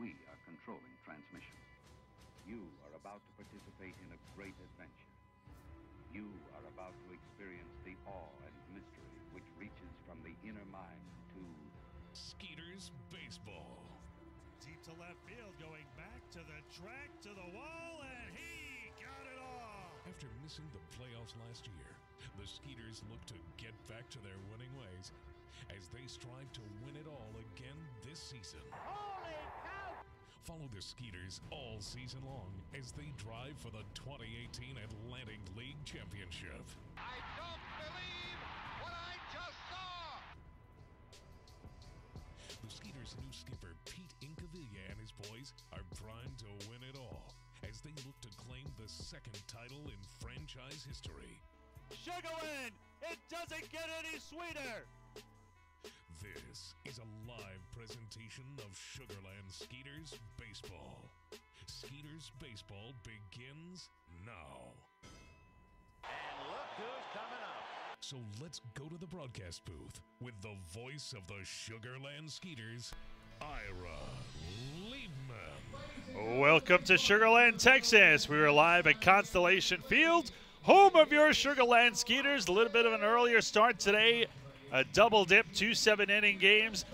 we are controlling transmission. You are about to participate in a great adventure. You are about to experience the awe and mystery which reaches from the inner mind to Skeeters baseball. Deep to left field, going back to the track, to the wall, and he got it all. After missing the playoffs last year, the Skeeters look to get back to their winning ways as they strive to win it all again this season. Holy cow! Follow the Skeeters all season long as they drive for the 2018 Atlantic League Championship. I don't believe what I just saw! The Skeeters' new skipper, Pete Incaviglia, and his boys are primed to win it all as they look to claim the second title in franchise history. Sugarland, it doesn't get any sweeter. This is a live presentation of Sugarland Skeeters Baseball. Skeeters Baseball begins now. And look who's coming up. So let's go to the broadcast booth with the voice of the Sugarland Skeeters, Ira Liebman. Welcome to Sugarland, Texas. We are live at Constellation Field, home of your Sugarland Skeeters. A little bit of an earlier start today. A double dip, 2 7-inning games.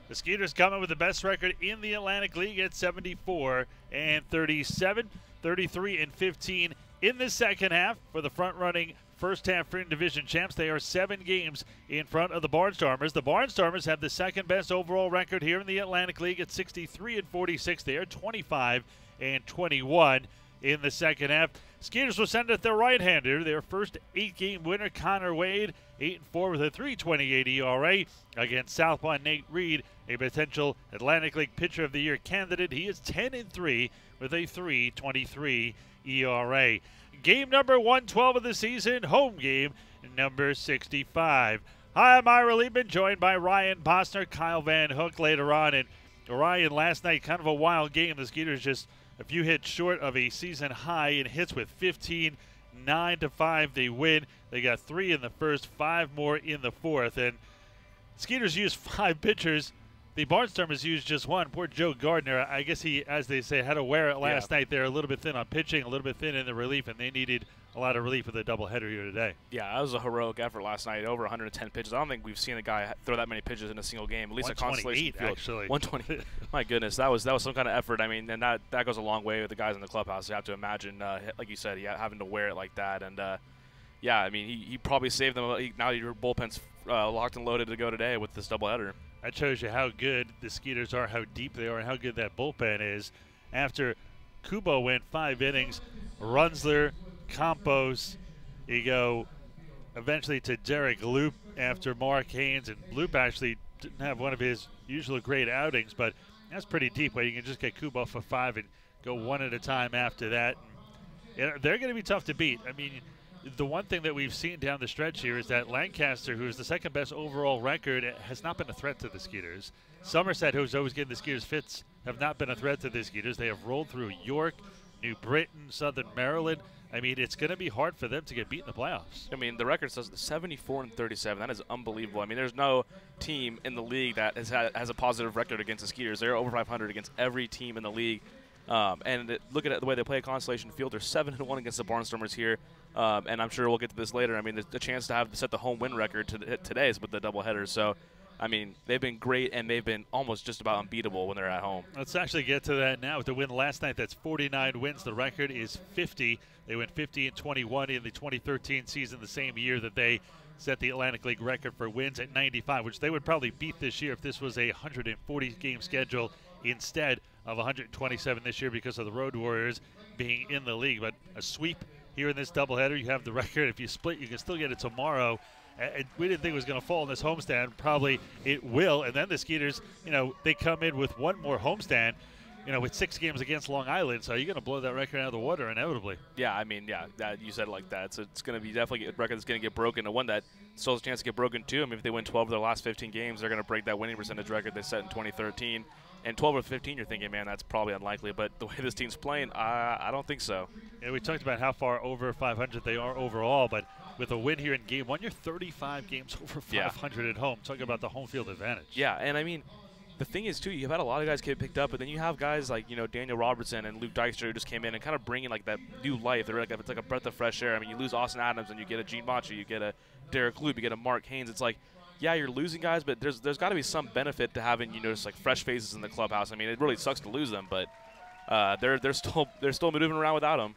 The Skeeters coming with the best record in the Atlantic League at 74-37, 33-15 in the second half for the front-running first-half Freedom Division champs. They are 7 games in front of the Barnstormers. The Barnstormers have the second-best overall record here in the Atlantic League at 63-46. They are 25-21 in the second half. Skeeters will send it their right-hander. Their first 8-game winner, Connor Wade, 8-4 with a 3.28 ERA against Southpaw Nate Reed, a potential Atlantic League Pitcher of the Year candidate. He is 10-3 with a 3.23 ERA. Game number 112 of the season, home game number 65. Hi, I'm Ira Liebman, joined by Ryan Bosner, Kyle Van Hook later on. And Ryan, last night, kind of a wild game. The Skeeters just a few hits short of a season high in hits with 15, 9-5. They win. They got 3 in the first, 5 more in the fourth. And Skeeters used 5 pitchers. The Barnstormers used just 1. Poor Joe Gardner. I guess he, as they say, had to wear it last night. They're a little bit thin on pitching, a little bit thin in the relief, and they needed a lot of relief with the doubleheader here today. Yeah, that was a heroic effort last night. Over 110 pitches. I don't think we've seen a guy throw that many pitches in a single game. At least a Constellation Field. Actually. 120. My goodness, that was some kind of effort. I mean, and that goes a long way with the guys in the clubhouse. You have to imagine, like you said, having to wear it like that. And yeah, I mean, he probably saved them. Now your bullpen's locked and loaded to go today with this doubleheader. That shows you how good the Skeeters are, how deep they are, and how good that bullpen is. After Kubo went 5 innings, Runsler, Campos, you go eventually to Derek Loop after Mark Haynes, and Loop actually didn't have one of his usual great outings, but that's pretty deep where you can just get Kubo for 5 and go one at a time after that. And they're going to be tough to beat. I mean, the one thing that we've seen down the stretch here is that Lancaster, who is the second best overall record, has not been a threat to the Skeeters. Somerset, who's always getting the Skeeters fits, have not been a threat to the Skeeters. They have rolled through York, New Britain, Southern Maryland. I mean, it's going to be hard for them to get beat in the playoffs. I mean, the record says 74-37. That is unbelievable. I mean, there's no team in the league that has a positive record against the Skeeters. They're over 500 against every team in the league. Look at the way they play at Constellation Field. They're 7-1 against the Barnstormers here. And I'm sure we'll get to this later. I mean, the chance to set the home win record today is with the doubleheader. So, I mean, they've been great, and they've been almost just about unbeatable when they're at home. Let's actually get to that now. With the win last night, that's 49 wins. The record is 50. They went 50-21 in the 2013 season, the same year that they set the Atlantic League record for wins at 95, which they would probably beat this year if this was a 140-game schedule instead of 127 this year because of the Road Warriors being in the league. But a sweep here in this doubleheader, you have the record. If you split, you can still get it tomorrow. We didn't think it was going to fall in this homestand. Probably it will. And then the Skeeters, they come in with one more homestand, with 6 games against Long Island. So you're going to blow that record out of the water inevitably. Yeah, I mean, you said it like that. So it's going to be definitely a record that's going to get broken, and one that still has a chance to get broken too. I mean, if they win 12 of their last 15 games, they're going to break that winning percentage record they set in 2013. And 12 or 15, you're thinking, man, that's probably unlikely. But the way this team's playing, I don't think so. Yeah, we talked about how far over 500 they are overall, but with a win here in Game 1, you're 35 games over 500 at home. Talking about the home field advantage. Yeah, and I mean, the thing is, too, you've had a lot of guys get picked up, but then you have guys like, Daniel Robertson and Luke Dykstra who just came in and kind of bringing like that new life. They're it's like a breath of fresh air. I mean, you lose Austin Adams and you get a Gene Boccia, you get a Derek Loop, you get a Mark Haynes. It's like, yeah, you're losing guys, but there's got to be some benefit to having, just like fresh faces in the clubhouse. I mean, it really sucks to lose them, but they're still moving around without them.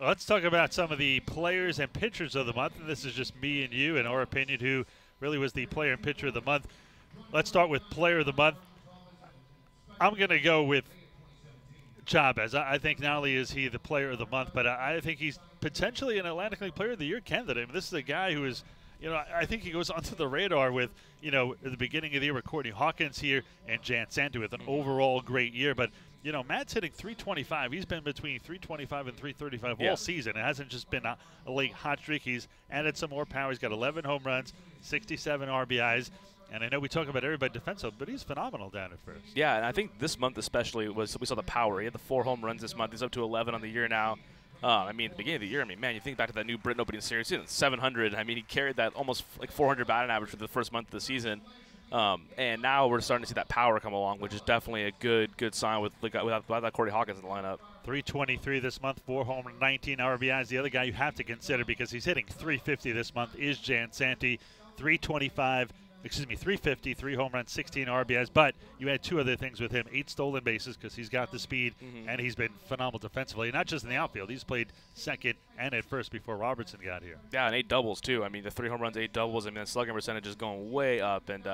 Let's talk about some of the players and pitchers of the month. And this is just me and you, in our opinion, who really was the player and pitcher of the month. Let's start with player of the month. I'm going to go with Chavez. I think not only is he the player of the month, but I think he's potentially an Atlantic League Player of the Year candidate. I mean, this is a guy who is, I think he goes onto the radar with, at the beginning of the year with Courtney Hawkins here and Jan Sandu with an overall great year. But, Matt's hitting 325. He's been between 325 and 335 all season. It hasn't just been a late hot streak. He's added some more power. He's got 11 home runs, 67 RBIs. And I know we talk about everybody defensive, but he's phenomenal down at first. Yeah, and I think this month especially we saw the power. He had the 4 home runs this month. He's up to 11 on the year now. At the beginning of the year, man, you think back to that new Britain opening series, 700. He carried that almost like 400 batting average for the first month of the season. And now we're starting to see that power come along, which is definitely a good sign without that Courtney Hawkins in the lineup. 323 this month, 4 home and 19 RBIs. The other guy you have to consider because he's hitting 350 this month is Jan Santi, 350, 3 home runs, 16 RBIs. But you had 2 other things with him: 8 stolen bases because he's got the speed, and he's been phenomenal defensively. Not just in the outfield; he's played second and at first before Robertson got here. Yeah, and 8 doubles too. The 3 home runs, 8 doubles. The slugging percentage is going way up, and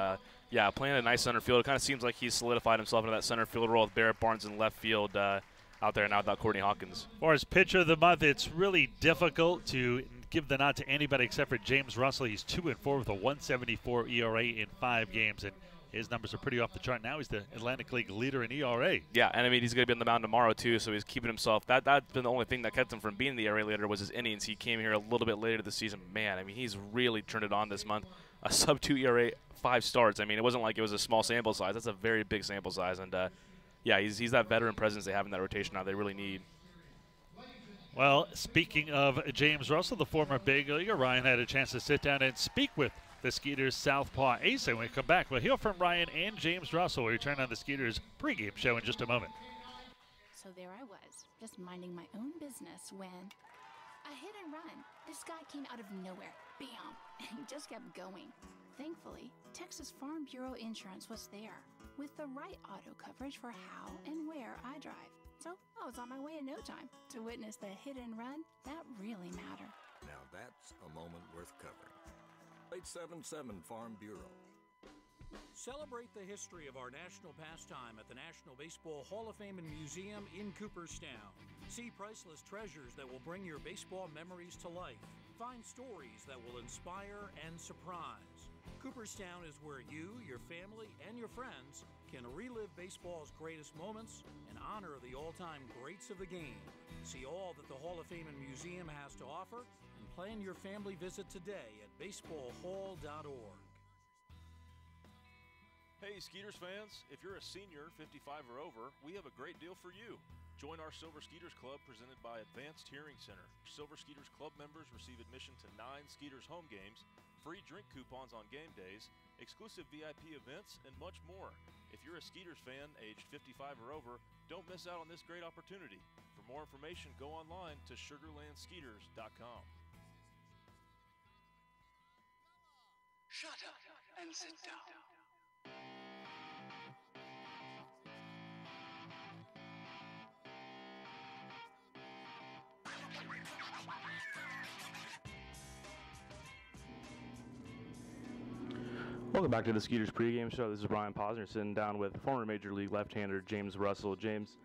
playing a nice center field. It kind of seems like he's solidified himself into that center field role with Barrett Barnes in left field out there now without Courtney Hawkins. As far as pitcher of the month, it's really difficult to give the nod to anybody except for James Russell. He's 2-4 with a 1.74 ERA in 5 games, and his numbers are pretty off the chart. Now he's the Atlantic League leader in ERA. Yeah, and he's going to be on the mound tomorrow too, so he's keeping himself. That's been the only thing that kept him from being the ERA leader was his innings. He came here a little bit later this season. Man, he's really turned it on this month. A sub-2 ERA, 5 starts. It wasn't like it was a small sample size. That's a very big sample size, and he's that veteran presence they have in that rotation now. They really need. Well, speaking of James Russell, the former big leaguer, Ryan had a chance to sit down and speak with the Skeeters Southpaw ace. And when we come back, we'll hear from Ryan and James Russell. We'll return on the Skeeters pregame show in just a moment. So there I was, just minding my own business when a hit and run. This guy came out of nowhere. Bam! And he just kept going. Thankfully, Texas Farm Bureau Insurance was there with the right auto coverage for how and where I drive. So I was on my way in no time to witness the hit and run that really matter. Now that's a moment worth covering. 877 Farm Bureau. Celebrate the history of our national pastime at the National Baseball Hall of Fame and Museum in Cooperstown. See priceless treasures that will bring your baseball memories to life. Find stories that will inspire and surprise. Cooperstown is where you, your family, and your friends can relive baseball's greatest moments and honor the all-time greats of the game. See all that the Hall of Fame and Museum has to offer and plan your family visit today at baseballhall.org. Hey Skeeters fans, if you're a senior, 55 or over, we have a great deal for you. Join our Silver Skeeters Club presented by Advanced Hearing Center. Silver Skeeters Club members receive admission to 9 Skeeters home games, free drink coupons on game days, exclusive VIP events, and much more. If you're a Skeeters fan aged 55 or over, don't miss out on this great opportunity. For more information, go online to sugarlandskeeters.com. Shut up and sit down. Welcome back to the Skeeters pregame show. This is Brian Posner sitting down with former Major League left-hander James Russell. James,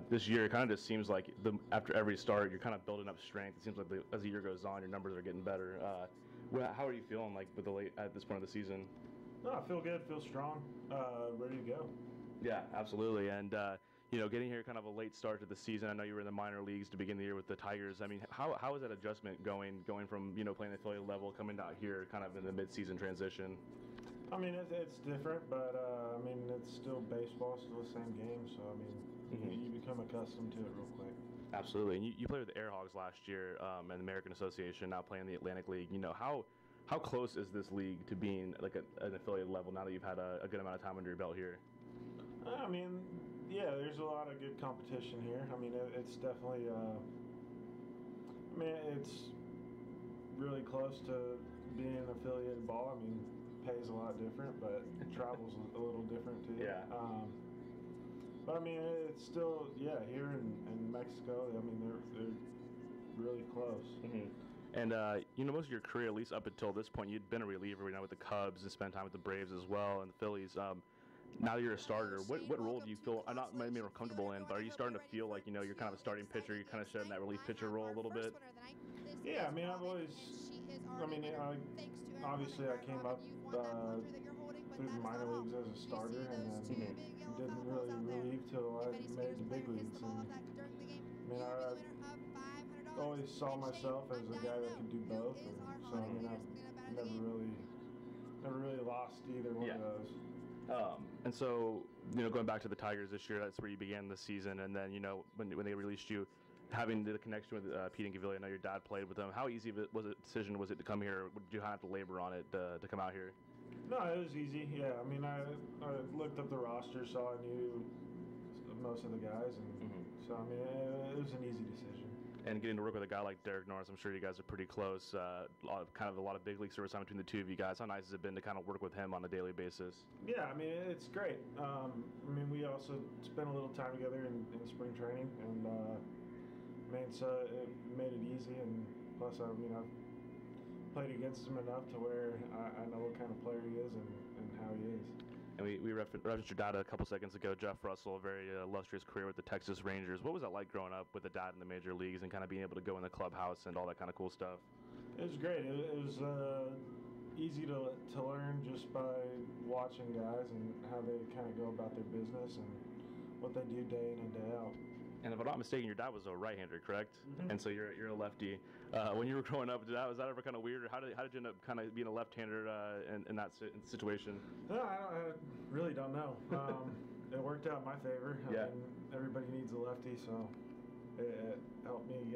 this year it kind of just seems like after every start you're kind of building up strength. It seems like as the year goes on, your numbers are getting better. How are you feeling with at this point of the season? No, I feel good, feel strong, ready to go. Yeah, absolutely. And getting here kind of a late start to the season. I know you were in the minor leagues to begin the year with the Tigers. How is that adjustment going from playing the affiliate level, coming out here kind of in the mid-season transition? It's different, but it's still baseball, still the same game. So you become accustomed to it real quick. Absolutely. And you played with the Airhogs last year in the American Association, now playing the Atlantic League. How close is this league to being like an affiliate level now that you've had a good amount of time under your belt here? I mean, yeah, there's a lot of good competition here. I mean, it's definitely, I mean, it's really close to being an affiliated ball. I mean, pays a lot different, but travel's a little different too. Yeah. But I mean, it's still, yeah, here in Mexico, I mean, they're really close. Mm-hmm. And, most of your career, at least up until this point, you'd been a reliever, with the Cubs and spent time with the Braves as well and the Phillies. Now that you're a starter, what role do you feel, I'm not maybe more comfortable in, but are you starting to feel like, you're kind of a starting pitcher, you're kind of shedding that relief pitcher role a little bit? Yeah, I mean, obviously I came up through the minor leagues as a starter and then didn't really relieve till I made the big leagues. And, I mean, I always saw myself as a guy that could do both, and so I mean, I've never really lost either one of those. And so, going back to the Tigers this year, that's where you began the season, and then, when they released you, having the connection with Pete Incaviglia, I know your dad played with them. How easy was it to come here? Did you have to labor on it to come out here? No, it was easy. Yeah, I mean, I looked up the roster, so I knew most of the guys, and so I mean, it was an easy decision. And getting to work with a guy like Derek Norris, I'm sure you guys are pretty close. A lot of big league service time between the two of you guys. How nice has it been to kind of work with him on a daily basis? Yeah, I mean, it's great. I mean, we also spent a little time together in spring training, and so it made it easy. And plus, I mean, I've played against him enough to where I know what kind of player he is and how he is. And we referenced your dad a couple seconds ago, Jeff Russell, a very illustrious career with the Texas Rangers. What was that like growing up with a dad in the major leagues and kind of being able to go in the clubhouse and all that kind of cool stuff? It was great. It was easy to learn just by watching guys and how they kind of go about their business and what they do day in and day out. And if I'm not mistaken, your dad was a right-hander, correct? Mm-hmm. And so you're a lefty. When you were growing up, was that ever kind of weird? Or how did you end up kind of being a left-hander in that situation? No, I really don't know. It worked out in my favor. I mean, everybody needs a lefty, so it helped me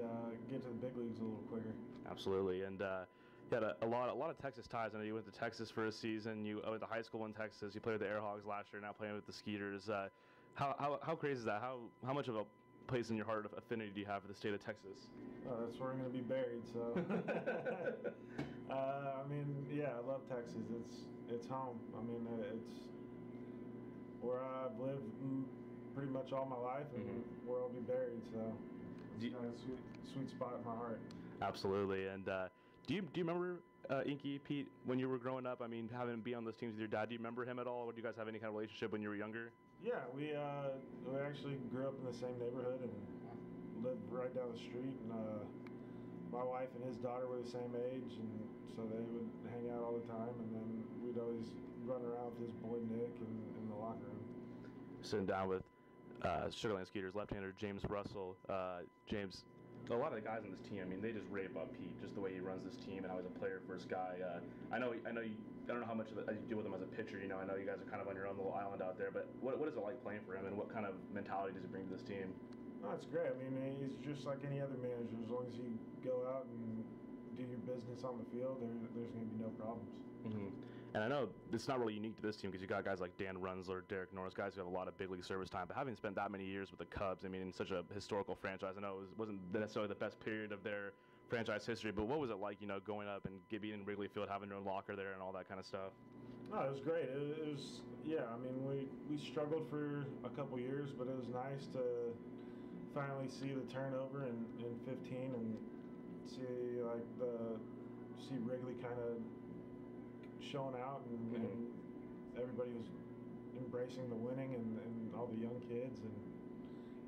get to the big leagues a little quicker. Absolutely, and you had a lot of Texas ties. I know you went to Texas for a season. You went to high school in Texas. You played with the Airhogs last year. Now playing with the Skeeters. How crazy is that? How much of a place in your heart of affinity do you have for the state of Texas? That's where I'm going to be buried, so. I mean, yeah, I love Texas. It's home. I mean, it's where I've lived pretty much all my life and where I'll be buried, so it's got a sweet spot in my heart. Absolutely. And do you remember Inky, Pete, when you were growing up? I mean, having been on those teams with your dad, do you remember him at all? Or do you guys have any kind of relationship when you were younger? Yeah, we actually grew up in the same neighborhood and lived right down the street. And my wife and his daughter were the same age, and so they would hang out all the time. And then we'd always run around with his boy Nick in the locker room. Sitting down with Sugar Land Skeeters left-hander James Russell. James, a lot of the guys on this team, I mean, they just rape up Pete, just the way he runs this team, and how he's a player-first guy. I don't know how much of you deal with him as a pitcher. I know you guys are kind of on your own little island out there, but what is it like playing for him, and what kind of mentality does he bring to this team? Oh, it's great. I mean, he's just like any other manager. As long as you go out and do your business on the field, there's going to be no problems. And I know it's not really unique to this team because you got guys like Dan Runzler, Derek Norris, guys who have a lot of big league service time. But having spent that many years with the Cubs, I mean, in such a historical franchise, I know it wasn't necessarily the best period of their franchise history, but what was it like, going up and being in Wrigley Field, having your own locker there and all that kind of stuff? No, it was great. It was, yeah, I mean, we struggled for a couple years, but it was nice to finally see the turnover in 15 and see Wrigley kind of showing out and everybody was embracing the winning and all the young kids, and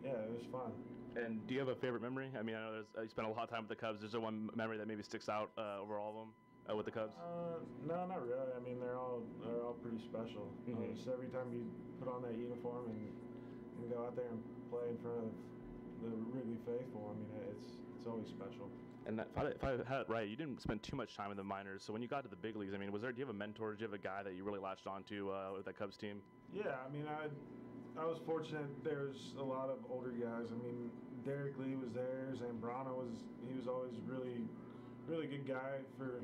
yeah, it was fun. And do you have a favorite memory? I mean, I know you spent a lot of time with the Cubs. Is there one memory that maybe sticks out over all of them with the Cubs? No, not really. I mean, they're all pretty special. Just every time you put on that uniform and go out there and play in front of the Wrigley faithful, I mean, it's always special. And if I had it right, you didn't spend too much time in the minors. So when you got to the big leagues, I mean, do you have a mentor? Did you have a guy that you really latched onto with that Cubs team? Yeah, I mean, I was fortunate. There's a lot of older guys. I mean, Derek Lee was there. Zambrano was always really, really good guy for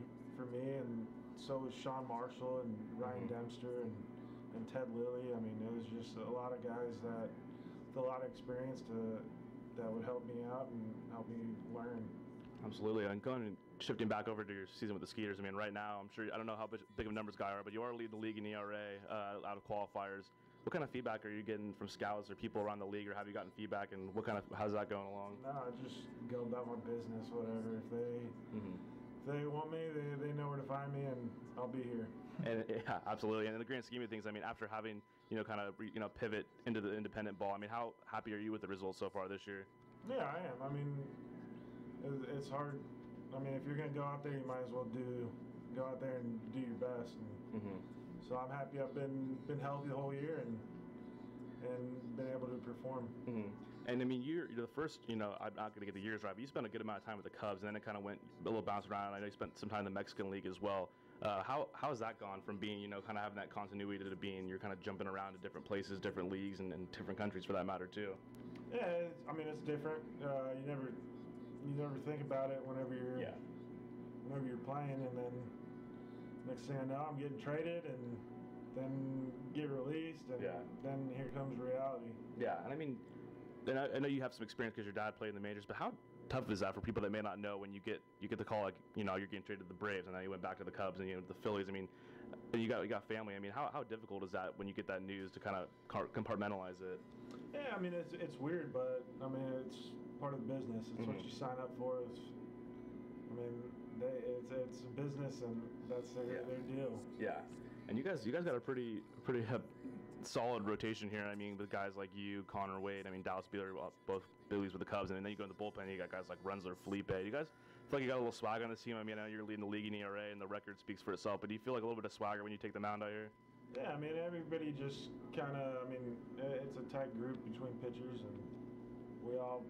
me, and so was Sean Marshall and Ryan Dempster, and Ted Lilly. I mean, it was just a lot of guys that with a lot of experience that would help me out and help me learn. Absolutely. And shifting back over to your season with the Skeeters, I mean, right now, I'm sure, I don't know how big of a numbers guy you are, but you are leading the league in ERA out of qualifiers. What kind of feedback are you getting from scouts or people around the league, or have you gotten feedback, and how's that going along? No, I just go about my business, whatever. If they want me, they know where to find me, and I'll be here. And yeah, absolutely. And in the grand scheme of things, I mean, after having pivot into the independent ball, I mean, how happy are you with the results so far this year? Yeah, I am. I mean, it's hard. I mean, if you're gonna go out there, you might as well go out there and do your best. And so I'm happy I've been healthy the whole year and been able to perform. And I mean, you're the first. I'm not going to get the years right, but you spent a good amount of time with the Cubs, and then it kind of went a little bounce around. I know you spent some time in the Mexican League as well. How has that gone from being, kind of having that continuity to being you're kind of jumping around to different places, different leagues, and different countries for that matter too? Yeah, I mean, it's different. You never think about it whenever you're playing, and then next thing I know, I'm getting traded and then get released, and then here comes reality. Yeah, and I mean, and I know you have some experience because your dad played in the majors, but how tough is that for people that may not know when you get the call, like, you're getting traded to the Braves, and then you went back to the Cubs and the Phillies? I mean, and you got family. I mean, how difficult is that when you get that news to kind of compartmentalize it? Yeah, I mean, it's weird, but I mean, it's part of the business. It's what you sign up for. I mean, it's a business, and that's their deal. Yeah, and you guys got a pretty solid rotation here. I mean, with guys like you, Connor Wade. I mean, Dallas Beeler, both Billies with the Cubs, and then you go in the bullpen. You got guys like Rensler, Felipe. You guys feel like you got a little swag on this team. I mean, I know you're leading the league in ERA, and the record speaks for itself. But do you feel like a little bit of swagger when you take the mound out here? Yeah, I mean, everybody just kind of. I mean, it's a tight group between pitchers, and we all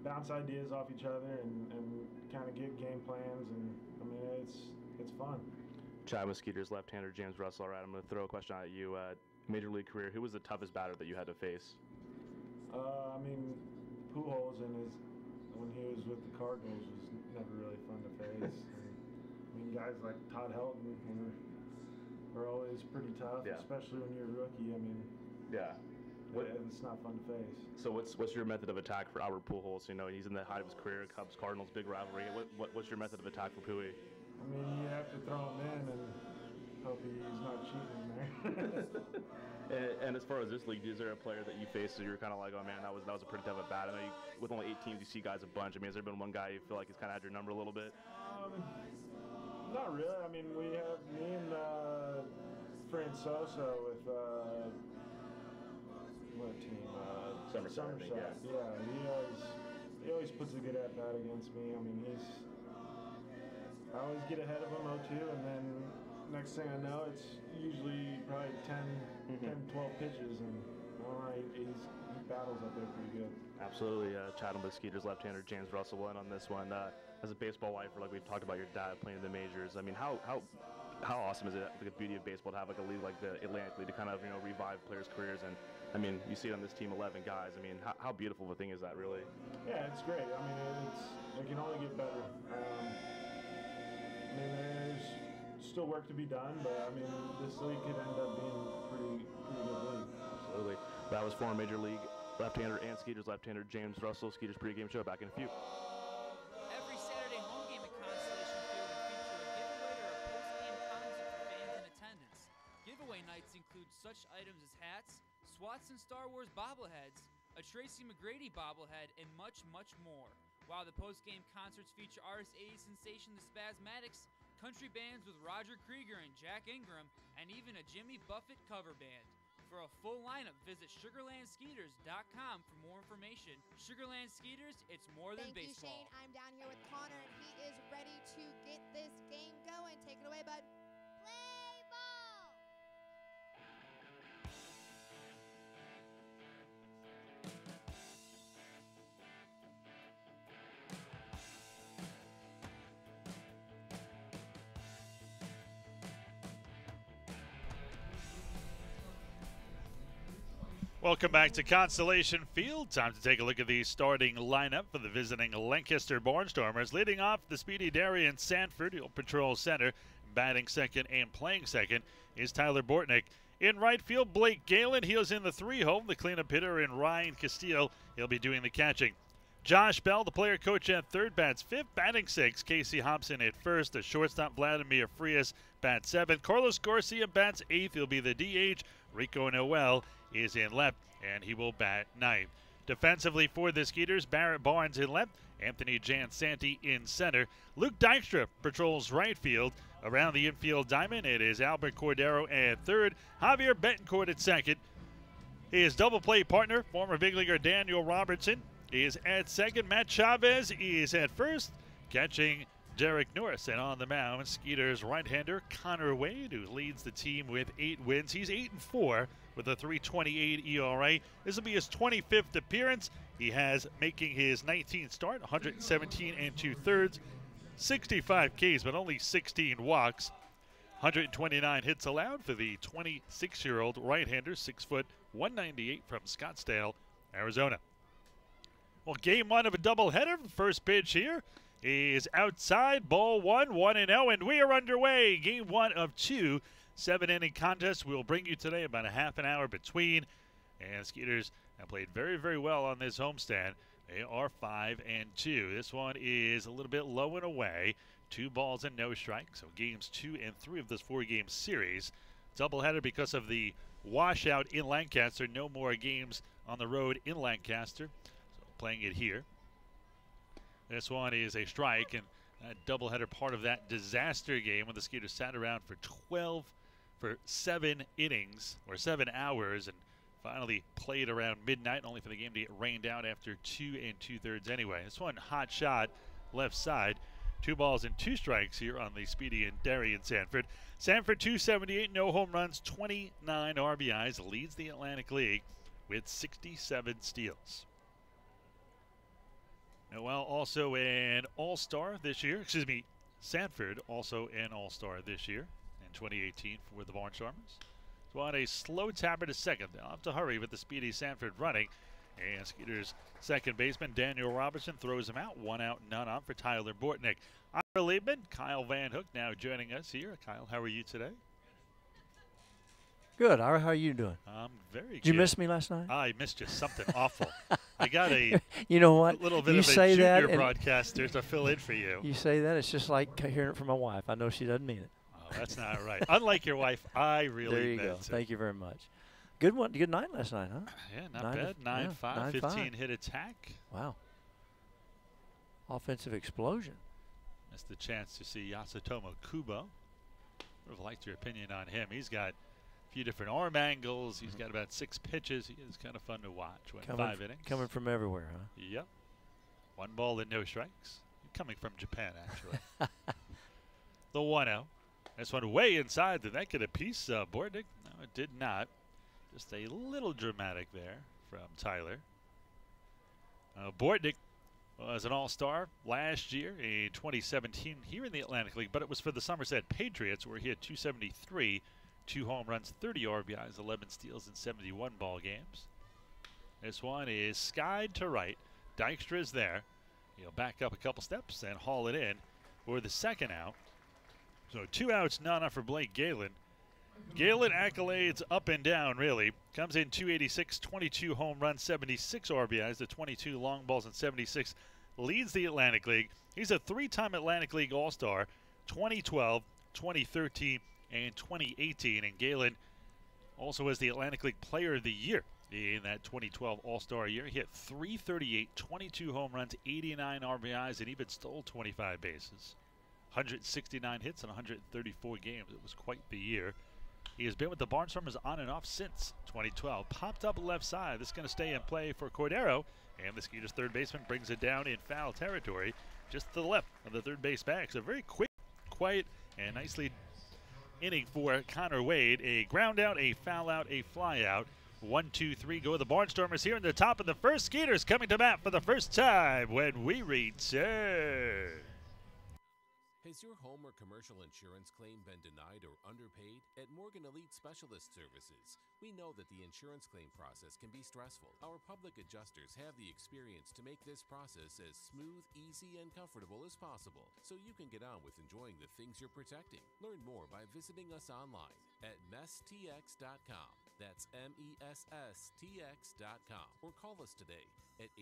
bounce ideas off each other and kind of get game plans, and I mean, it's fun. Chad with Skeeters left-hander James Russell. All right, I'm going to throw a question at you. Major league career, who was the toughest batter that you had to face? I mean, Pujols when he was with the Cardinals was never really fun to face. I mean, guys like Todd Helton were always pretty tough, especially when you're a rookie. I mean, it's not fun to face. So what's your method of attack for Albert Pujols? He's in the height of his career, Cubs, Cardinals, big rivalry. What's your method of attack for Pujols? I mean, you have to throw him in and hope he's not cheating there. and as far as this league, is there a player that you faced that you're kind of like, oh man, that was a pretty tough at bat? I know with only 8 teams, you see guys a bunch. I mean, has there been one guy you feel like he's kind of had your number a little bit? Not really. I mean, we have me and Fran Sosa with what team? Somerset. Yeah, he always puts a good at bat against me. I mean, I always get ahead of him 0-2, and then next thing I know, it's usually probably 10, 12 pitches, and he battles up there pretty good. Absolutely. Chatting with Skeeters left-hander James Russell will end on this one. As a baseball lifer, like we've talked about your dad playing in the majors, I mean, how awesome is it, like the beauty of baseball, to have like a league like the Atlantic League to kind of revive players' careers? And I mean, you see it on this team, 11 guys. I mean, how beautiful of a thing is that, really? Yeah, it's great. I mean, it can only get better. I mean, there's still work to be done, but I mean, this league could end up being a pretty good league. Absolutely. That was former Major League left-hander and Skeeters left-hander James Russell. Skeeters pregame show back in a few. Every Saturday home game at Constellation Field will feature a giveaway or a post-game concert for fans in attendance. Giveaway nights include such items as hats, SWATs and Star Wars bobbleheads, a Tracy McGrady bobblehead, and much, much more. While the post-game concerts feature artist 80s sensation The Spasmatics, country bands with Roger Krieger and Jack Ingram, and even a Jimmy Buffett cover band. For a full lineup, visit SugarlandSkeeters.com for more information. Sugarland Skeeters, it's more than baseball. Thank you, Shane. I'm down here with Connor, and he is ready to get this game going. Take it away, bud. Play ball! Welcome back to Constellation Field. Time to take a look at the starting lineup for the visiting Lancaster Barnstormers. Leading off, the speedy Darian Sanford. He'll patrol center. Batting second and playing second is Tyler Bortnick. In right field, Blake Galen. He is in the 3 hole. The cleanup hitter in Ryan Castile. He'll be doing the catching. Josh Bell, the player coach at third, bats 5th. Batting 6th, Casey Hobson at first. The shortstop, Vladimir Frias, bats 7th. Carlos Garcia bats 8th. He'll be the DH. Rico Noel is in left, and he will bat 9th. Defensively for the Skeeters, Barrett Barnes in left. Anthony Jansanti in center. Luke Dykstra patrols right field. Around the infield diamond, it is Albert Cordero at third. Javier Betancourt at second. His double play partner, former big leaguer Daniel Robertson, is at second. Matt Chavez is at first, catching Derek Norris. And on the mound, Skeeters right-hander Connor Wade, who leads the team with 8 wins. He's 8-4 with a 3.28 ERA. This will be his 25th appearance. He has making his 19th start, 117 2/3, 65 Ks, but only 16 walks. 129 hits allowed for the 26-year-old right-hander, 6 foot, 198 from Scottsdale, Arizona. Well, game 1 of a doubleheader. The first pitch here is outside, ball 1, 1-0, and we are underway. Game 1 of 2 7-inning contests. We'll bring you today about a half an hour between. And Skeeters have played very, very well on this homestand. They are 5-2. This one is a little bit low and away. 2 balls and no strikes. So games 2 and 3 of this 4-game series. Doubleheader because of the washout in Lancaster. No more games on the road in Lancaster. So playing it here. This one is a strike, and that doubleheader part of that disaster game when the Skeeters sat around for 7 innings or 7 hours and finally played around midnight, only for the game to get rained out after 2 2/3 anyway. This one, hot shot, left side. 2 balls and 2 strikes here on the speedy and Darian Sanford. Sanford 278, no home runs, 29 RBIs, leads the Atlantic League with 67 steals. Noel also an all-star this year. Excuse me, Sanford also an all-star this year in 2018 for the Barnstormers. So on a slow tapper to second. They'll have to hurry with the speedy Sanford running. And Skeeters' second baseman, Daniel Robertson, throws him out. 1 out, none on for Tyler Bortnick. Ira Liebman, Kyle Van Hook now joining us here. Kyle, how are you today? Good. Ira, how are you doing? I'm very good. Did you miss me last night? I missed you something awful. I got a you know what? little bit you of say a junior that broadcaster to fill in for you. You say that, it's just like hearing it from my wife. I know she doesn't mean it. Oh, that's not right. Unlike your wife, I really There you meant go. it. Thank you very much. Good one. Good night last night, huh? Yeah, not bad. 9-5, 15 hit attack. Wow. Offensive explosion. Missed the chance to see Yasutomo Kubo. Would have liked your opinion on him. He's got a few different arm angles. He's got about 6 pitches. He is kind of fun to watch. Went 5 innings. Coming from everywhere, huh? Yep. 1 ball and no strikes. Coming from Japan, actually. The 1-0. This one way inside. Did that get a piece, Bortnick? No, it did not. Just a little dramatic there from Tyler. Bortnick was an all-star last year in 2017 here in the Atlantic League, but it was for the Somerset Patriots where he had 273, 2 home runs, 30 RBIs, 11 steals in 71 ball games. This one is skied to right. Dykstra is there. He'll back up a couple steps and haul it in for the second out. So 2 outs, none on for Blake Galen. Galen accolades up and down, really. Comes in 286, 22 home runs, 76 RBIs, the 22 long balls, and 76. Leads the Atlantic League. He's a 3-time Atlantic League All-Star, 2012, 2013, and 2018. And Galen also was the Atlantic League Player of the Year in that 2012 All-Star year. He hit 338, 22 home runs, 89 RBIs, and even stole 25 bases. 169 hits in 134 games. It was quite the year. He has been with the Barnstormers on and off since 2012. Popped up left side. This is going to stay in play for Cordero. And the Skeeters' third baseman brings it down in foul territory, just to the left of the third base bag. So very quick, quiet, and nicely inning for Connor Wade. A ground out, a foul out, a fly out. 1, 2, 3 go the Barnstormers here in the top of the first. Skeeters coming to bat for the first time when we return. Has your home or commercial insurance claim been denied or underpaid? At Morgan Elite Specialist Services, we know that the insurance claim process can be stressful. Our public adjusters have the experience to make this process as smooth, easy, and comfortable as possible, so you can get on with enjoying the things you're protecting. Learn more by visiting us online at messtx.com. That's MESSTX.com. Or call us today at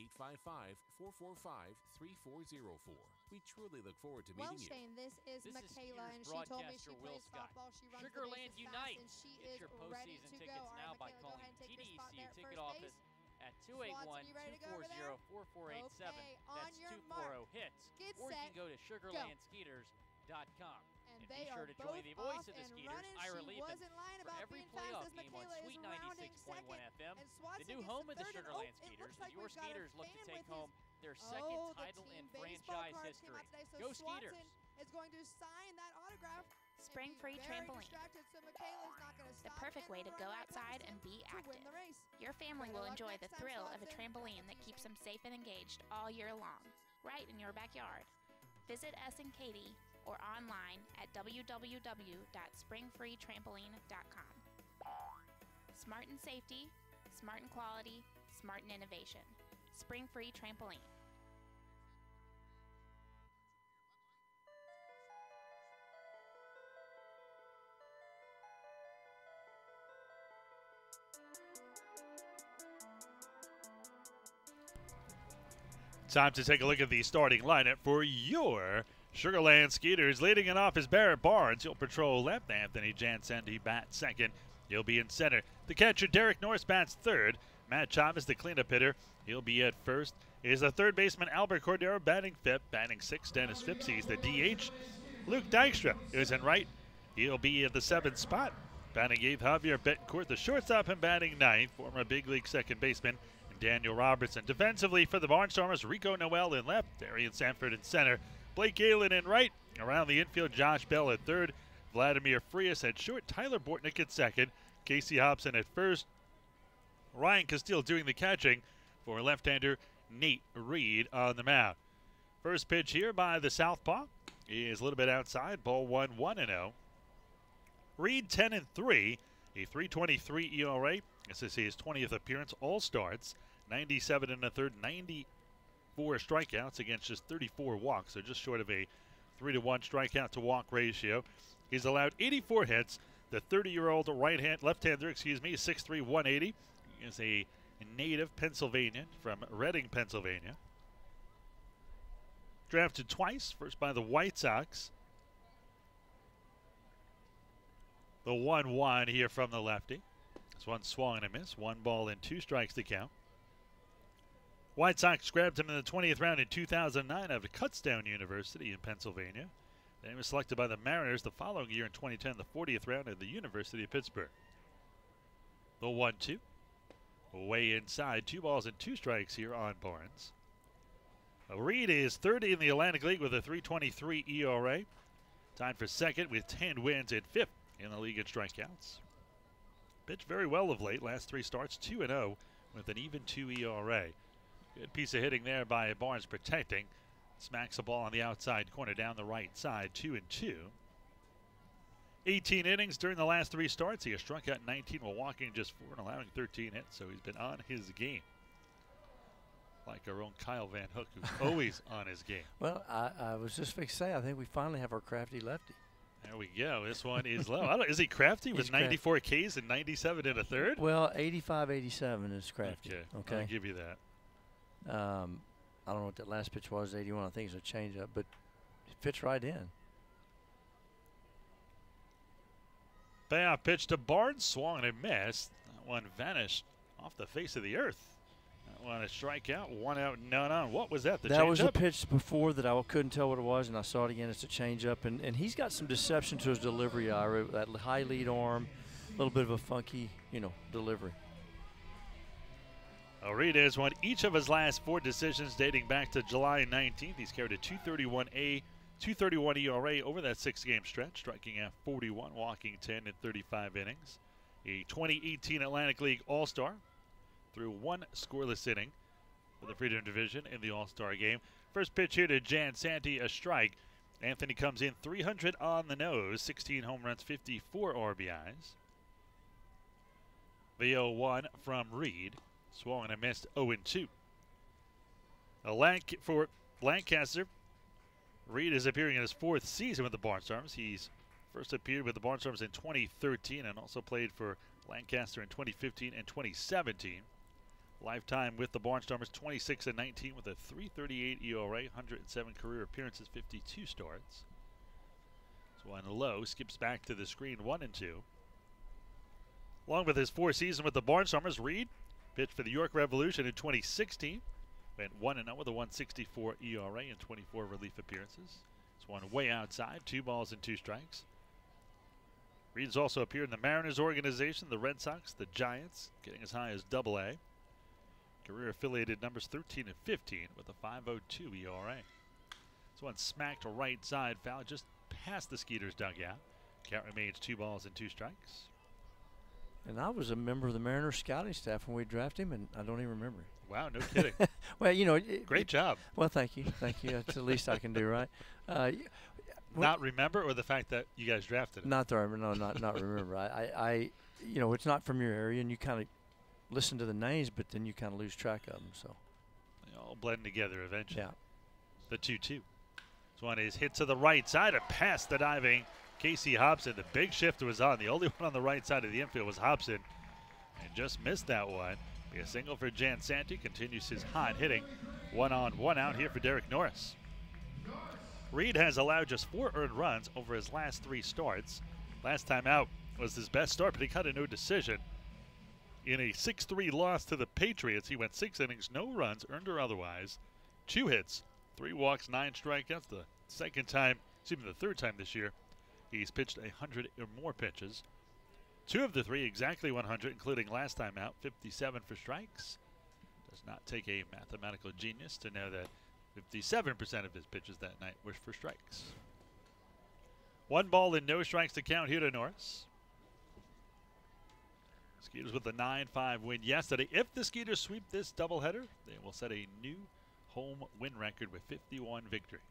855-445-3404. We truly look forward to meeting you. Shane, this is Michaela, and she told me she plays softball. She runs Sugar the Land bases Unite. fast, and she Get is your ready postseason to tickets go. now by Michaela, go calling ahead and take your spot TDECU there at ticket first office base. at Watson, you ready to go over there? 281-240-4487. Okay, on That's your 240-HITS. Get Or you set, can go to sugarlandskeeters.com. And be they sure are to join both the voice off of the and Skeeters, running. Ira She Liebman, wasn't lying for about every being fast playoff as game on Michaela Sweet is rounding 96.1 second. FM. And Swanson The new gets home to of the third, and Sugarland it Skeeters, looks like as your we've got a Skeeters look to fan take with home their his- second the title team in baseball franchise card came history. out today, so Go Swanson Skeeters! is going to sign that autograph. Spring Free Trampoline. So Michaela's not going to The stop perfect way to go outside and be active. Your family will enjoy the thrill of a trampoline that keeps them safe and engaged all year long, right in your backyard. Visit us in Katy or online at www.springfreetrampoline.com. Smart in safety, smart in quality, smart in innovation. Spring Free Trampoline. Time to take a look at the starting lineup for your Sugarland Skeeters. Leading it off is Barrett Barnes. He'll patrol left. Anthony Jansendi bats second. He'll be in center. The catcher, Derek Norris, bats third. Matt Chavez, the cleanup hitter. He'll be at first. Is the third baseman, Albert Cordero, batting fifth. Batting sixth, Dennis Phipps. He's the DH. Luke Dykstra is in right. He'll be at the seventh spot. Batting eighth, Javier Betancourt, the shortstop, and batting ninth, former big league second baseman, Daniel Robertson. Defensively for the Barnstormers, Rico Noel in left, Darian Sanford in center, Blake Galen in right. Around the infield, Josh Bell at third, Vladimir Frias at short, Tyler Bortnick at second, Casey Hobson at first, Ryan Castile doing the catching for left-hander Nate Reed on the mound. First pitch here by the southpaw is a little bit outside, ball 1-1-0. Reed 10-3, a 3.23 ERA. This is his 20th appearance, all starts. 97 and a third, 94 strikeouts against just 34 walks, so just short of a 3-to-1 strikeout to walk ratio. He's allowed 84 hits. The 30-year-old left-hander, is 6'3", 180. He is a native Pennsylvanian from Reading, Pennsylvania. Drafted twice, first by the White Sox. The 1-1 here from the lefty. This one swung and a miss. 1 ball and 2 strikes to count. White Sox grabbed him in the 20th round in 2009 out of Kutztown University in Pennsylvania. Then he was selected by the Mariners the following year in 2010, the 40th round at the University of Pittsburgh. The 1-2. Way inside. 2 balls and 2 strikes here on Barnes. Reed is 30 in the Atlantic League with a 3.23 ERA. Tied for second with 10 wins and 5th in the league in strikeouts. Pitched very well of late. Last 3 starts, 2-0 with an even 2 ERA. Good piece of hitting there by Barnes protecting. Smacks the ball on the outside corner down the right side, 2-2. 18 innings during the last 3 starts. He has struck out 19 while walking just 4 and allowing 13 hits, so he's been on his game. Like our own Kyle Van Hook, who's always on his game. Well, I was just fixed to say, I think we finally have our crafty lefty. There we go. This one is low. Is he crafty with 94 Ks and 97 and a third? Well, 85-87 is crafty. Okay. I'll give you that. I don't know what that last pitch was, 81. I think it's a changeup, but it fits right in. Payoff pitch to Barnes, swung and missed. That one vanished off the face of the earth. That one a strikeout, 1 out, none on. What was that? That was a pitch before that I couldn't tell what it was, and I saw it again. It's a changeup, and he's got some deception to his delivery, Ira. That high lead arm, a little bit of a funky, delivery. Reed has won each of his last 4 decisions dating back to July 19th. He's carried a 2.31 ERA over that 6-game stretch, striking out 41, walking 10 in 35 innings. A 2018 Atlantic League All-Star through 1 scoreless inning for the Freedom Division in the All-Star game. First pitch here to Jan Santi, a strike. Anthony comes in 300 on the nose, 16 home runs, 54 RBIs. The 0-1 from Reed. Swung and a missed 0-2. For Lancaster, Reed is appearing in his 4th season with the Barnstormers. He's first appeared with the Barnstormers in 2013 and also played for Lancaster in 2015 and 2017. Lifetime with the Barnstormers, 26-19 with a 3.38 ERA, 107 career appearances, 52 starts. So one low, skips back to the screen, 1-2. Along with his 4th season with the Barnstormers, Reed pitched for the York Revolution in 2016. Went 1-0 with a 1.64 ERA and 24 relief appearances. It's one way outside, 2 balls and 2 strikes. Reed's also appeared in the Mariners organization, the Red Sox, the Giants, getting as high as AA. Career affiliated numbers 13 and 15 with a 5.02 ERA. This one smacked right side, foul just past the Skeeters dugout. Count remains 2 balls and 2 strikes. And I was a member of the Mariners scouting staff when we drafted him, and I don't even remember. Wow, no kidding. Well, you know, great job. Well, thank you. That's the least I can do, right? Not remember, or the fact that you guys drafted him? Not remember. I you know, it's not from your area, and you kind of listen to the names, but then you kind of lose track of them. So they all blend together eventually. Yeah. The 2-2. This one is hit to the right side, and past the diving Casey Hobson. The big shift was on. The only one on the right side of the infield was Hobson, and just missed that one. Be a single for Jan Santi. Continues his hot hitting. 1 on, 1 out here for Derek Norris. Reed has allowed just 4 earned runs over his last 3 starts. Last time out was his best start, but he got a no decision. In a 6-3 loss to the Patriots, he went 6 innings, no runs, earned or otherwise, 2 hits, 3 walks, 9 strikeouts. The third time this year, he's pitched 100 or more pitches. 2 of the 3 exactly 100, including last time out, 57 for strikes. Does not take a mathematical genius to know that 57% of his pitches that night were for strikes. 1 ball and no strikes to count here to Norris. Skeeters with a 9-5 win yesterday. If the Skeeters sweep this doubleheader, they will set a new home win record with 51 victories.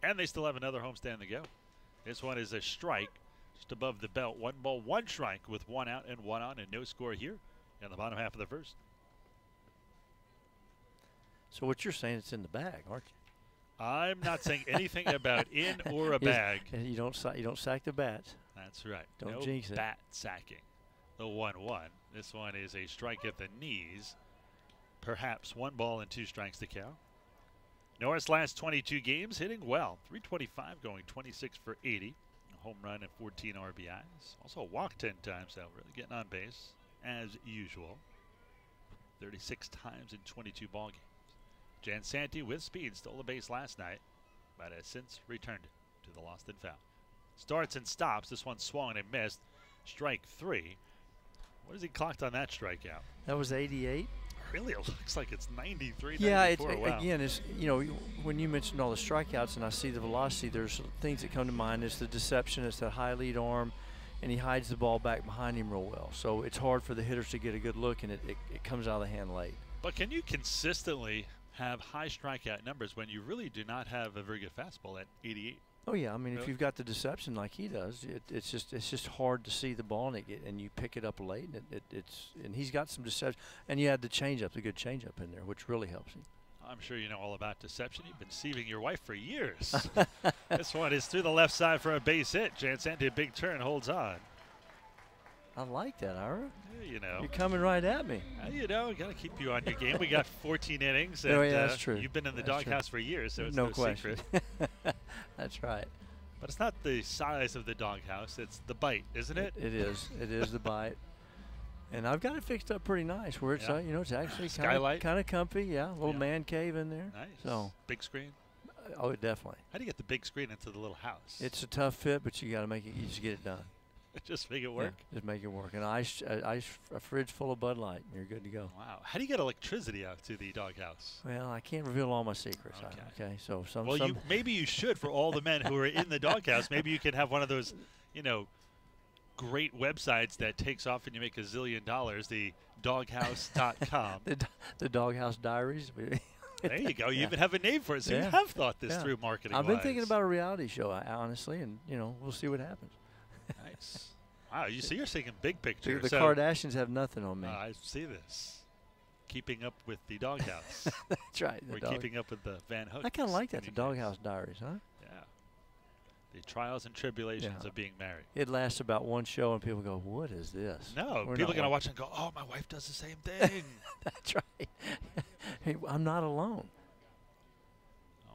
And they still have another homestand to go. This one is a strike just above the belt. 1 ball, 1 strike with 1 out and 1 on, and no score here in the bottom half of the first. So what you're saying, it's in the bag, aren't you? I'm not saying anything about in or a bag. You don't sack the bats. That's right. Don't no jinx it. Bat sacking. The 1-1. This one is a strike at the knees. Perhaps 1 ball and 2 strikes to count. Norris last 22 games hitting well. 325 going 26 for 80. A home run and 14 RBIs. Also walked 10 times, so really getting on base as usual. 36 times in 22 ball games. Jan Santi with speed stole a base last night, but has since returned it to the lost and found. Starts and stops. This one swung and missed. Strike 3. What has he clocked on that strikeout? That was 88. Really, it looks like it's 93, yeah, 94. Wow. Again, it's, you know, when you mentioned all the strikeouts and I see the velocity, there's things that come to mind. It's the deception, it's the high lead arm, and he hides the ball back behind him real well. So it's hard for the hitters to get a good look, and it comes out of the hand late. But can you consistently have high strikeout numbers when you really do not have a very good fastball at 88? Oh yeah, I mean, really? If you've got the deception like he does, it's just hard to see the ball, and you pick it up late, and he's got some deception, and you add the changeup, the good changeup in there, which really helps him. I'm sure you know all about deception. You've been deceiving your wife for years. This one is through the left side for a base hit. Jan Santi, a big turn, holds on. I like that, Ira. Yeah, you know. You're coming right at me. You know, got to keep you on your game. We got 14 innings. And, oh, yeah, that's true. You've been in the doghouse for years, so it's no question. Secret. That's right. But it's not the size of the doghouse. It's the bite, isn't it? It is. It is the bite. And I've got it fixed up pretty nice where it's, you know, it's actually kind of comfy. Yeah, a little man cave in there. Nice. So big screen. Oh, definitely. How do you get the big screen into the little house? It's a tough fit, but you got to make it. You just get it done. Just make it work. Yeah, just make it work. And a fridge full of Bud Light, and you're good to go. Wow. How do you get electricity out to the doghouse? Well, I can't reveal all my secrets. Okay. So maybe you should for all the men who are in the doghouse. Maybe you could have one of those, you know, great websites that takes off and you make $1 zillion. The doghouse.com. the Doghouse Diaries. There you go. You Yeah. even have a name for it, so you Yeah. have thought this Yeah. through marketing. I've been thinking about a reality show, honestly, and we'll see what happens. Nice. Wow, you see, you're thinking big picture. The so, Kardashians have nothing on me. I see this. Keeping up with the doghouse. That's right. We're keeping up with the Van Hook. I kind of like that, the Doghouse Diaries, huh? Yeah. The trials and tribulations of being married. It lasts about one show, and people go, "What is this?" No, We're people not are going to watch it and go, "Oh, my wife does the same thing." That's right. Hey, I'm not alone.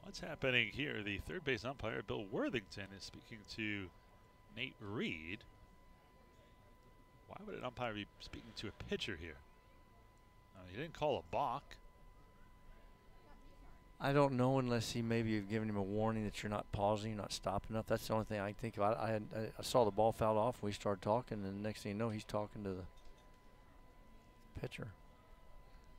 What's happening here? The third base umpire, Bill Worthington, is speaking to Nate Reed. Why would an umpire be speaking to a pitcher here? He didn't call a balk. I don't know unless he maybe have given him a warning that you're not pausing, you're not stopping enough. That's the only thing I can think of. I saw the ball fouled off. We started talking, and the next thing you know, he's talking to the pitcher.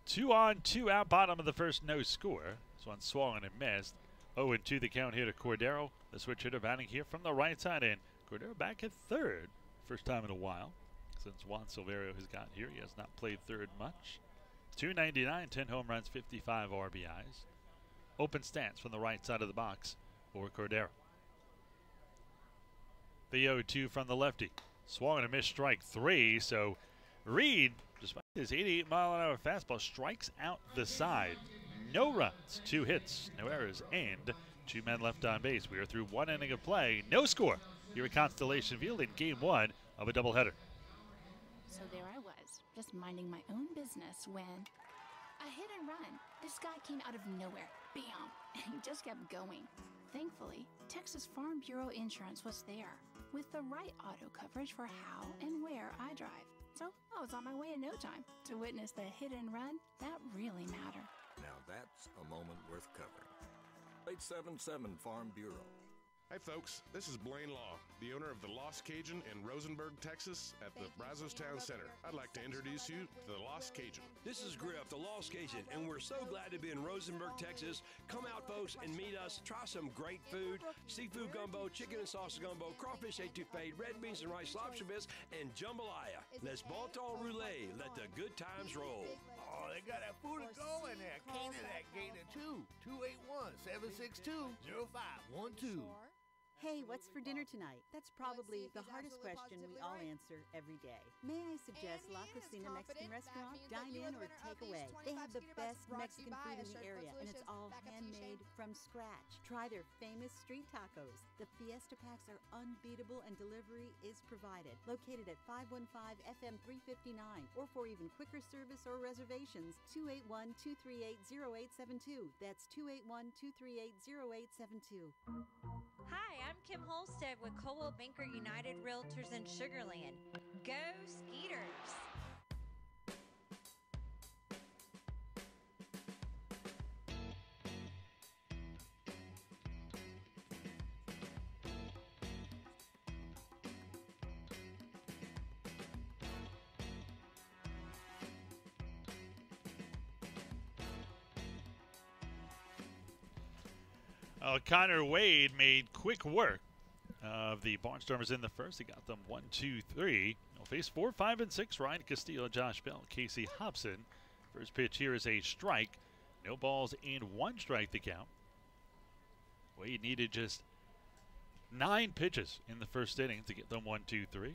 2 on, 2 out, bottom of the first, no score. This one swung and missed. 0-2 the count here to Cordero. The switch hitter batting here from the right side in. Cordero back at third. First time in a while since Juan Silverio has got here. He has not played third much. 299, 10 home runs, 55 RBIs. Open stance from the right side of the box for Cordero. The 0-2 from the lefty. Swung and a missed, strike 3. So Reed, despite his 88-mile-an-hour fastball, strikes out the side. No runs, 2 hits, no errors, and 2 men left on base. We are through 1 inning of play. No score here at Constellation Field in Game 1 of a doubleheader. So there I was, just minding my own business when a hit and run. This guy came out of nowhere. Bam! And he just kept going. Thankfully, Texas Farm Bureau Insurance was there with the right auto coverage for how and where I drive. So I was on my way in no time to witness the hit and run that really matter. Now that's a moment worth covering. 877 Farm Bureau. Hi folks, this is Blaine Law, the owner of the Lost Cajun in Rosenberg, Texas at the Brazos Town Center. I'd like to introduce you to the Lost Cajun. This is Griff, the Lost Cajun, and we're so glad to be in Rosenberg, Texas. Come out, folks, and meet us. Try some great food, seafood gumbo, chicken and sausage gumbo, crawfish etouffee, red beans and rice lobster bits, and jambalaya. Let's bon temps roulette. Let the good times roll. Oh, they got that food to go in there. Kane in that Gator too. 281-762-0512. Hey, what's for dinner tonight? That's probably the hardest question we all answer every day. May I suggest La Cocina Mexican Restaurant? Dine in or take away. They have the best Mexican food in the area, and it's all handmade from scratch. Try their famous street tacos. The Fiesta Packs are unbeatable, and delivery is provided. Located at 515 FM 359, or for even quicker service or reservations, 281-238-0872. That's 281-238-0872. Hi, I'm Kim Holstead with Coldwell Banker United Realtors in Sugarland. Go Skeeters! Connor Wade made quick work of the Barnstormers in the first. He got them 1-2-3. He'll face 4, 5, and 6. Ryan Castillo, Josh Bell, Casey Hobson. First pitch here is a strike. No balls and 1 strike to count. Wade needed just 9 pitches in the first inning to get them 1-2-3.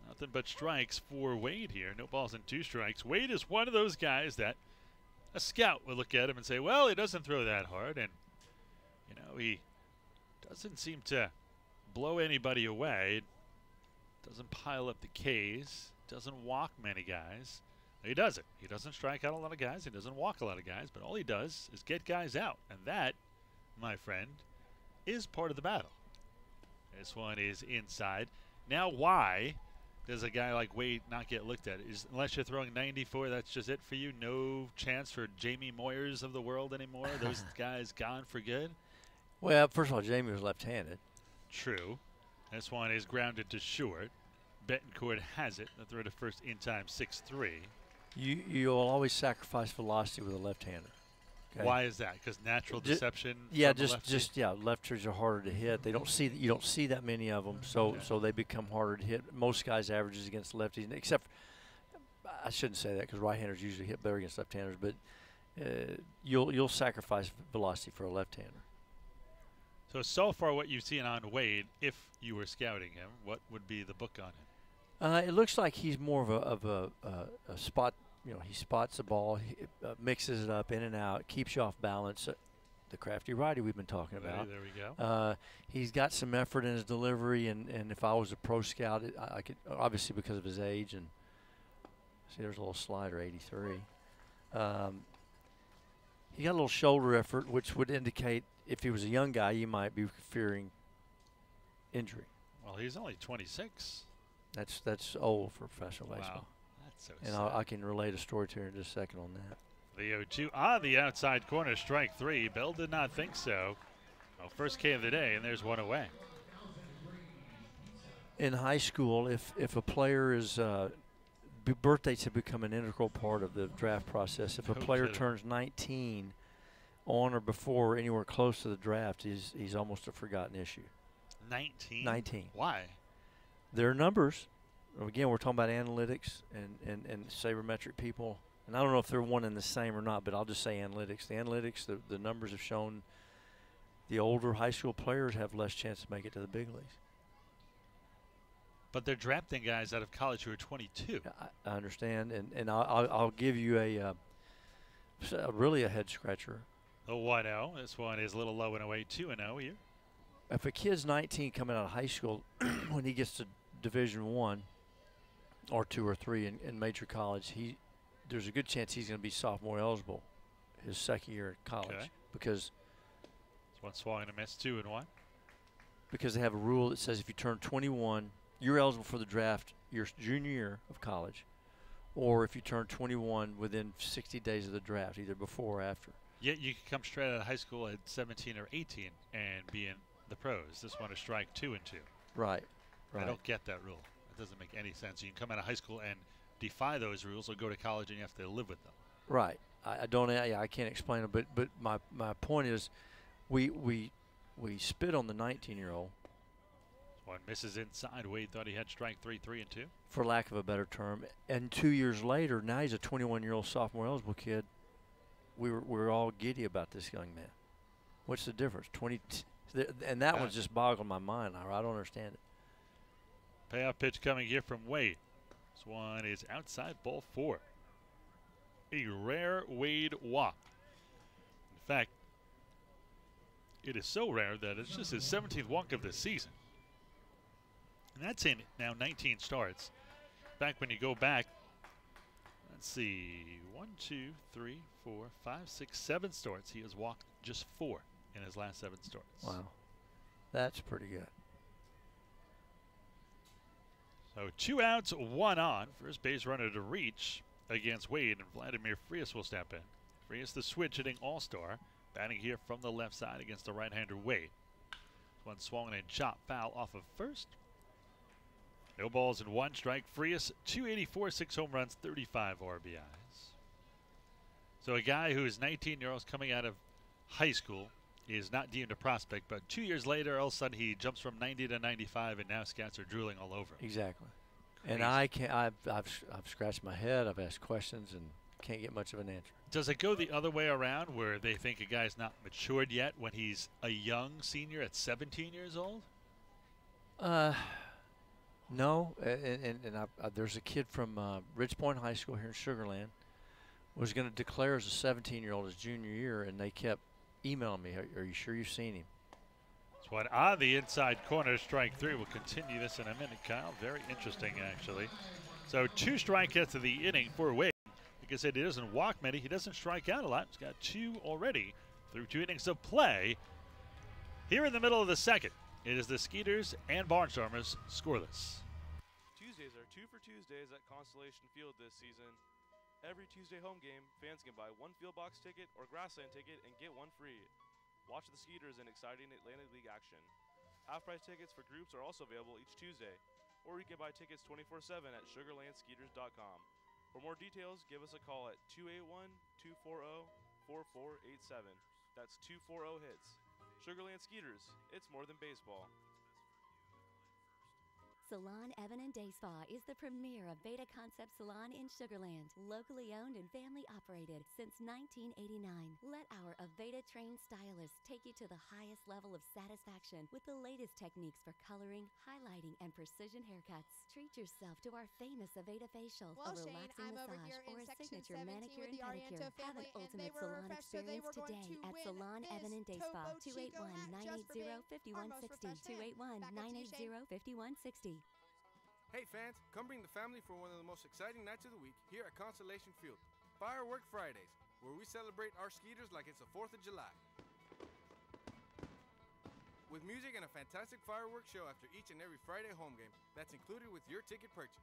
Nothing but strikes for Wade here. No balls and 2 strikes. Wade is one of those guys that a scout would look at him and say, well, he doesn't throw that hard, and, you know, he doesn't seem to blow anybody away. Doesn't pile up the Ks. Doesn't walk many guys. He doesn't. He doesn't strike out a lot of guys. He doesn't walk a lot of guys, but all he does is get guys out, and that, my friend, is part of the battle. This one is inside. Now, why does a guy like Wade not get looked at? Unless you're throwing 94, that's just it for you? No chance for Jamie Moyers of the world anymore? Those guys gone for good? Well, first of all, Jamie was left-handed. True. This one is grounded to short. Betancourt has it. The throw to first in time, 6-3. You'll always sacrifice velocity with a left-hander. Okay? Why is that? Because natural deception. Yeah, lefters are harder to hit. They don't see that. You don't see that many of them, so they become harder to hit. Most guys averages against lefties, except I shouldn't say that because right-handers usually hit better against left-handers, but you'll sacrifice velocity for a left-hander. So far what you've seen on Wade, if you were scouting him, what would be the book on him? It looks like he's more of a spot. You know, he spots the ball, he, mixes it up in and out, keeps you off balance. The crafty righty we've been talking about. There we go. He's got some effort in his delivery, and if I was a pro scout, I could, obviously because of his age, and see there's a little slider, 83. He got a little shoulder effort, which would indicate if he was a young guy, you might be fearing injury. Well, he's only 26. That's old for professional baseball. Wow, that's so and sad. I can relate a story to you in just a second on that. The 0-2 on the outside corner, strike 3. Bell did not think so. Well, first K of the day, and there's one away. In high school, if a player is birthdays have become an integral part of the draft process. If a player turns 19 on or before anywhere close to the draft, he's almost a forgotten issue. 19? 19. Why? There are numbers. Again, we're talking about analytics and sabermetric people. And I don't know if they're one and the same or not, but I'll just say analytics. The analytics, the numbers have shown the older high school players have less chance to make it to the big leagues. But they're drafting guys out of college who are 22. I understand, and I'll give you really a head scratcher. The 1-0. This one is a little low and away. 2-0 here. If a kid's 19 coming out of high school, when he gets to Division I or 2 or 3 in major college, there's a good chance he's going to be sophomore eligible his second year at college because it's one swung and a miss, 2-1. Because they have a rule that says if you turn 21, you're eligible for the draft your junior year of college, or if you turn 21 within 60 days of the draft, either before or after. Yet you can come straight out of high school at 17 or 18 and be in the pros. This one is strike 2 and 2. Right. I don't get that rule. It doesn't make any sense. You can come out of high school and defy those rules, or go to college and you have to live with them. Right. I don't. I can't explain it, but my point is, we spit on the 19-year-old. One misses inside. Wade thought he had strike 3, 3 and 2. For lack of a better term. And 2 years later, now he's a 21-year-old sophomore eligible kid. We're all giddy about this young man. What's the difference? 20, and that one's just boggled my mind. I don't understand it. Payoff pitch coming here from Wade. This one is outside, ball 4. A rare Wade walk. In fact, it is so rare that it's just his 17th walk of the season. And that's in now 19 starts. Back when you go back, let's see, 1, 2, 3, 4, 5, 6, 7 starts. He has walked just 4 in his last 7 starts. Wow. That's pretty good. So 2 outs, 1 on. First base runner to reach against Wade, and Vladimir Frias will step in. Frias, the switch hitting all-star, batting here from the left side against the right-hander Wade. One swung and chopped foul off of first. No balls and 1 strike. Frias, 284, 6 home runs, 35 RBIs. So a guy who is 19 years old coming out of high school is not deemed a prospect, but 2 years later, all of a sudden he jumps from 90 to 95, and now scouts are drooling all over him. Exactly. Crazy. And I've scratched my head. I've asked questions and can't get much of an answer. Does it go the other way around, where they think a guy's not matured yet when he's a young senior at 17 years old? No, and there's a kid from Ridge Point High School here in Sugar Land was going to declare as a 17-year-old his junior year, and they kept emailing me, are you sure you've seen him? That's one on the inside corner, strike 3. We'll continue this in a minute, Kyle. Very interesting, actually. So 2 strikeouts of the inning for Wade. Like I said, he doesn't walk many. He doesn't strike out a lot. He's got 2 already through 2 innings of play. Here in the middle of the second, it is the Skeeters and Barnstormers scoreless. Tuesdays are 2 for Tuesdays at Constellation Field this season. Every Tuesday home game, fans can buy 1 field box ticket or grassland ticket and get 1 free. Watch the Skeeters in exciting Atlantic League action. Half-price tickets for groups are also available each Tuesday, or you can buy tickets 24/7 at sugarlandskeeters.com. For more details, give us a call at 281-240-4487. That's 240-HITS. Sugarland Skeeters, it's more than baseball. Salon Evan and Day Spa is the premier Aveda Concept salon in Sugar Land. Locally owned and family operated since 1989. Let our Aveda trained stylists take you to the highest level of satisfaction with the latest techniques for coloring, highlighting, and precision haircuts. Treat yourself to our famous Aveda facial, Well, a Shane, relaxing I'm over massage, here in or a section signature 17 manicure with and the pedicure. Ariento Have an family, and ultimate they were salon fresh, so they experience were going today to at win Salon this Evan and Day Topo Spa. Chico hat just for being our most refreshed fan. 281-980-5160. Hey fans, come bring the family for one of the most exciting nights of the week here at Constellation Field. Firework Fridays, where we celebrate our Skeeters like it's the 4th of July. With music and a fantastic fireworks show after each and every Friday home game that's included with your ticket purchase.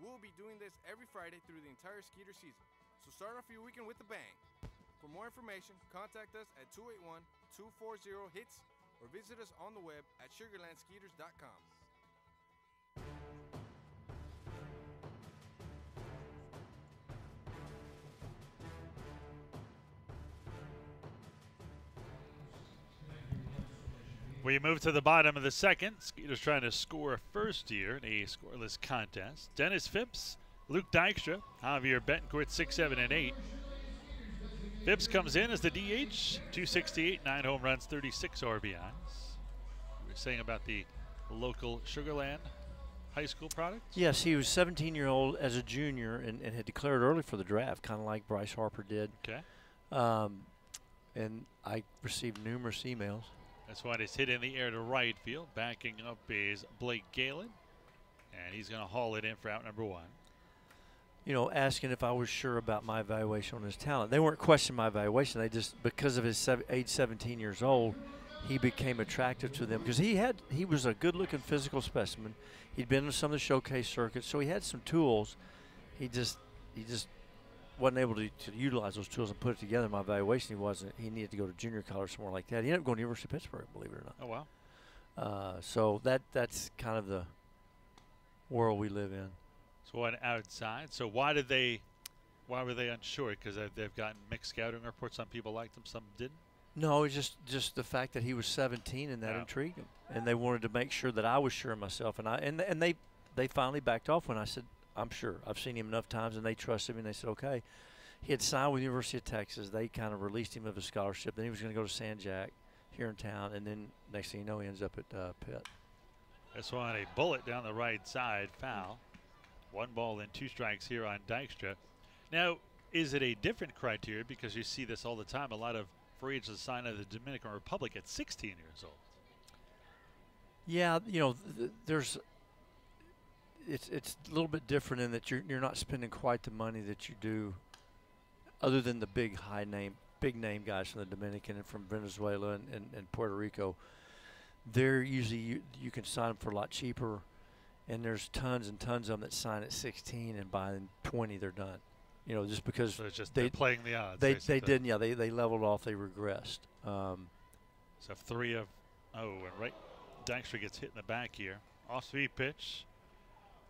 We'll be doing this every Friday through the entire Skeeter season, so start off your weekend with a bang. For more information, contact us at 281-240-HITS or visit us on the web at sugarlandskeeters.com. We move to the bottom of the second. Skeeters trying to score first here in a scoreless contest. Dennis Phipps, Luke Dykstra, Javier Betancourt, 6, 7, and 8. Phipps comes in as the DH, 268, 9 home runs, 36 RBIs. We were saying about the local Sugar Land high school product? Yes, he was 17-year-old as a junior and had declared early for the draft, kind of like Bryce Harper did. Okay. And I received numerous emails. That's why it's hit in the air to right field. Backing up is Blake Galen, and he's going to haul it in for out number 1. You know, asking if I was sure about my evaluation on his talent. They weren't questioning my evaluation. They just, because of his age 17 years old, he became attractive to them because he was a good-looking physical specimen. He'd been in some of the showcase circuits, so he had some tools. He just wasn't able to utilize those tools and put it together. In my evaluation, he needed to go to junior college, somewhere like that. He ended up going to University of Pittsburgh, believe it or not. Oh wow! So that's kind of the world we live in. So one outside. So why were they unsure? Because they've gotten mixed scouting reports. Some people liked him, some didn't. No, it's just the fact that he was 17 and that intrigued them, and they wanted to make sure that I was sure of myself. And they finally backed off when I said, I'm sure. I've seen him enough times, and they trusted me, and they said, okay. He had signed with the University of Texas. They kind of released him of his scholarship. Then he was going to go to San Jack here in town, and then next thing you know, he ends up at Pitt. This one, a bullet down the right side, foul. 1 ball and 2 strikes here on Dykstra. Now, is it a different criteria because you see this all the time? A lot of free agents sign out of the Dominican Republic at 16 years old. Yeah, you know, it's a little bit different in that you're not spending quite the money that you do, other than the big name guys from the Dominican and from Venezuela and Puerto Rico. They're usually you can sign them for a lot cheaper, and there's tons and tons of them that sign at 16 and by 20 they're done. You know, just because so it's just they're playing the odds. They didn't. Yeah, they leveled off. They regressed. So 3 of and right. Dykstra gets hit in the back here. Off-speed pitch.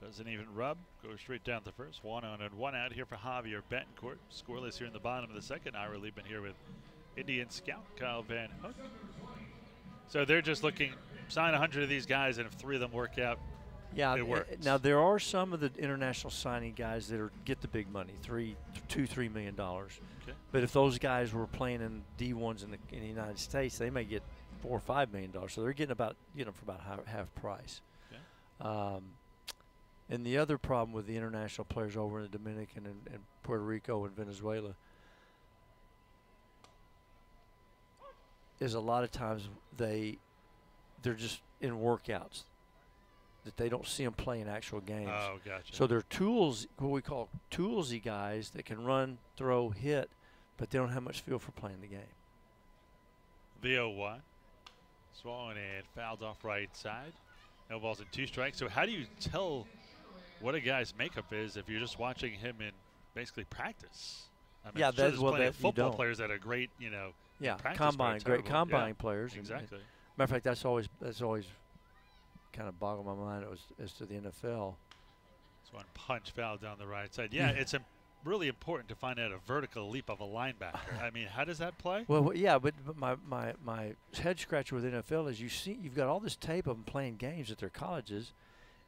Doesn't even rub. Goes straight down to first. 1 on and 1 out here for Javier Betancourt. Scoreless here in the bottom of the second. Ira Liebman here with Indian scout Kyle Van Hook. So they're just looking, sign 100 of these guys, and if 3 of them work out, it works. Now there are some of the international signing guys that get the big money, $3 million. Okay. But if those guys were playing in D1s in the United States, they may get $4 or $5 million. So they're getting for about half price. Okay. And the other problem with the international players over in the Dominican and Puerto Rico and Venezuela is a lot of times they're just in workouts, that they don't see them play in actual games. Oh, gotcha. So they're tools, what we call toolsy guys that can run, throw, hit, but they don't have much feel for playing the game. The 0-1. Swung and fouled off right side. No balls and 2 strikes. So how do you tell what a guy's makeup is if you're just watching him in basically practice? I mean, yeah, there's plenty of that football players that are great, yeah, practice, combine, great combine players. Exactly. Matter of fact, that's always kind of boggled my mind as to the NFL. This one punch foul down the right side. Yeah, it's really important to find out a vertical leap of a linebacker. I mean, how does that play? Well, yeah, but my head scratcher with NFL is you've got all this tape of them playing games at their colleges,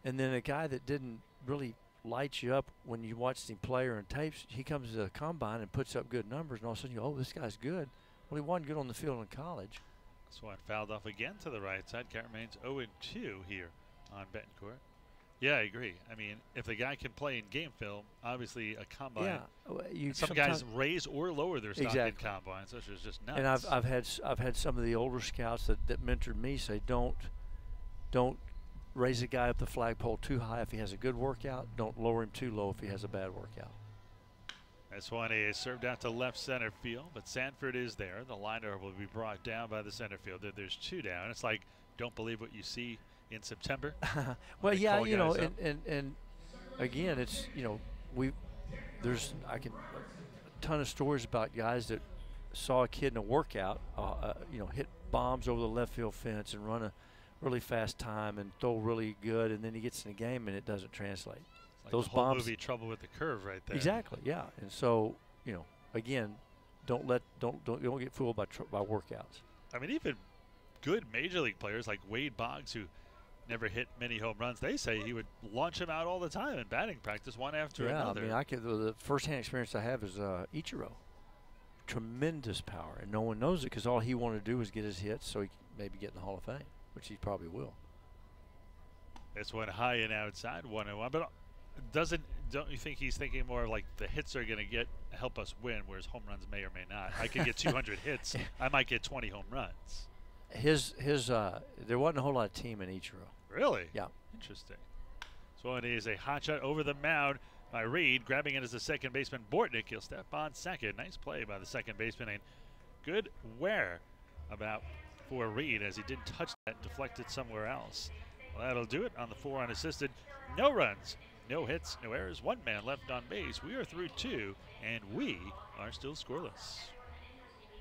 And then a guy that didn't really light you up when you watched him play or in tapes, he comes to the combine and puts up good numbers, and all of a sudden you go, oh, this guy's good. Well, he wasn't good on the field in college. Swan fouled off again to the right side. Count remains 0-2 here on Betancourt. Yeah, I agree. I mean, if the guy can play in game film, obviously a combine. Yeah, some guys raise or lower their stock in combines, which is just nuts. And I've had some of the older scouts that mentored me say don't raise a guy up the flagpole too high if he has a good workout. Don't lower him too low if he has a bad workout. This one is served out to left center field, but Sanford is there. The liner will be brought down by the center fielder. There's 2 down. It's like, don't believe what you see in September. Well, yeah, you know, and again, it's, you know, there's a ton of stories about guys that saw a kid in a workout, you know, hit bombs over the left field fence and run a really fast time and throw really good, and then he gets in the game and it doesn't translate. Like those the whole bombs, movie Trouble with the Curve, right there. Exactly, yeah. And so, you know, again, don't get fooled by workouts. I mean, even good major league players like Wade Boggs, who never hit many home runs, they say he would launch him out all the time in batting practice, one after another. Yeah, I mean, the first-hand experience I have is Ichiro. Tremendous power, and no one knows it because all he wanted to do was get his hits so he could maybe get in the Hall of Fame, which he probably will. This one high and outside, 1-1, but don't you think he's thinking more like the hits are going to help us win, whereas home runs may or may not? I could get 200 hits, I might get 20 home runs. There wasn't a whole lot of team in Ichiro. Really? Yeah. Interesting. So it is a hot shot over the mound by Reed. Grabbing it as the second baseman, Bortnick. He'll step on second. Nice play by the second baseman, and good wear for Reed as he didn't touch that, deflected somewhere else. Well, that'll do it on the 4 unassisted. No runs, no hits, no errors. 1 man left on base. We are through 2, and we are still scoreless.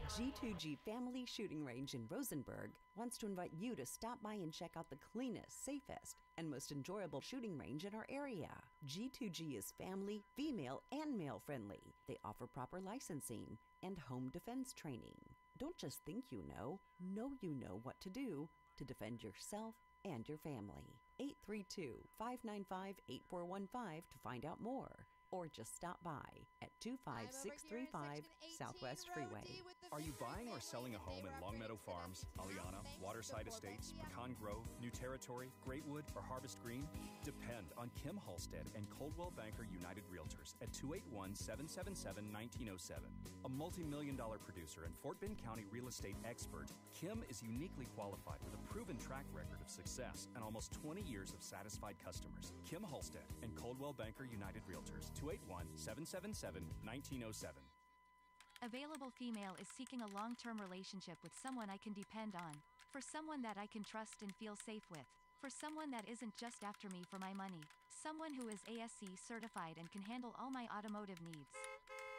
G2G Family Shooting Range in Rosenberg wants to invite you to stop by and check out the cleanest, safest, and most enjoyable shooting range in our area. G2G is family, female, and male friendly. They offer proper licensing and home defense training. Don't just think you know you know what to do to defend yourself and your family. 832-595-8415 to find out more, or just stop by at 25635 Southwest Freeway. Are you buying or selling a home in Longmeadow Farms, Aliana, Waterside Estates, Pecan Grove, New Territory, Greatwood, or Harvest Green? Depend on Kim Halstead and Coldwell Banker United Realtors at 281-777-1907. A multi-million-dollar producer and Fort Bend County real estate expert, Kim is uniquely qualified with a proven track record of success and almost 20 years of satisfied customers. Kim Halstead and Coldwell Banker United Realtors, 281-777-1907. Available female is seeking a long-term relationship with someone I can depend on. For someone that I can trust and feel safe with. For someone that isn't just after me for my money. Someone who is ASC certified and can handle all my automotive needs.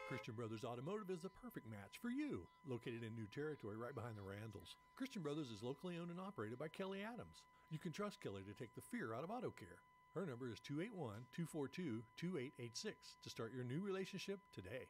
Christian Brothers Automotive is the perfect match for you. Located in New Territory right behind the Randalls, Christian Brothers is locally owned and operated by Kelly Adams. You can trust Kelly to take the fear out of auto care. Her number is 281-242-2886 to start your new relationship today.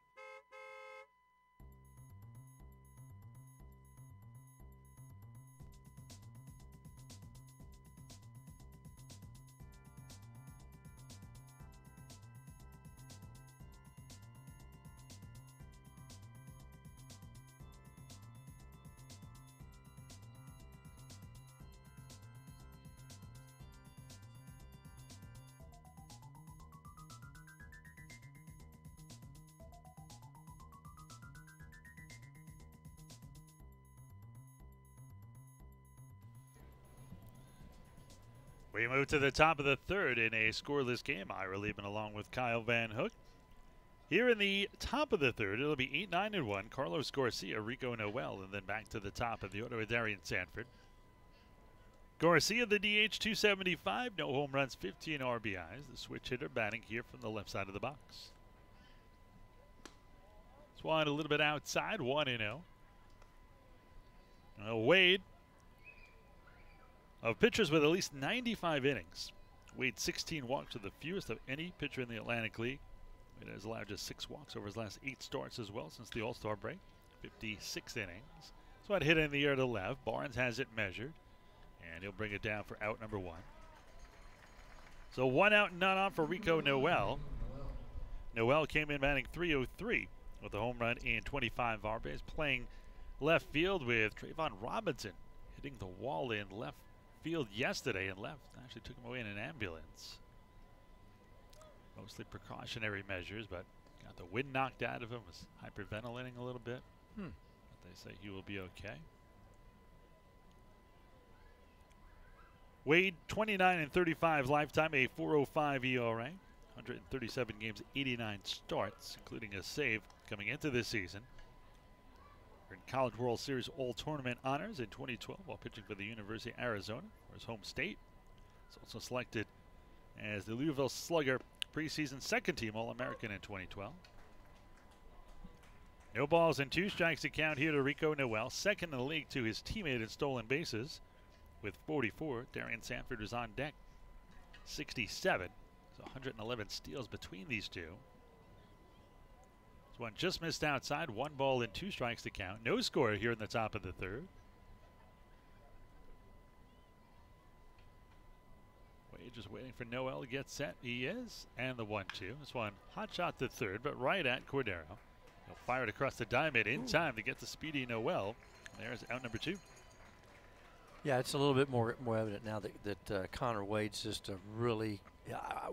We move to the top of the third in a scoreless game. Ira Liebman along with Kyle Van Hook. Here in the top of the third, it'll be 8-9-1. Carlos Garcia, Rico Noel, and then back to the top of the order with Darian Sanford. Garcia, the DH, 275, no home runs, 15 RBIs. The switch hitter batting here from the left side of the box. Swan a little bit outside, 1-0. Wade, of pitchers with at least 95 innings. Wade 16 walks, with the fewest of any pitcher in the Atlantic League. Wade has allowed just 6 walks over his last 8 starts as well since the All-Star break. 56 innings. So I'd hit in the air to left. Barnes has it measured, and he'll bring it down for out number 1. So 1 out, none on for Rico Noel. Noel came in batting .303 with a home run in 25 RBIs, playing left field with Trayvon Robinson hitting the wall in left field yesterday, and left actually took him away in an ambulance. Mostly precautionary measures, but got the wind knocked out of him, was hyperventilating a little bit. But they say he will be okay. Wade, 29 and 35 lifetime, a 4.05 ERA, 137 games, 89 starts, including a save coming into this season. In College World Series All-Tournament honors in 2012 while pitching for the University of Arizona, for his home state. He's also selected as the Louisville Slugger preseason second-team All-American in 2012. No balls and 2 strikes to count here to Rico Noel, second in the league to his teammate in stolen bases with 44. Darian Sanford was on deck, 67. So 111 steals between these two. This one just missed outside. 1 ball and 2 strikes to count. No score here in the top of the third. Wade just waiting for Noel to get set. He is. And the 1-2. This one hot shot to third, but right at Cordero. He'll fire it across the diamond in time to get the speedy Noel. There's out number 2. Yeah, it's a little bit more evident now that Connor Wade's just a really,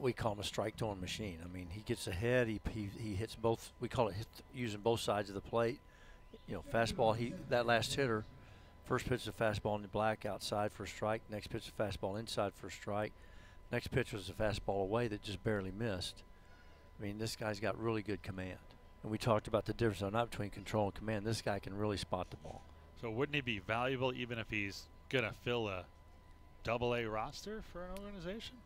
we call him a strike throwing machine. I mean, he gets ahead, he hits both, we call it using both sides of the plate. You know, fastball, that last hitter, first pitch is a fastball in the black outside for a strike, next pitch is a fastball inside for a strike, next pitch was a fastball away that just barely missed. I mean, this guy's got really good command. And we talked about the difference not between control and command. This guy can really spot the ball. So wouldn't he be valuable even if he's going to fill a AA roster for an organization?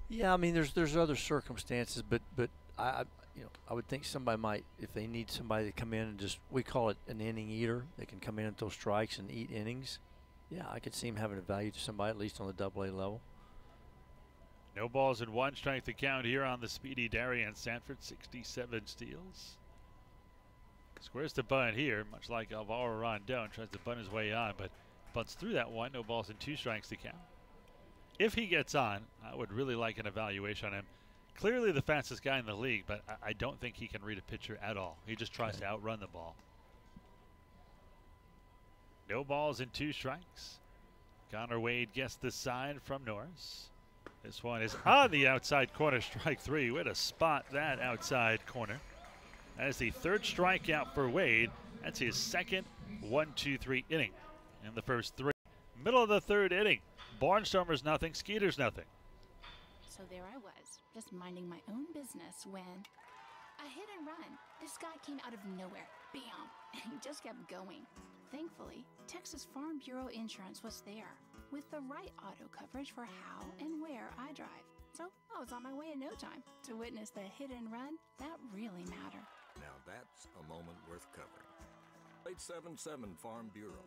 Yeah, I mean, there's other circumstances, but I would think somebody might, if they need somebody to come in and just, we call it an inning eater, they can come in and throw strikes and eat innings. Yeah, I could see him having a value to somebody, at least on the AA level. No balls and 1 strike to count here on the speedy Darian Sanford, 67 steals. Squares to bunt here, much like Alvaro Rondon, tries to bunt his way on, but bunts through that one. No balls and 2 strikes to count. If he gets on, I would really like an evaluation on him. Clearly the fastest guy in the league, but I don't think he can read a pitcher at all. He just tries to outrun the ball. No balls and 2 strikes. Connor Wade gets the sign from Norris. This one is on the outside corner, strike 3. Way to spot that outside corner. That is the 3rd strikeout for Wade. That's his second 1-2-3 inning in the first 3. Middle of the 3rd inning. Barnstormers nothing, Skeeters nothing. So there I was, just minding my own business when a hit and run. This guy came out of nowhere. Bam! And he just kept going. Thankfully, Texas Farm Bureau Insurance was there with the right auto coverage for how and where I drive. So I was on my way in no time to witness the hit and run that really matter. Now that's a moment worth covering. 877 Farm Bureau.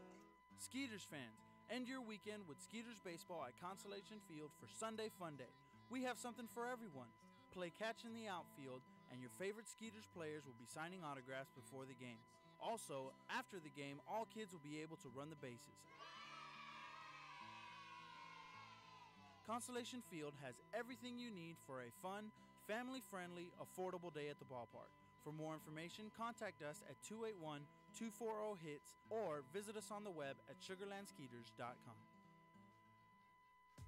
Skeeters fans, end your weekend with Skeeters baseball at Constellation Field for Sunday Fun Day. We have something for everyone. Play catch in the outfield, and your favorite Skeeters players will be signing autographs before the game. Also, after the game, all kids will be able to run the bases. Constellation Field has everything you need for a fun, family-friendly, affordable day at the ballpark. For more information, contact us at 281-240-HITS or visit us on the web at sugarlandskeeters.com.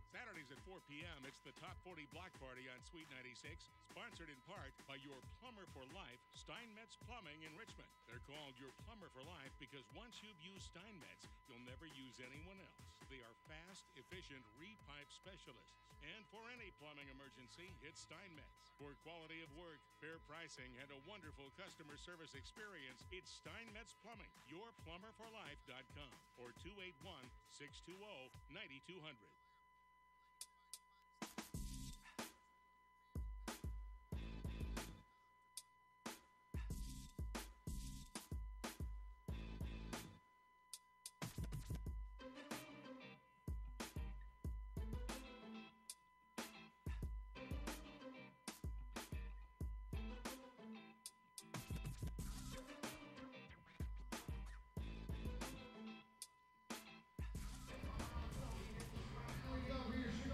Saturdays at 4 p.m., it's the Top 40 Block Party on Sweet 96, sponsored in part by your plumber for life, Steinmetz Plumbing in Richmond. They're called your plumber for life because once you've used Steinmetz, you'll never use anyone else. They are fast, efficient re-pipe specialists. And for any plumbing emergency, it's Steinmetz. For quality of work, fair pricing, and a wonderful customer service experience, it's Steinmetz Plumbing, yourplumberforlife.com or 281-620-9200.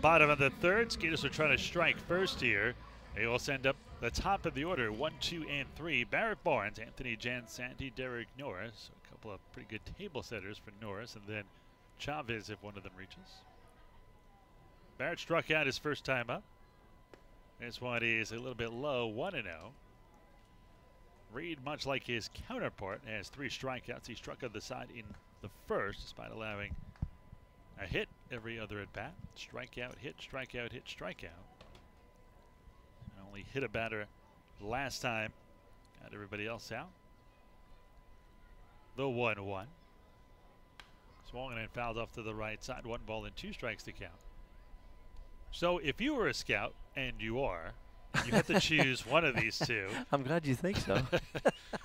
bottom of the third. Skeeters are trying to strike first here. They will send up the top of the order, 1, 2, and 3. Barrett Barnes, Anthony Jansanti, Derek Norris. A couple of pretty good table setters for Norris, and then Chavez if one of them reaches. Barrett struck out his first time up. This one is a little bit low, 1-0. Reed, much like his counterpart, has 3 strikeouts. He struck on the side in the first, despite allowing a hit every other at bat. Strikeout, hit, strikeout, hit, strikeout. And only hit a batter last time. Got everybody else out. The 1-1. Swung and fouled off to the right side. 1 ball and 2 strikes to count. So if you were a scout, and you are, you have to choose one of these two. I'm glad you think so.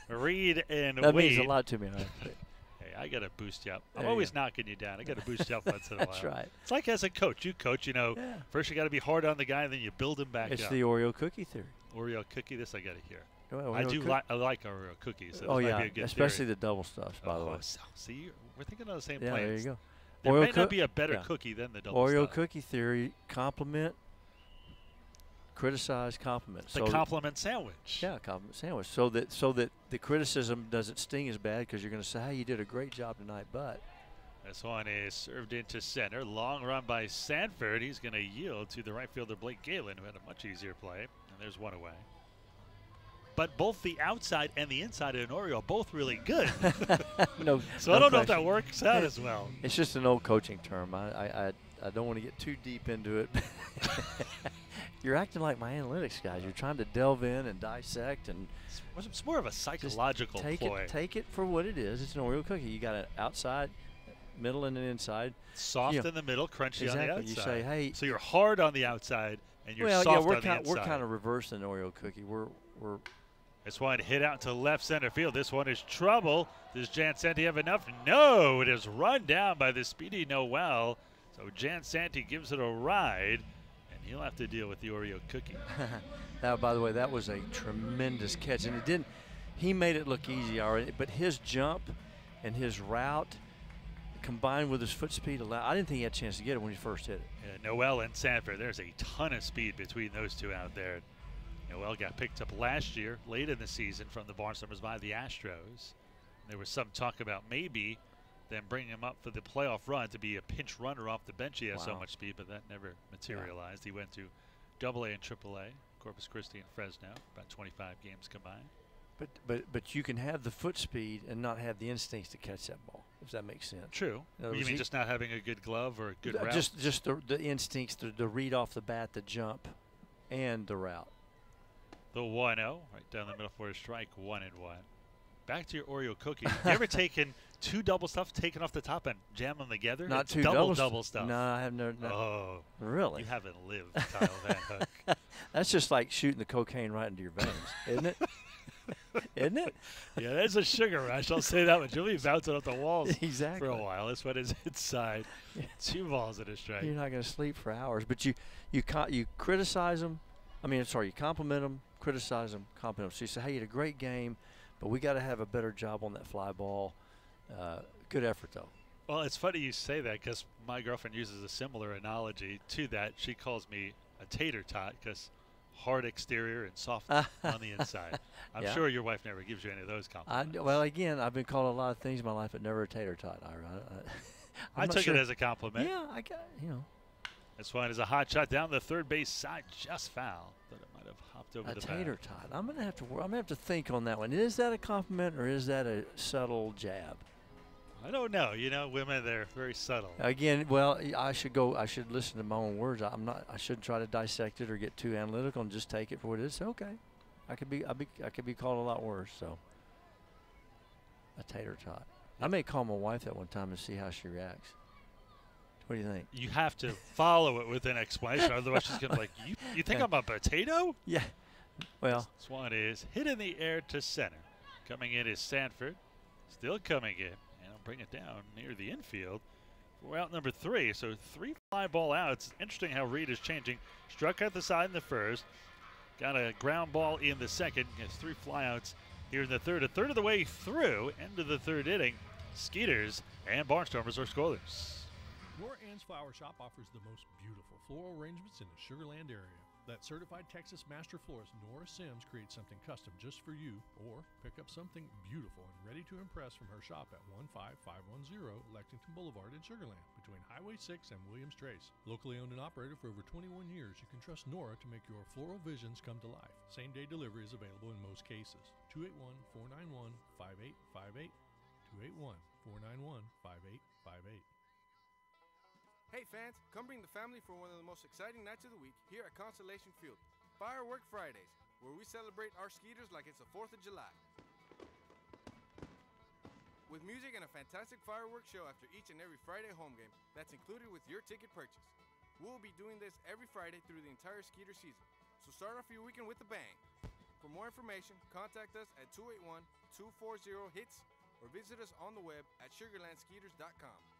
Reed and that Wade. means a lot to me. Hey, I got to boost you up. I'm There you always go. knocking you down. I got to boost you up once in a while. That's right. It's like as a coach. You coach, you know, first you got to be hard on the guy, then you build him back It's up. the Oreo cookie theory. Oreo cookie, this I got to hear. Well, I Oreo do cook- I like Oreo cookies. So this Oh might yeah, be a good especially theory. the double stuffs, by the way. So, see, we're thinking on the same Yeah, plane. there you go. There Oreo may not cook- be a better yeah. cookie than the double Oreo stuff. cookie theory: compliment, criticize, compliment. The compliment sandwich. Yeah, compliment sandwich. So that the criticism doesn't sting as bad because you're going to say, "Hey, you did a great job tonight," but. This one is served into center. Long run by Sanford. He's going to yield to the right fielder Blake Galen, who had a much easier play. And there's one away. But both the outside and the inside of an Oreo are both really good. No, so no I don't know if question. that works out as well. It's just an old coaching term. I don't want to get too deep into it. You're acting like my analytics guys. You're trying to delve in and dissect and. It's more of a psychological ploy. Take it for what it is. It's an Oreo cookie. You got an outside, middle, and an inside. Soft You know, in the middle, crunchy exactly. on the outside. You say, hey. So you're hard on the outside and you're Well, soft yeah, on the inside. we're kind of reversing the Oreo cookie. We're. This one hit out to left center field. This one is trouble. Does Jansanti have enough? No, it is run down by the speedy Noel. So Jansanti gives it a ride, and he'll have to deal with the Oreo cookie. Now, by the way, that was a tremendous catch, and it didn't. He made it look easy already, but his jump and his route combined with his foot speed I didn't think he had a chance to get it when he first hit it. Yeah, Noel and Sanford, there's a ton of speed between those two out there. Noel got picked up last year, late in the season, from the Barnstormers by the Astros. There was some talk about maybe them bringing him up for the playoff run to be a pinch runner off the bench. He has so Wow. much speed, but that never materialized. He went to AA and AAA, Corpus Christi and Fresno, about 25 games combined. But you can have the foot speed and not have the instincts to catch that ball, if that makes sense. True. You mean just not having a good glove or a good route? Just the instincts, the read off the bat, the jump, and the route. The 1-0, right down the middle for a strike, 1-1. Back to your Oreo cookie. You ever taken 2 double stuffs, taken off the top and jam them together? Not It's 2 double stuff. No, I have never. No. Oh, really? You haven't lived, Kyle Van Hook. That's just like shooting the cocaine right into your veins, isn't it? Isn't it? Yeah, there's a sugar rush. I'll say that much. You'll be bouncing off the walls Exactly. for a while. This one is inside. 2 balls and a strike. You're not going to sleep for hours, but you criticize them. You compliment them, criticize them, compliment them. So you say, hey, you had a great game, but we got to have a better job on that fly ball. Good effort, though. Well, it's funny you say that because my girlfriend uses a similar analogy to that. She calls me a tater tot because hard exterior and soft on the inside. I'm Yeah. sure your wife never gives you any of those compliments. Well, again, I've been called a lot of things in my life, but never a tater tot, Ira. I took it as a compliment. Yeah, I got, This one is a hot shot down the third base side, just foul. Thought it might have hopped over a the tater bat. tot. I'm gonna have to think on that one. Is that a compliment or is that a subtle jab? I don't know. You know, women, they're very subtle. Again, well, I should listen to my own words. I shouldn't try to dissect it or get too analytical and just take it for what it is. Okay, I could be called a lot worse. So, a tater tot. I may call my wife that one time and see how she reacts. What do you think? You have to follow it with an explanation, otherwise she's gonna be like, "You think I'm a potato?" Yeah. Well, this one is hit in the air to center. Coming in is Sanford, still coming in, and I'll bring it down near the infield. We're out number 3, so 3 fly ball outs. Interesting how Reed is changing. Struck out the side in the first, got a ground ball in the second. Has 3 flyouts here in the third. A third of the way through, end of the third inning. Skeeters and Barnstormers are scoreless. Nora Ann's Flower Shop offers the most beautiful floral arrangements in the Sugar Land area. That certified Texas master florist Nora Sims creates something custom just for you, or pick up something beautiful and ready to impress from her shop at 15510 Lexington Boulevard in Sugar Land, between Highway 6 and Williams Trace. Locally owned and operated for over 21 years, you can trust Nora to make your floral visions come to life. Same-day delivery is available in most cases. 281-491-5858. 281-491-5858. Hey fans, come bring the family for one of the most exciting nights of the week here at Constellation Field, Firework Fridays, where we celebrate our Skeeters like it's the 4th of July. With music and a fantastic fireworks show after each and every Friday home game that's included with your ticket purchase. We'll be doing this every Friday through the entire Skeeter season, so start off your weekend with a bang. For more information, contact us at 281-240-HITS or visit us on the web at sugarlandskeeters.com.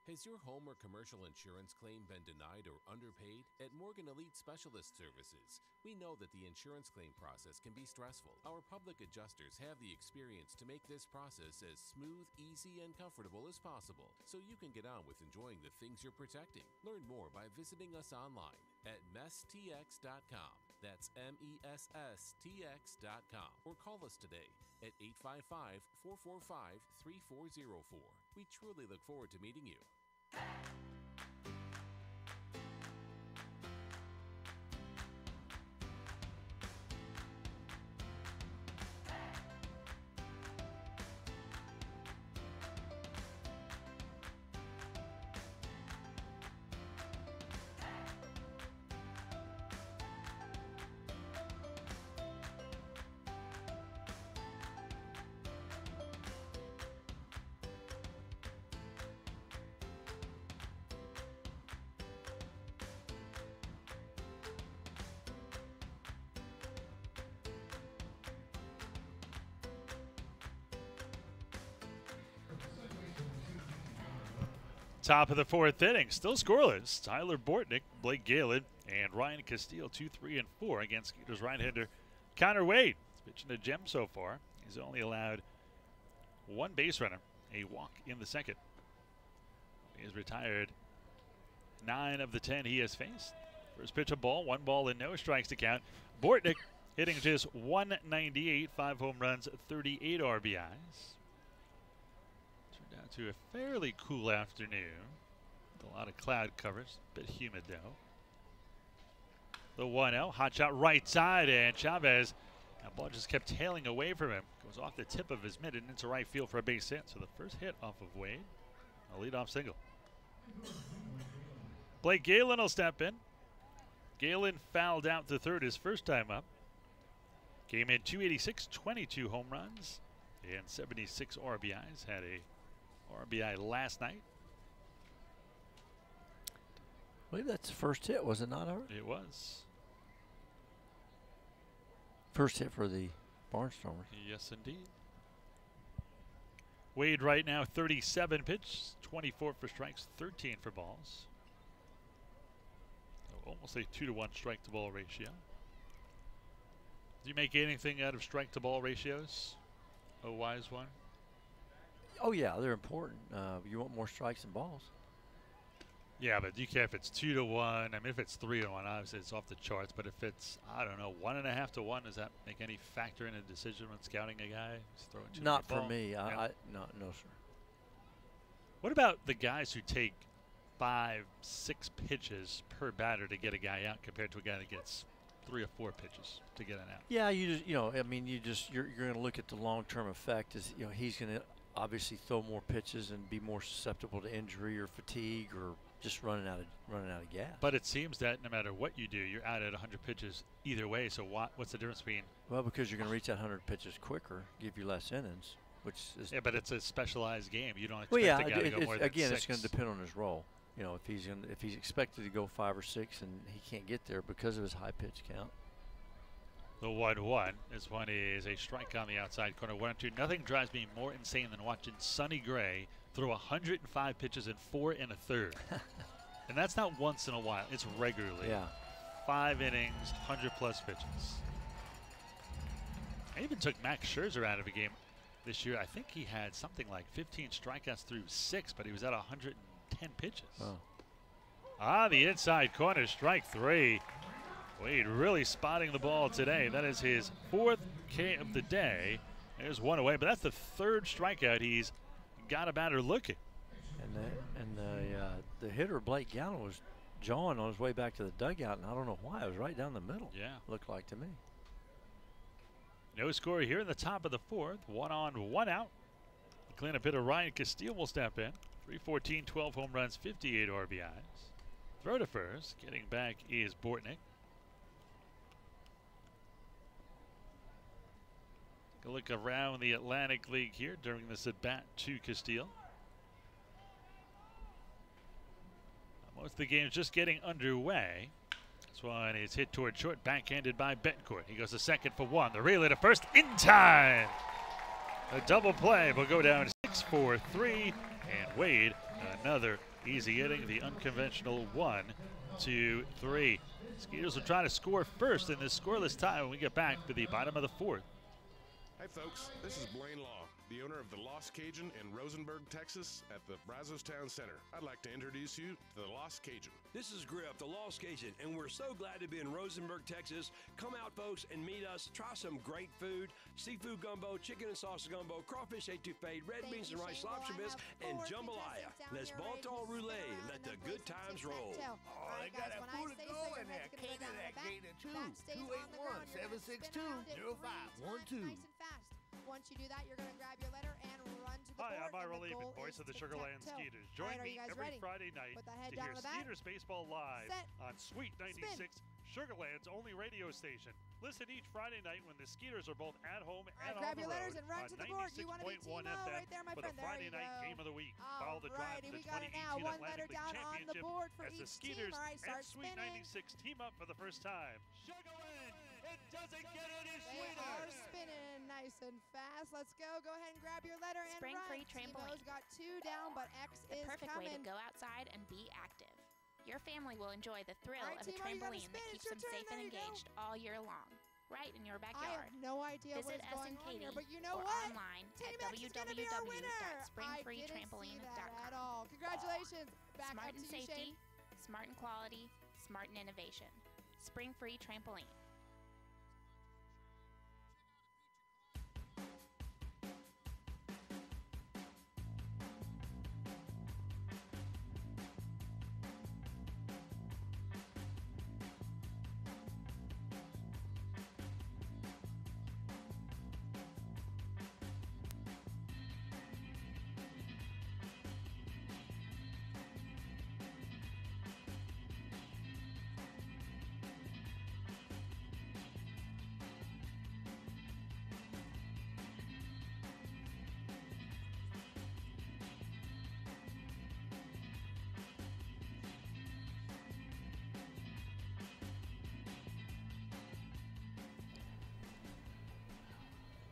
Has your home or commercial insurance claim been denied or underpaid? At Morgan Elite Specialist Services, we know that the insurance claim process can be stressful. Our public adjusters have the experience to make this process as smooth, easy, and comfortable as possible, so you can get on with enjoying the things you're protecting. Learn more by visiting us online at messtx.com. That's MESSTX.com. Or call us today at 855-445-3404. We truly look forward to meeting you. Top of the 4th inning, still scoreless. Tyler Bortnick, Blake Galen, and Ryan Castile 2, 3, and 4 against Skeeters right-hander Connor Wade. He's pitching a gem so far. He's only allowed one base runner, a walk in the second. He has retired 9 of the 10 he has faced. First pitch a ball, 1 ball and no strikes to count. Bortnick hitting just 198, 5 home runs, 38 RBIs. Turned out to a fairly cool afternoon. With a lot of cloud coverage, a bit humid though. The 1-0, hot shot right side, and Chavez, that ball just kept tailing away from him. Goes off the tip of his mitt and into right field for a base hit. So the first hit off of Wade, a leadoff single. Blake Galen will step in. Galen fouled out to third his first time up. Came in 286, 22 home runs, and 76 RBIs. Had a RBI last night. I believe that's the first hit, was it not, Art? It was. First hit for the Barnstormers. Yes, indeed. Wade right now 37 pitches, 24 for strikes, 13 for balls. So almost a 2-to-1 strike to ball ratio. Do you make anything out of strike to ball ratios? A wise one? Oh yeah, they're important. You want more strikes than balls. Yeah, but you care if it's 2-to-1. I mean, if it's 3-to-1, obviously it's off the charts. But if it's, I don't know, 1.5-to-1, does that make any factor in a decision when scouting a guy? Not for me. Yeah. No, sir. What about the guys who take 5, 6 pitches per batter to get a guy out compared to a guy that gets 3 or 4 pitches to get an out? Yeah, you're going to look at the long-term effect. Is he's going to obviously throw more pitches and be more susceptible to injury or fatigue or just running out of gas. But it seems that no matter what you do, you're out at 100 pitches either way. So what's the difference between? Well, because you're going to reach that 100 pitches quicker, give you less innings, which is. Yeah, but it's a specialized game. You don't expect a guy to go more than 6. It's going to depend on his role. If he's expected to go 5 or 6 and he can't get there because of his high pitch count. The 1-1. This one is a strike on the outside corner. 1-2. Nothing drives me more insane than watching Sonny Gray throw 105 pitches in 4 1/3. And that's not once in a while. It's regularly. Yeah. 5 innings, 100-plus pitches. I even took Max Scherzer out of a game this year. I think he had something like 15 strikeouts through 6, but he was at 100 10 pitches. Oh. The inside corner, strike 3. Wade really spotting the ball today. That is his 4th K of the day. There's one away, but that's the 3rd strikeout he's got a batter looking. And the hitter, Blake Gallen, was jawing on his way back to the dugout, and I don't know why. It was right down the middle. Yeah. Looked like to me. No score here in the top of the 4th. 1 on, 1 out. The cleanup hitter Ryan Castillo will step in. 314, 12 home runs, 58 RBIs. Throw to first. Getting back is Bortnick. Take a look around the Atlantic League here during this at-bat to Castillo. Most of the game's just getting underway. This one is hit toward short, backhanded by Betancourt. He goes to second for 1. The relay to first in time. A double play will go down 6-4-3. And Wade, another easy inning. The unconventional 1-2-3. Skeeters will try to score first in this scoreless tie when we get back to the bottom of the 4th. Hi, folks. This is Blaine Law, the owner of the Lost Cajun in Rosenberg, Texas, at the Brazos Town Center. I'd like to introduce you to the Lost Cajun. This is Grip, the Lost Cajun, and we're so glad to be in Rosenberg, Texas. Come out, folks, and meet us. Try some great food: seafood gumbo, chicken and sausage gumbo, crawfish etouffee, red beans and rice lobster bits, and jambalaya. Les bon temps roulé. Let the good times roll. Oh, they got a food to go in there. Cater that gate at 281-762-0512. Once you do that, you're going to grab your letter and run to the Hi, board. I'm Ira Lehman, voice of the Sugarland Skeeters. Join me every Friday night to hear Skeeters Baseball live on Sweet 96, Sugarland's only radio station. Listen each Friday night when the Skeeters are both at home and on grab the your letters road and run on to the board. You want to be FM right there, my for friend. the Friday night game of the week. Follow the drive to the We got it now. 2018 One letter Atlantic League down on the Championship board for as the each Skeeters team. All right, and start Sweet spinning. 96 team up for the first time. Sugarland, it doesn't get any They are spinning nice and fast. Let's go. Go ahead and grab your letter and Spring run. free trampoline. Timo's got 2 down, but X The is perfect coming. way to go outside and be active. Your family will enjoy the thrill All right, of a Timo, you gotta trampoline spin. that It's keeps your them turn. safe and There you go. engaged all year long, right in your I backyard. have no idea Visit what is us going and on Katie here, but you know or what? online at T-Max is gonna be our winner. I didn't see that at www.springfreetrampoline.com. all. Congratulations. Back Smart up in to you, safety, Shane. smart in quality, smart in innovation. Spring Free Trampoline.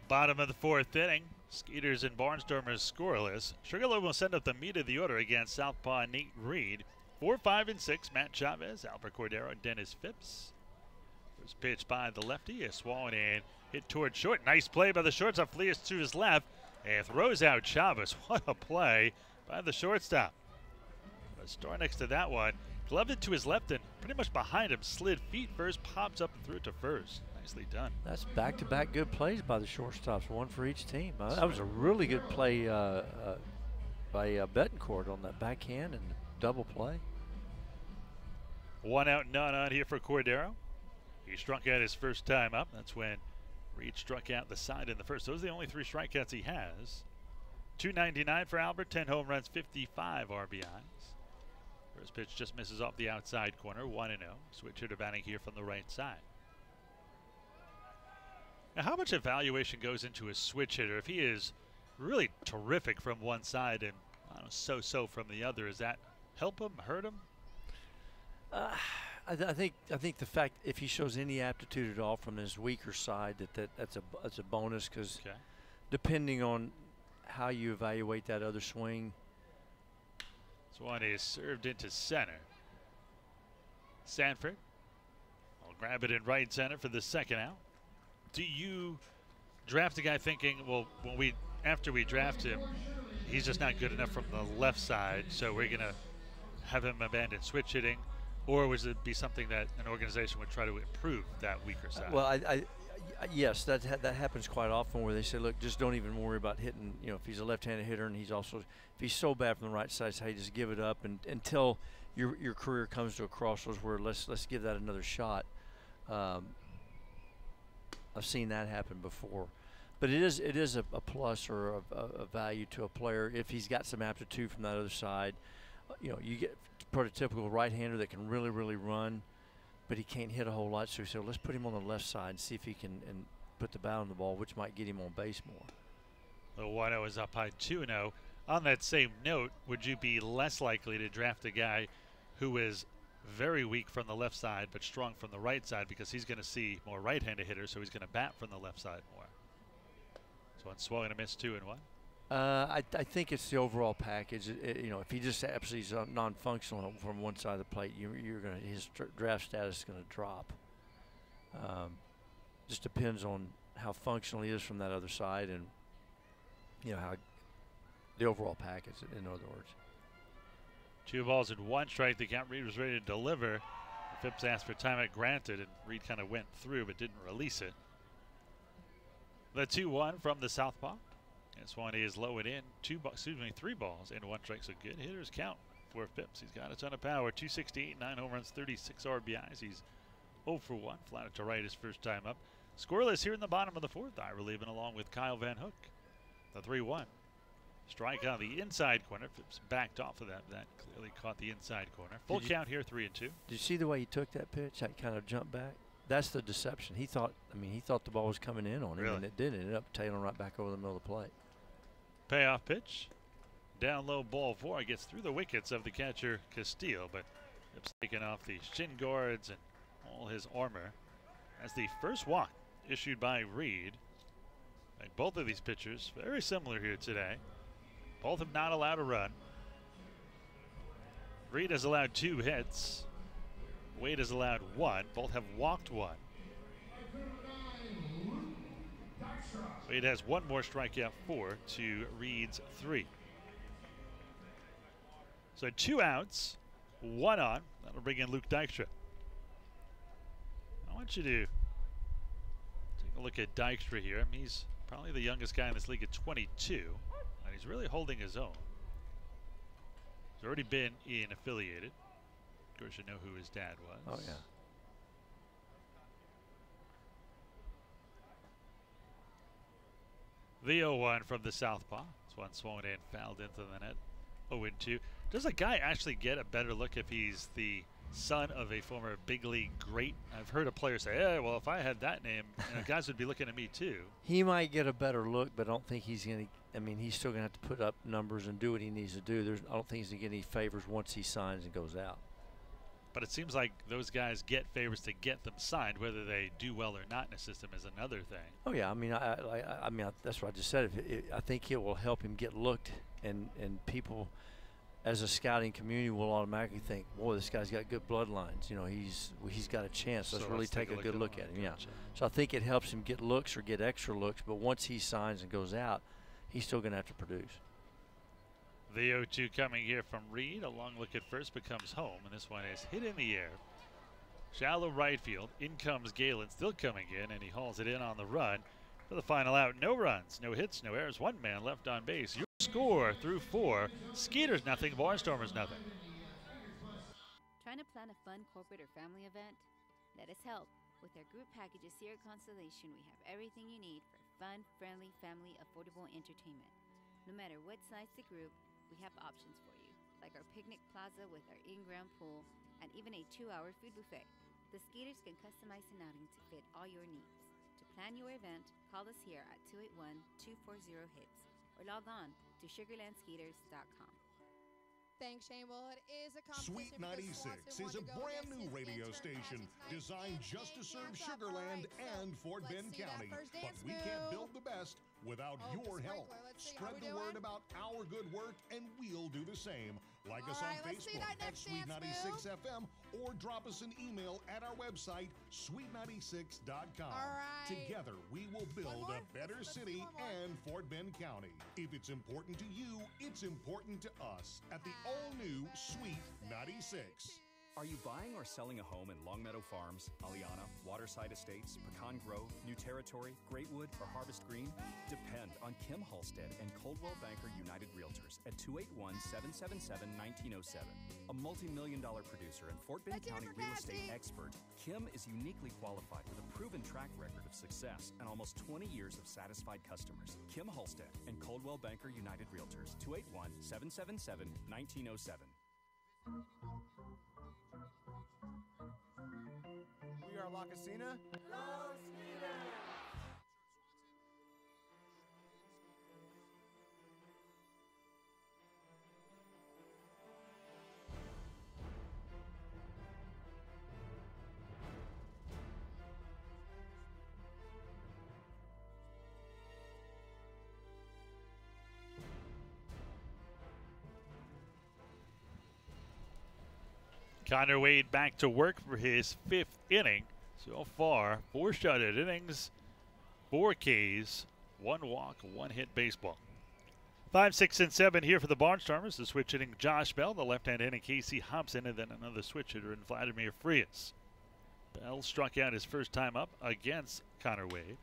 Bottom of the 4th inning. Skeeters and Barnstormers scoreless. Sugarloaf will send up the meat of the order against Southpaw Nate Reed. 4, 5, and 6. Matt Chavez, Albert Cordero, and Dennis Phipps. First pitch by the lefty is swung in. Hit toward short. Nice play by the shortstop. Fleas to his left and throws out Chavez. What a play by the shortstop. A star next to that one. Gloved it to his left and pretty much behind him. Slid feet first, pops up and threw it to first. Nicely done. That's back-to-back good plays by the shortstops, one for each team. That was a really good play by Betancourt on that backhand and double play. 1 out, none on here for Cordero. He struck out his first time up. That's when Reed struck out the side in the first. Those are the only 3 strikeouts he has. 299 for Albert, 10 home runs, 55 RBIs. First pitch just misses off the outside corner, 1-0. Switch hitter batting here from the right side. Now, how much evaluation goes into a switch hitter? If he is really terrific from one side and so-so from the other, does that help him, hurt him? I think the fact if he shows any aptitude at all from his weaker side, that's a bonus, because depending on how you evaluate that other swing. This one is served into center. Sanford will grab it in right center for the second out. Do you draft a guy thinking, well, after we draft him, he's just not good enough from the left side, so we're going to have him abandon switch hitting? Or would it be something that an organization would try to improve that weaker side? Well, yes, that happens quite often where they say, look, just don't even worry about hitting. You know, if he's a left-handed hitter and if he's so bad from the right side, say just give it up until your career comes to a crossroads where let's give that another shot. I've seen that happen before, but it is a plus or a value to a player if he's got some aptitude from that other side. You know, you get prototypical right-hander that can really run, but he can't hit a whole lot. So we said, let's put him on the left side and see if he can put the bat on the ball, which might get him on base more. The 1-0 is up high 2-0. On that same note, would you be less likely to draft a guy who is very weak from the left side but strong from the right side because he's going to see more right-handed hitters, so he's going to bat from the left side more? So on swung and a miss, 2-1. I think it's the overall package. You know, if he just absolutely is non-functional from one side of the plate, his draft status is going to drop. Just depends on how functional he is from that other side, and you know how the overall package. In other words, 2 balls and 1 strike. The count. Reed was ready to deliver. Phipps asked for timeout granted, and Reed kind of went through but didn't release it. The 2-1 from the southpaw. And Swanee is low and in. 3 balls and 1 strike. So good hitters count for Phipps. He's got a ton of power. 268, 9 home runs, 36 RBIs. He's 0 for 1. Flat to right his first time up. Scoreless here in the bottom of the 4th. Ira leaving along with Kyle Van Hook. The 3-1. Strike on the inside corner. Phipps backed off of that. That clearly caught the inside corner. Full count here, 3-2. Did you see the way he took that pitch? That kind of jumped back. That's the deception. He thought the ball was coming in on him, and it didn't. It ended up tailing right back over the middle of the plate. Payoff pitch. Down low, ball 4. Gets through the wickets of the catcher Castillo, but Phipps taking off the shin guards and all his armor. As the first walk issued by Reed. And both of these pitchers very similar here today. Both have not allowed a run. Reed has allowed 2 hits. Wade has allowed 1. Both have walked 1. Wade has 1 more strikeout, 4 to Reed's 3. So 2 outs, 1 on. That'll bring in Luke Dykstra. I want you to take a look at Dykstra here. I mean, he's probably the youngest guy in this league at 22, and he's really holding his own. He's already been in affiliated. Of course, you know who his dad was. Oh, yeah. The 0-1 from the southpaw. This one swung in, fouled into the net. 0-2. Does a guy actually get a better look if he's the son of a former big league great? I've heard a player say, "Yeah, well, if I had that name, guys would be looking at me too." He might get a better look, but I don't think he's going to. I mean, he's still going to have to put up numbers and do what he needs to do. I don't think he's going to get any favors once he signs and goes out. But it seems like those guys get favors to get them signed. Whether they do well or not in a system is another thing. Oh yeah, I mean, that's what I just said. I think it will help him get looked, and people, as a scouting community, will automatically think, "Boy, this guy's got good bloodlines. You know, he's got a chance. Let's really take a good look at him." Yeah. So I think it helps him get looks or get extra looks. But once he signs and goes out, he's still going to have to produce. The 0-2 coming here from Reed. A long look at first becomes home, and this one is hit in the air. Shallow right field. In comes Galen, still coming in, and he hauls it in on the run. For the final out, no runs, no hits, no errors, 1 man left on base. Your score through 4. Skeeters nothing, Barnstormers nothing. Trying to plan a fun corporate or family event? Let us help. With our group packages here at Constellation, we have everything you need for fun, friendly, family, affordable entertainment. No matter what size the group, we have options for you, like our picnic plaza with our in-ground pool and even a 2-hour food buffet. The Skeeters can customize an outing to fit all your needs. To plan your event, call us here at 281-240-HITS or log on to sugarlandskeeters.com. Thanks, Shane. Well, it is a Sweet 96 is a brand new radio station designed just to serve Sugar Land and Fort Bend County. But we can't build the best Without your help, spread the word about our good work, and we'll do the same. Like us on Facebook at Sweet 96 FM, or drop us an email at our website, sweet96.com. Together, we will build a better city and Fort Bend County. If it's important to you, it's important to us at the all-new Sweet 96. Are you buying or selling a home in Longmeadow Farms, Aliana, Waterside Estates, Pecan Grove, New Territory, Greatwood, or Harvest Green? Depend on Kim Halstead and Coldwell Banker United Realtors at 281-777-1907. A multi-million-dollar producer and Fort Bend County real estate expert, Kim is uniquely qualified with a proven track record of success and almost 20 years of satisfied customers. Kim Halstead and Coldwell Banker United Realtors, 281-777-1907. We are La Casina. Go Skeeters! Connor Wade back to work for his 5th inning. So far, 4 shutout innings, 4 Ks, 1 walk, 1 hit baseball. 5, 6, and 7 here for the Barnstormers. The switch hitting Josh Bell, the left-hand hitting Casey Hobson, and then another switch hitter in Vladimir Frias. Bell struck out his first time up against Connor Wade.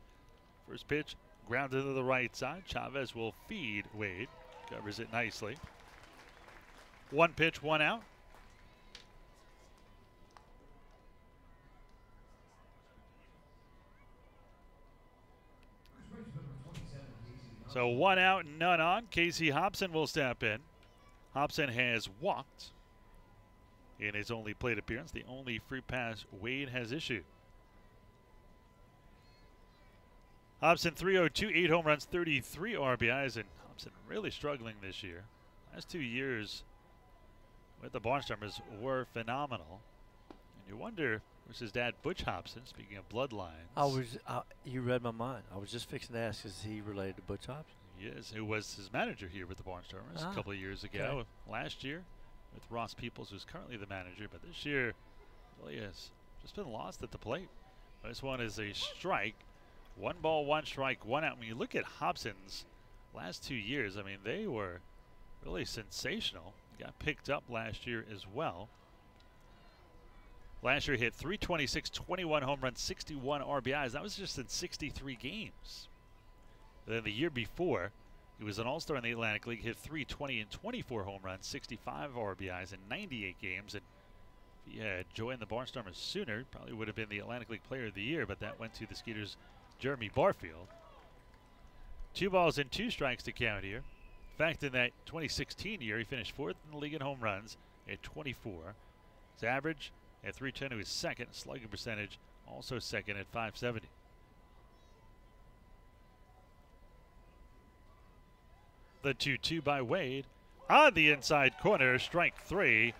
First pitch, grounded to the right side. Chavez will feed Wade. Covers it nicely. 1 pitch, 1 out. So 1 out, none on. Casey Hobson will step in. Hobson has walked in his only plate appearance, the only free pass Wade has issued. Hobson 302, 8 home runs, 33 RBIs, and Hobson really struggling this year. Last 2 years with the Barnstormers were phenomenal. And you wonder, where's his dad, Butch Hobson, speaking of bloodlines. You read my mind. I was just fixing to ask, is he related to Butch Hobson? Yes, who was his manager here with the Barnstormers a couple of years ago. Okay. Last year with Ross Peoples, who's currently the manager, but this year really has just been lost at the plate. This one is a strike. 1 ball, 1 strike, 1 out. When you look at Hobson's last 2 years, I mean, they were really sensational. Got picked up last year as well. Last year hit 326, 21 home runs, 61 RBIs. That was just in 63 games. Then the year before, he was an all-star in the Atlantic League, hit 320 and 24 home runs, 65 RBIs in 98 games. And if he had joined the Barnstormers sooner, probably would have been the Atlantic League Player of the Year, but that went to the Skeeters' Jeremy Barfield. 2 balls and 2 strikes to count here. In fact, in that 2016 year, he finished 4th in the league in home runs at 24. His average at 310 to his second, slugging percentage also second at 570. The 2-2 by Wade on the inside corner, strike 3,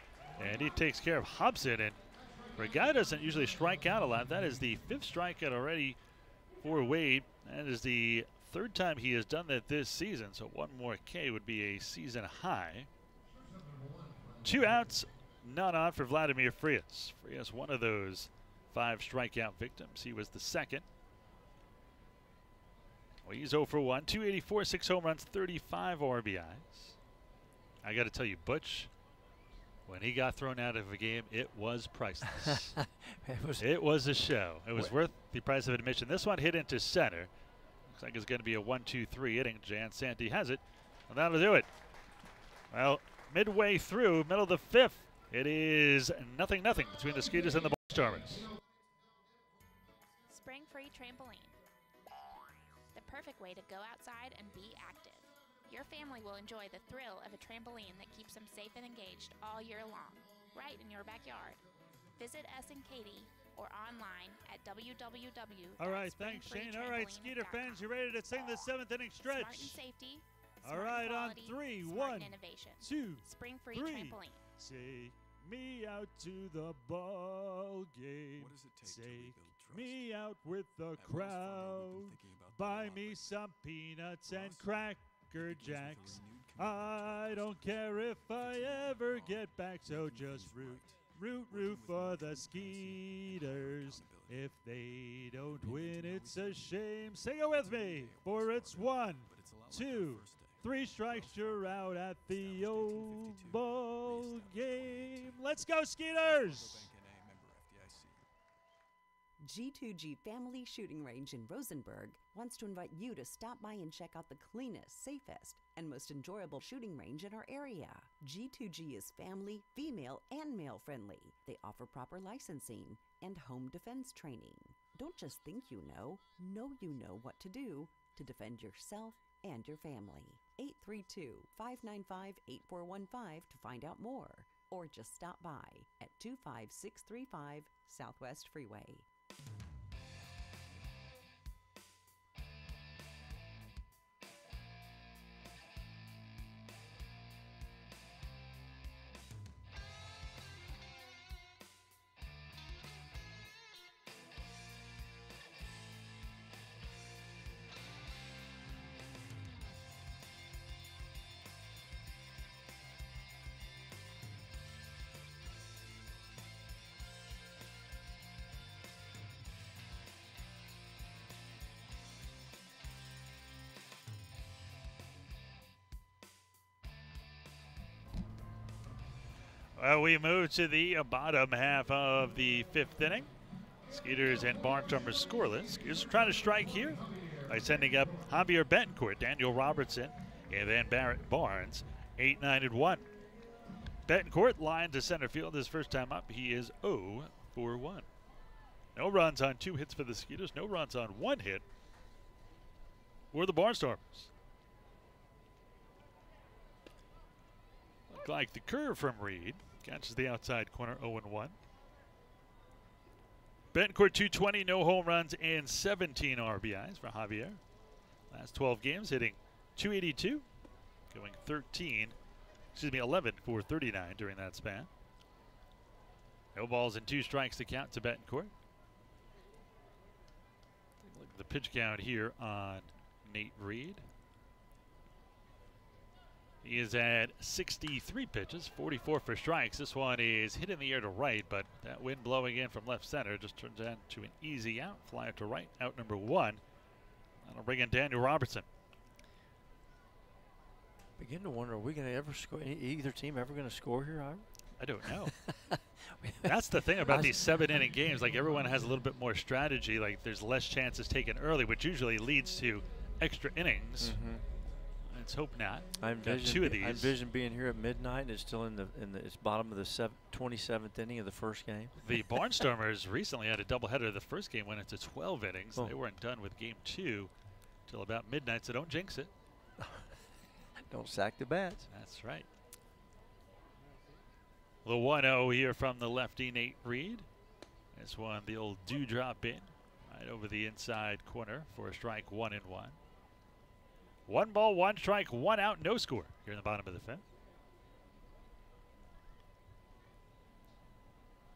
and he takes care of Hobson. And for a guy who doesn't usually strike out a lot, that is the 5th strikeout already for Wade. That is the 3rd time he has done that this season, so 1 more K would be a season high. 2 outs, none on for Vladimir Frias. Frias, one of those 5 strikeout victims. He was the 2nd. Well, he's 0 for 1, 284, 6 home runs, 35 RBIs. I got to tell you, Butch, when he got thrown out of a game, it was priceless. it was a show. It was worth the price of admission. This one hit into center. Looks like it's going to be a 1-2-3 inning. Jan Santi has it, and that'll do it. Well, midway through, middle of the 5th, it is 0-0 between the Skeeters and the Barnstormers. Spring-free trampoline. The perfect way to go outside and be active. Your family will enjoy the thrill of a trampoline that keeps them safe and engaged all year long, right in your backyard. Visit us in Katy or online at www.springfreetrampoline.com. All right, thanks, Shane. All right, Skeeter fans, you ready to sing the 7th inning stretch? Smart and safety. All right, on 3, 1, 2, Spring-free 3. trampoline. Take me out to the ball game. What does it take to Take rebuild trust? me out with the crowd. buy me some peanuts and Cracker Jacks. I don't care if I ever get back, so just root for the Skeeters. If they don't win, it's a shame. Sing it with me, for it's 1, 2, 3 strikes, you're out at the Oval game. Let's go, Skeeters! G2G Family Shooting Range in Rosenberg wants to invite you to stop by and check out the cleanest, safest, and most enjoyable shooting range in our area. G2G is family, female, and male friendly. They offer proper licensing and home defense training. Don't just think you know you know what to do to defend yourself and your family. 832-595-8415 to find out more, or just stop by at 25635 Southwest Freeway. Well, we move to the bottom half of the 5th inning. Skeeters and Barnstormers scoreless. Skeeters trying to strike here by sending up Javier Betancourt, Daniel Robertson, and then Barrett Barnes. 8-9-1. Betancourt line to center field his first time up. He is 0 for 1. No runs on 2 hits for the Skeeters. No runs on 1 hit for the Barnstormers. Look like the curve from Reed. Catches the outside corner, 0-1. Betancourt 220, no home runs, and 17 RBIs for Javier. Last 12 games hitting 282, going 11 for 39 during that span. No balls and 2 strikes to count to Betancourt. Take a look at the pitch count here on Nate Reed. He is at 63 pitches, 44 for strikes. This one is hit in the air to right, but that wind blowing in from left center just turns into an easy out. Fly it to right, out number 1. That'll bring in Daniel Robertson. Begin to wonder, are we going to ever score? Either team ever going to score here, Ira? I don't know. That's the thing about these 7-inning games. Like, everyone has a little bit more strategy. Like, there's less chances taken early, which usually leads to extra innings. Mm-hmm. Let's hope not. I envision being here at midnight and it's still in the it's bottom of the 27th inning of the first game. The Barnstormers recently had a doubleheader. The first game went into 12 innings. They weren't done with game 2 till about midnight, so don't jinx it. Don't sack the bats. That's right. The 1-0 here from the lefty Nate Reed. This one, the old dewdrop in right over the inside corner for a strike, 1-1. 1 ball, 1 strike, 1 out, no score here in the bottom of the 5th.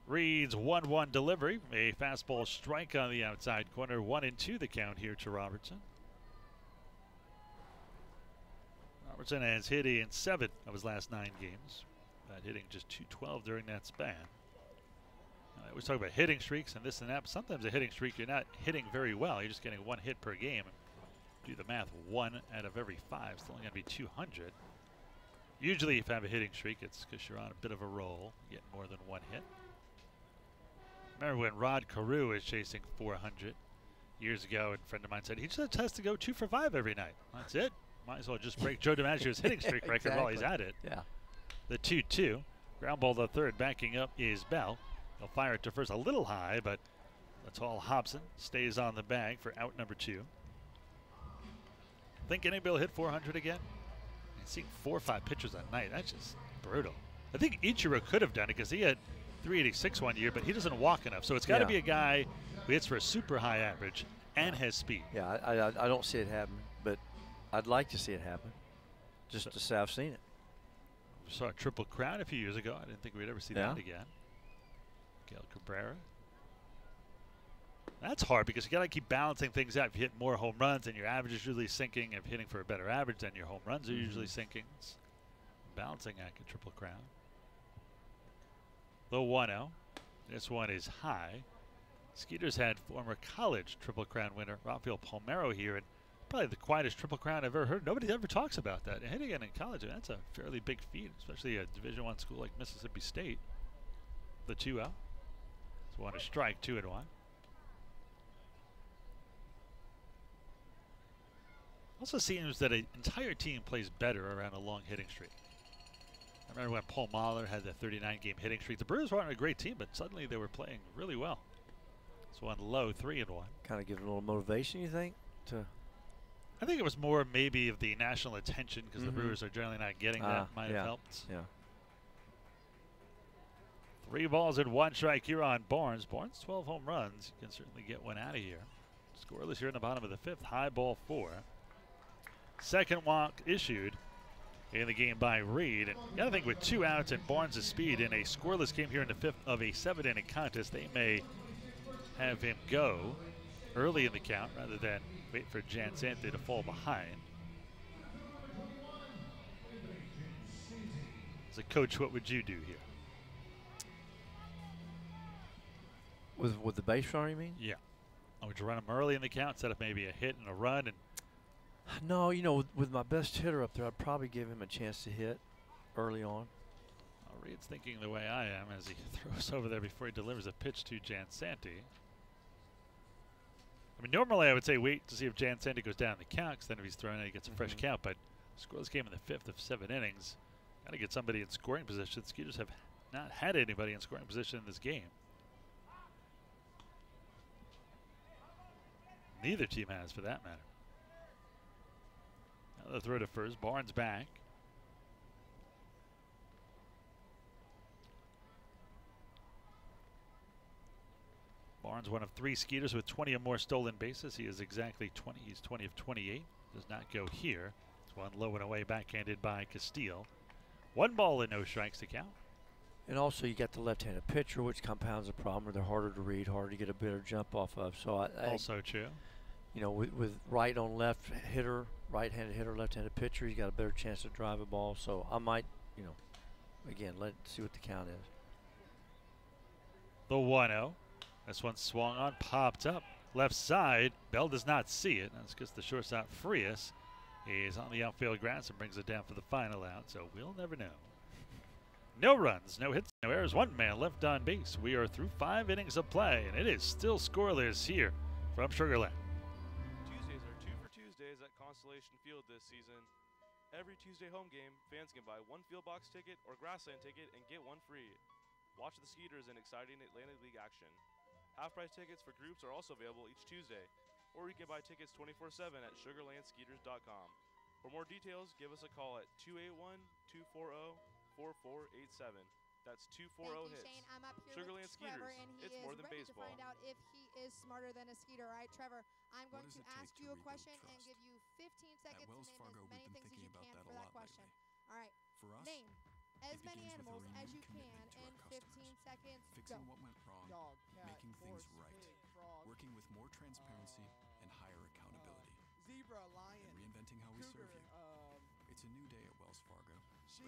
Reed's 1-1 delivery, a fastball strike on the outside corner, 1-2 the count here to Robertson. Robertson has hit in 7 of his last 9 games, but hitting just .212 during that span. I always talk about hitting streaks and this and that, but sometimes a hitting streak you're not hitting very well. You're just getting 1 hit per game. Do the math, 1 out of every 5 is only going to be 200. Usually if you have a hitting streak, it's because you're on a bit of a roll, get more than 1 hit. Remember when Rod Carew was chasing 400 years ago, and a friend of mine said he just has to go 2 for 5 every night. That's it. Might as well just break Joe DiMaggio's hitting streak record while he's at it. Yeah. The 2-2. Ground ball to third. Backing up is Bell. He'll fire it to first a little high, but the tall Hobson stays on the bag for out number 2. Think anybody will hit 400 again? I've seen 4 or 5 pitchers a night. That's just brutal. I think Ichiro could have done it because he had 386 one year, but he doesn't walk enough. So it's got to be a guy who hits for a super high average and has speed. Yeah, I don't see it happen, but I'd like to see it happen just to say I've seen it. We saw a Triple Crown a few years ago. I didn't think we'd ever see that again. Gail Cabrera. That's hard because you got to keep balancing things out. If you hit more home runs, then your average is usually sinking. If hitting for a better average, then your home runs are usually sinking. It's a balancing act at Triple Crown. Low 1-0. This one is high. Skeeters had former college Triple Crown winner Rafael Palmero here, and probably the quietest Triple Crown I've ever heard. Nobody ever talks about that. And hitting it in college, that's a fairly big feat, especially a Division I school like Mississippi State. The 2-0. So one to strike, 2-1. Also seems that an entire team plays better around a long hitting streak. I remember when Paul Mahler had the 39-game hitting streak. The Brewers weren't a great team, but suddenly they were playing really well. So one low, 3-1. Kind of give a little motivation, you think? I think it was more maybe of the national attention because the Brewers are generally not getting that. Might have helped. Yeah. 3 balls and 1 strike here on Barnes. Barnes, 12 home runs. You can certainly get one out of here. Scoreless here in the bottom of the 5th. High ball 4. Second walk issued in the game by Reed. And you got to think with 2 outs and Barnes' speed in a scoreless game here in the 5th of a 7-inning contest, they may have him go early in the count rather than wait for Jansante to fall behind. As a coach, what would you do here? With the base runner, you mean? Yeah. Would you run him early in the count, set up maybe a hit and a run? And no, you know, with my best hitter up there, I'd probably give him a chance to hit early on. Well, Reed's thinking the way I am as he throws over there before he delivers a pitch to Jansante. I mean, normally I would say wait to see if Jansante goes down in the count, because then if he's throwing it, he gets a fresh count. But scoreless game in the 5th of 7 innings. Got to get somebody in scoring position. Skeeters have not had anybody in scoring position in this game. Neither team has, for that matter. Another throw to first. Barnes back. Barnes, one of 3 Skeeters with 20 or more stolen bases. He is exactly 20. He's 20 of 28. Does not go here. It's one low and away, backhanded by Castile. 1 ball and no strikes to count. And also, you got the left-handed pitcher, which compounds the problem. They're harder to read, harder to get a better jump off of. So also true. You know, with right on left hitter, right-handed hitter, left-handed pitcher, you got a better chance to drive a ball. So I might, you know, again, let's see what the count is. The 1-0. This one swung on, popped up left side. Bell does not see it. That's because the shortstop Frias is on the outfield grass and brings it down for the final out. So we'll never know. No runs, no hits, no errors. 1 man left on base. We are through 5 innings of play, and it is still scoreless here from Sugar Land. Tuesdays are 2 for Tuesdays at Constellation Field this season. Every Tuesday home game, fans can buy 1 field box ticket or grassland ticket and get 1 free. Watch the Skeeters in exciting Atlantic League action. Half-price tickets for groups are also available each Tuesday, or you can buy tickets 24/7 at sugarlandskeeters.com. For more details, give us a call at 281-240-4487. That's 240 hits. Shane. I'm up here Sugarland with Trevor, Skeeters. and he It's is more than ready baseball. to find out if he is smarter than a Skeeter. All right, Trevor, I'm going to ask you a question and give you 15 seconds to name as many things as you can for that question. All right, for us, name as many animals as you can in 15 seconds. Fixing Go. what went wrong, Dog, cat, making horse, things right, pig, frog, working with more transparency and higher accountability, zebra, lion, and reinventing how we cougar, serve you. It's a new day at Wells Fargo, but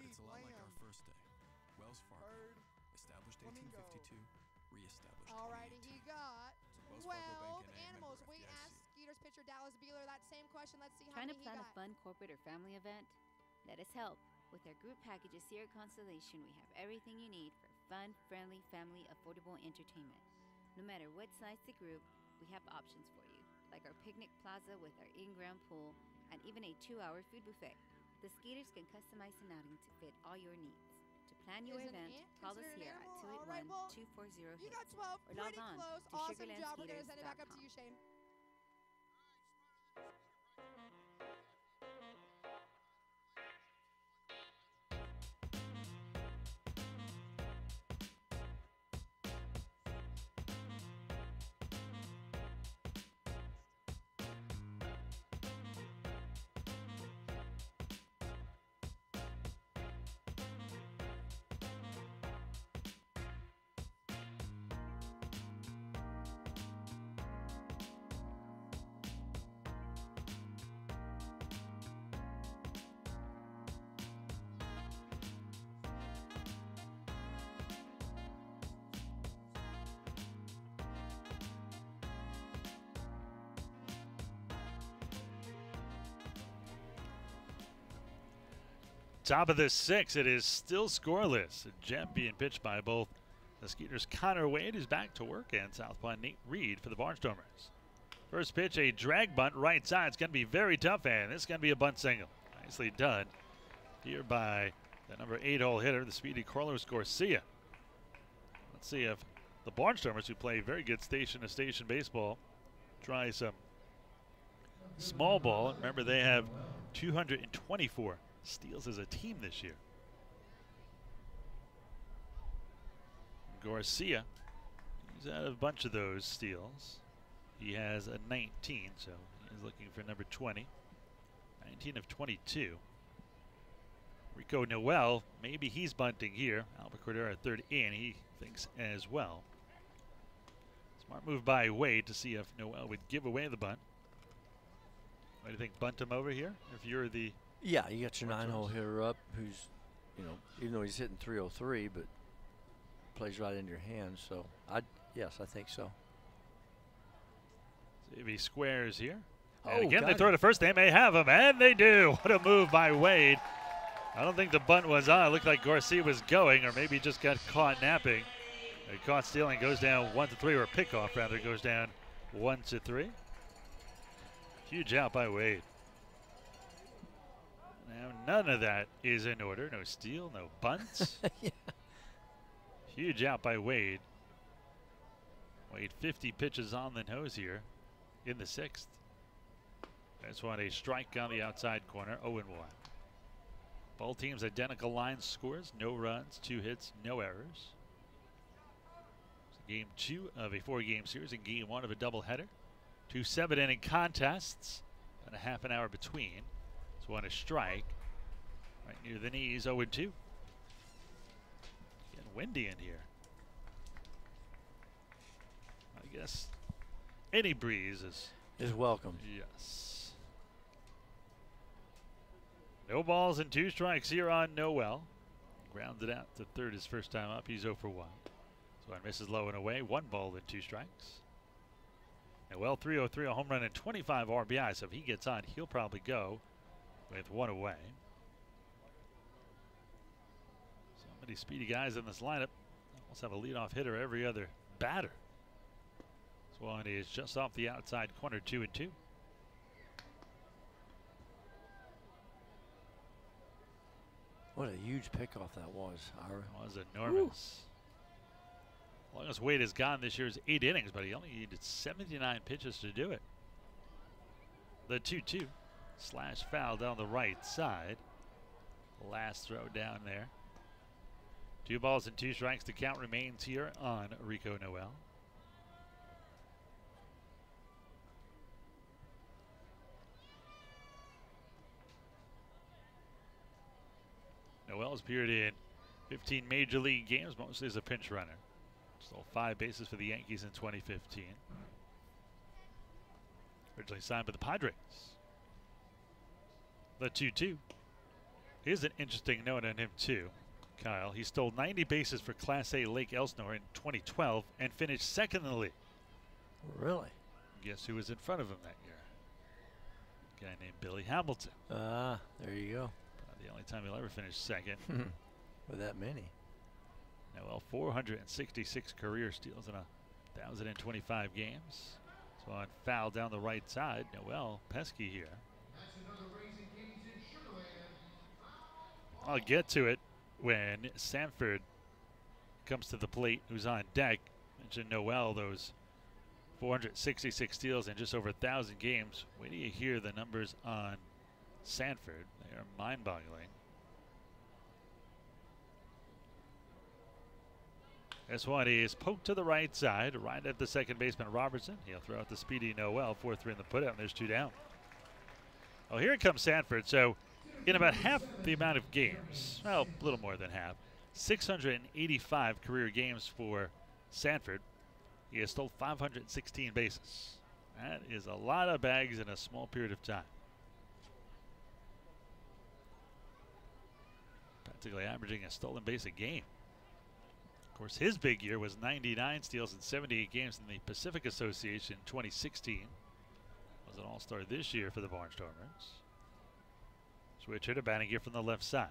it's a lot like our first day. Wells Fargo, bird, established flamingo. 1852, reestablished All righty, 2018. he got Wells Fargo 12 Bank and animals. member We FDIC. asked Skeeters pitcher Dallas Beeler that same question. Let's see how Trying to many he plan a got. fun corporate or family event? Let us help. With our group packages here at Constellation, we have everything you need for fun, friendly, family, affordable entertainment. No matter what size the group, we have options for you, like our picnic plaza with our in-ground pool and even a 2-hour food buffet. The Skeeters can customize an outing to fit all your needs. To plan your Is an event, ant call us considered here an at animal? All right, well, 281-240-HITS You got 12, or log pretty on close. to Awesome job. We're going to send it back up to sugarlandskeeters.com. you, Shane. Top of the 6th, it is still scoreless. A gem being pitched by both the Skeeters' Connor Wade, who's back to work, and Southpaw Nate Reed for the Barnstormers. First pitch, a drag bunt right side. It's going to be very tough, and this is going to be a bunt single. Nicely done here by the number 8-hole hitter, the speedy Carlos Garcia. Let's see if the Barnstormers, who play very good station-to-station baseball, try some small ball. Remember, they have 224 steals as a team this year. Garcia, he's had a bunch of those steals. He has a 19, so he's looking for number 20. 19 of 22. Rico Noel, maybe he's bunting here. Albert Cordero at third in, he thinks as well. Smart move by Wade to see if Noel would give away the bunt. What do you think, bunt him over here if you're the... Yeah, you got your 9-hole hitter up who's, you know, even though he's hitting 303, but plays right into your hands. So, yes, I think so. See if he squares here. Oh, And again, they throw to first. They may have him, and they do. What a move by Wade. I don't think the bunt was on. It looked like Garcia was going, or maybe just got caught napping. Caught stealing, goes down 1-3, or a pickoff rather, goes down 1-3. Huge out by Wade. Now, none of that is in order. No steal, no bunts. Yeah. Huge out by Wade. Wade 50 pitches on the nose here in the 6th. That's one, a strike on the outside corner, 0-1. Both teams identical line scores, no runs, 2 hits, no errors. It's game 2 of a 4-game series and game 1 of a doubleheader. 2 7-inning contests and a half an hour between. This one a strike right near the knees, 0-2. Getting windy in here. I guess any breeze is welcome. Yes. No balls and 2 strikes here on Noel. Grounded out to third his first time up. He's 0 for 1. So one misses low and away. 1 ball and 2 strikes. Noel 303, a home run and 25 RBI. So if he gets on, he'll probably go with 1 away. So many speedy guys in this lineup. Almost have a leadoff hitter every other batter. This one is just off the outside corner, 2-2. What a huge pickoff that was, Ira. It was enormous. Longest Wade has gone this year is 8 innings, but he only needed 79 pitches to do it. The 2-2 slash foul down the right side. Last throw down there. 2 balls and 2 strikes. The count remains here on Rico Noel. Noel has appeared in 15 major league games, mostly as a pinch runner. Stole 5 bases for the Yankees in 2015. Originally signed by the Padres. The 2-2. Here's an interesting note on him too, Kyle. He stole 90 bases for Class A Lake Elsinore in 2012 and finished 2nd in the league. Really? Guess who was in front of him that year? A guy named Billy Hamilton. Ah, there you go. Probably the only time he'll ever finish 2nd. With that many. Noel 466 career steals in 1,025 games. So on foul down the right side, Noel pesky here. I'll get to it when Sanford comes to the plate, who's on deck. Mentioned Noel, those 466 steals in just over 1,000 games. Wait till you hear the numbers on Sanford. They are mind-boggling. This one is poked to the right side, right at the second baseman Robertson. He'll throw out the speedy Noel, 4-3 in the putout, and there's 2 down. Oh, here comes Sanford. So in about half the amount of games, well, a little more than half, 685 career games for Sanford, he has stole 516 bases. That is a lot of bags in a small period of time. Practically averaging a stolen base a game. Of course, his big year was 99 steals in 78 games in the Pacific Association in 2016. Was an all-star this year for the Barnstormers. Switch hitter batting here from the left side.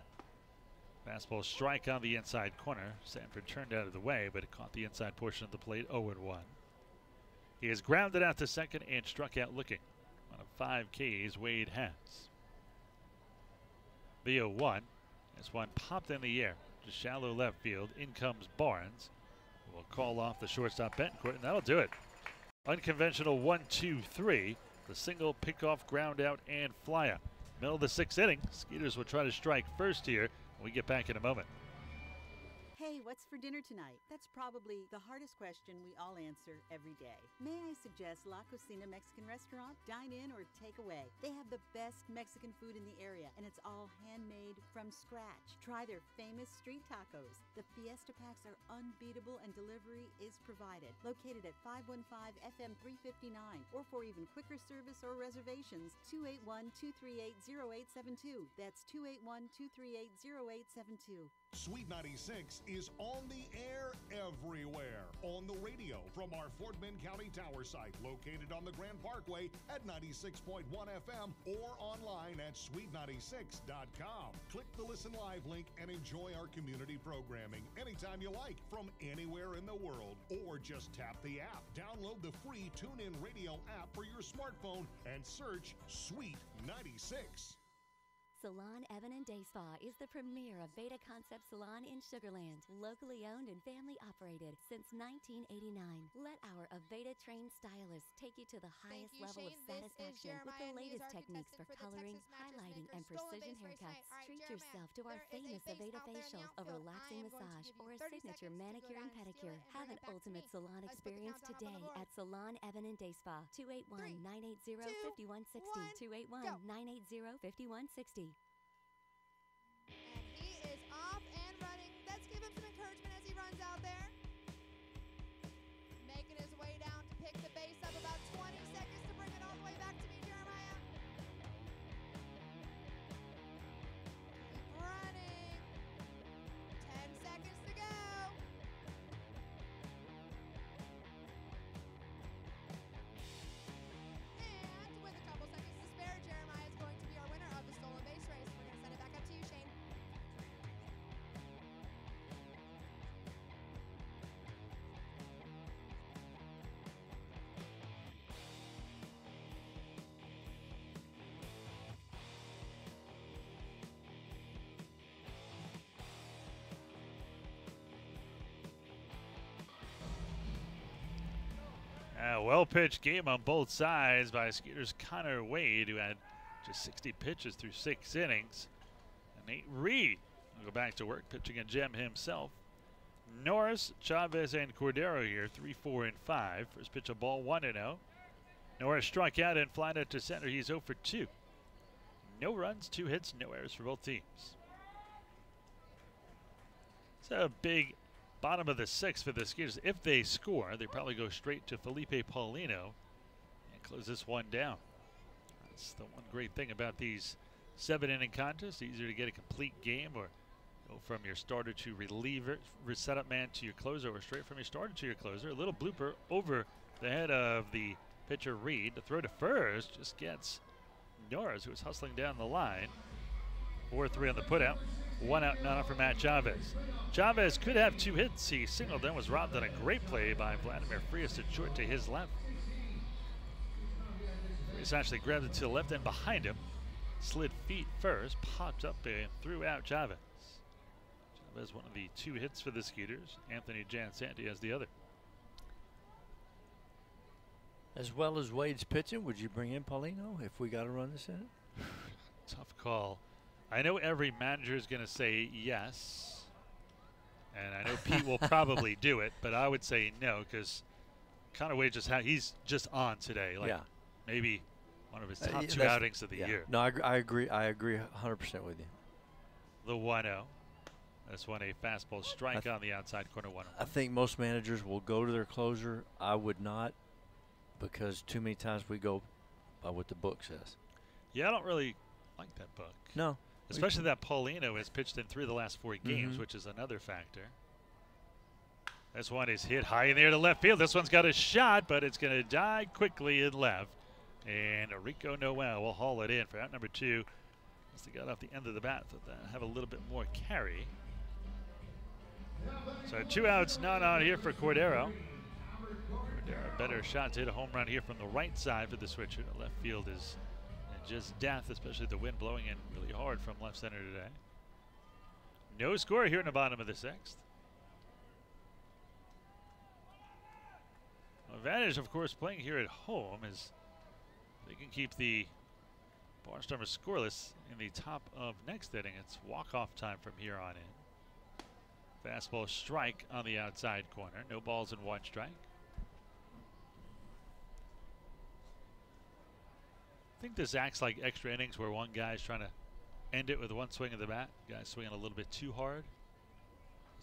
Fastball strike on the inside corner. Sanford turned out of the way, but it caught the inside portion of the plate. 0-1. He has grounded out to second and struck out looking. One of 5 Ks Wade has. The 0-1. This one popped in the air to shallow left field. In comes Barnes. We'll call off the shortstop Betancourt, and that'll do it. Unconventional 1-2-3. The single, pickoff, ground out, and fly out. Middle of the 6th inning. Skeeters will try to strike first here. We get back in a moment. Hey, what's for dinner tonight? That's probably the hardest question we all answer every day. May I suggest La Cocina Mexican Restaurant? Dine in or take away. They have the best Mexican food in the area, and it's all handmade from scratch. Try their famous street tacos. The Fiesta Packs are unbeatable, and delivery is provided. Located at 515 FM 359, or for even quicker service or reservations, 281-238-0872. That's 281-238-0872. Sweet 96 is on the air everywhere. On the radio from our Fort Bend County Tower site located on the Grand Parkway at 96.1 FM or online at sweet96.com. Click the Listen Live link and enjoy our community programming anytime you like from anywhere in the world. Or just tap the app. Download the free TuneIn Radio app for your smartphone and search Sweet 96. Salon Evan and Day Spa is the premier Aveda Concept salon in Sugar Land. Locally owned and family operated since 1989. Let our Aveda trained stylists take you to the highest level of satisfaction with the latest techniques for coloring, highlighting, and precision haircuts. Treat yourself to our famous Aveda facial, a relaxing massage, or a signature manicure and pedicure. Have an ultimate salon experience today at Salon Evan and Day Spa. 281-980-5160. 281-980-5160. He is off and running. Let's give him some encouragement as he runs out there. Making his way down to pick the base up. About 20 seconds to bring it all the way back to me, Jeremiah. Keep running. 10 seconds to go. And with a couple seconds to spare, Jeremiah is going to be our winner of the stolen base race. We're going to send it back up to you, Shane. A well-pitched game on both sides by Skeeters' Connor Wade, who had just 60 pitches through 6 innings. And Nate Reed will go back to work, pitching a gem himself. Norris, Chavez, and Cordero here, 3, 4, and 5. First pitch, a ball, 1-0. Norris struck out and flied out to center. He's 0 for 2. No runs, 2 hits, no errors for both teams. It's a big bottom of the 6th for the Skeeters. If they score, they probably go straight to Felipe Paulino and close this one down. That's the one great thing about these 7-inning contests. Easier to get a complete game, or go from your starter to reliever, setup man to your closer, or straight from your starter to your closer. A little blooper over the head of the pitcher Reed. The throw to first just gets Norris, who was hustling down the line. 4-3 on the putout. 1 out, none for Matt Chavez. Chavez could have 2 hits. He singled, then was robbed on a great play by Vladimir Frias to short to his left. Frias actually grabbed it to the left and behind him. Slid feet first, popped up and threw out Chavez. Chavez, one of the 2 hits for the Skeeters. Anthony Jansanti has the other. As well as Wade's pitching, would you bring in Paulino if we got to run this in? Tough call. I know every manager is going to say yes, and I know Pete will probably do it, but I would say no, because Connor Wade he's just on today. Like maybe one of his top 2 outings of the year. No, I agree 100% with you. The 1-0. That's one a fastball strike on the outside corner 1-1. I think most managers will go to their closer. I would not, because too many times we go by what the book says. Yeah, I don't really like that book. No. Especially that Paulino has pitched in 3 of the last 4 games, which is another factor. This one is hit high in the air to left field. This one's got a shot, but it's going to die quickly in left. And Rico Noel will haul it in for out number 2. Must have got off the end of the bat, but have a little bit more carry. So 2 outs, none on here for Cordero. Cordero, better shot to hit a home run here from the right side for the switcher. The left field is just death, especially the wind blowing in really hard from left center today. No score here in the bottom of the 6th. Advantage, of course, playing here at home is they can keep the Barnstormers scoreless in the top of next inning. It's walk-off time from here on in. Fastball strike on the outside corner. No balls and 1 strike. I think this acts like extra innings where one guy's trying to end it with 1 swing of the bat. Guy's swinging a little bit too hard.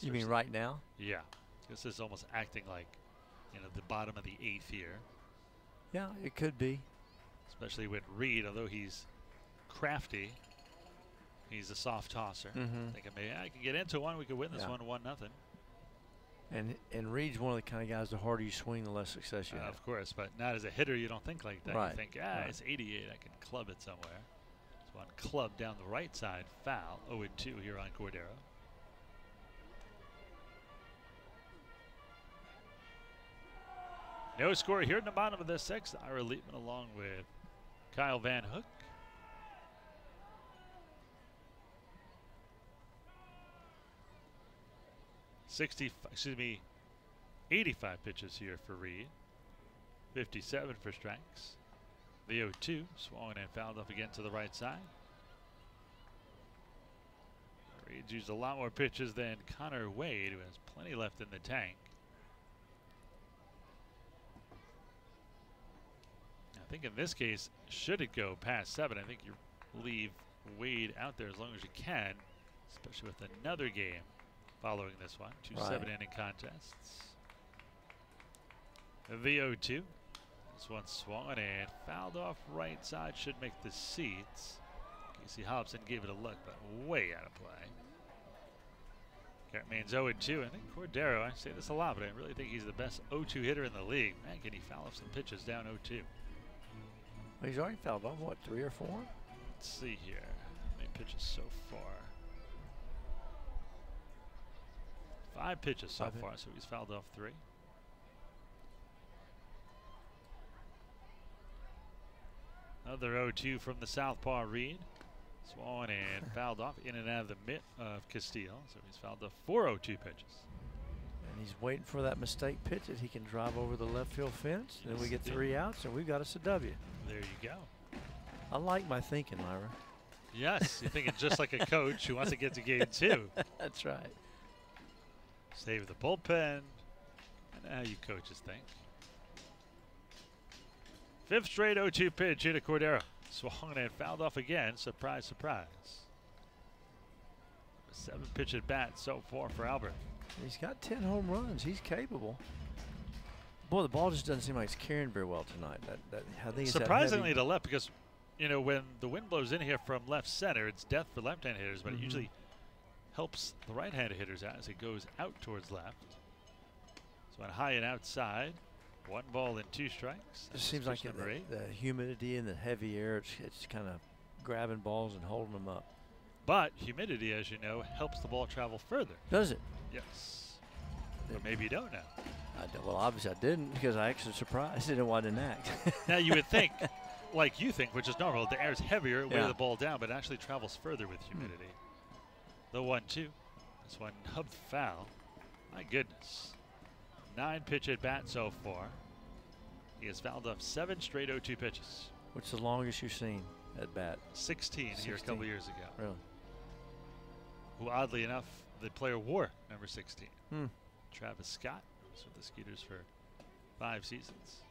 You mean right now? Yeah. This is almost acting like, the bottom of the 8th here. Yeah, it could be. Especially with Reed, although he's crafty, he's a soft tosser. Thinking maybe I can get into one, we could win this one 1-0. And Reed's one of the kind of guys, the harder you swing, the less success you have. Of course, but not as a hitter, you don't think like that. Right. You think, it's 88, I can club it somewhere. So one club down the right side, foul, 0-2 here on Cordero. No score here in the bottom of the 6th. Ira Liebman along with Kyle Van Hook. Excuse me, 85 pitches here for Reed. 57 for strikes. The 0-2 swung and fouled up again to the right side. Reed's used a lot more pitches than Connor Wade, who has plenty left in the tank. I think in this case, should it go past 7, I think you leave Wade out there as long as you can, especially with another game following this one. 2 7-inning contests. The 0-2. This one swung and fouled off right side. Should make the seats. Casey Hobson gave it a look, but way out of play. That means 0-2. I think Cordero, I say this a lot, but I really think he's the best 0-2 hitter in the league. Man, can he foul off some pitches down 0-2. Well, he's already fouled off, what, 3 or 4? Let's see here. How many pitches so far? 5 pitches so far, so he's fouled off 3. Another 0-2 from the southpaw Reed. Swung and fouled off in and out of the mitt of Castile. So he's fouled off 4 0-2 pitches. And he's waiting for that mistake pitch that he can drive over the left field fence. Yes, then we get 3 outs and we've got us a W. There you go. I like my thinking, Myra. Yes, you're thinking just like a coach who wants to get to game 2. That's right. Save the bullpen. And how you coaches think. 5th straight 0-2 pitch here to Cordero. Swung and fouled off again. Surprise, surprise. 7 pitch at bat so far for Albert. He's got 10 home runs. He's capable. Boy, the ball just doesn't seem like it's carrying very well tonight. I think surprisingly to left, because when the wind blows in here from left center, it's death for left-hand hitters, but it usually helps the right-handed hitters out as it goes out towards left. So on high and outside. 1 ball and 2 strikes. It seems like the humidity and the heavy air, it's kind of grabbing balls and holding them up. But humidity, as you know, helps the ball travel further. Does it? Yes. But maybe you don't know. Well, obviously I didn't, because I actually surprised it and what an act. Now you would think, like you think, which is normal, the air is heavier, weigh the ball down, but it actually travels further with humidity. The 1-2. This one nubbed foul. My goodness. 9 pitch at bat so far. He has fouled off 7 straight 0-2 pitches. Which is the longest you've seen at bat? 16 here a couple years ago. Really? Who, oddly enough, the player wore number 16. Travis Scott was with the Skeeters for 5 seasons.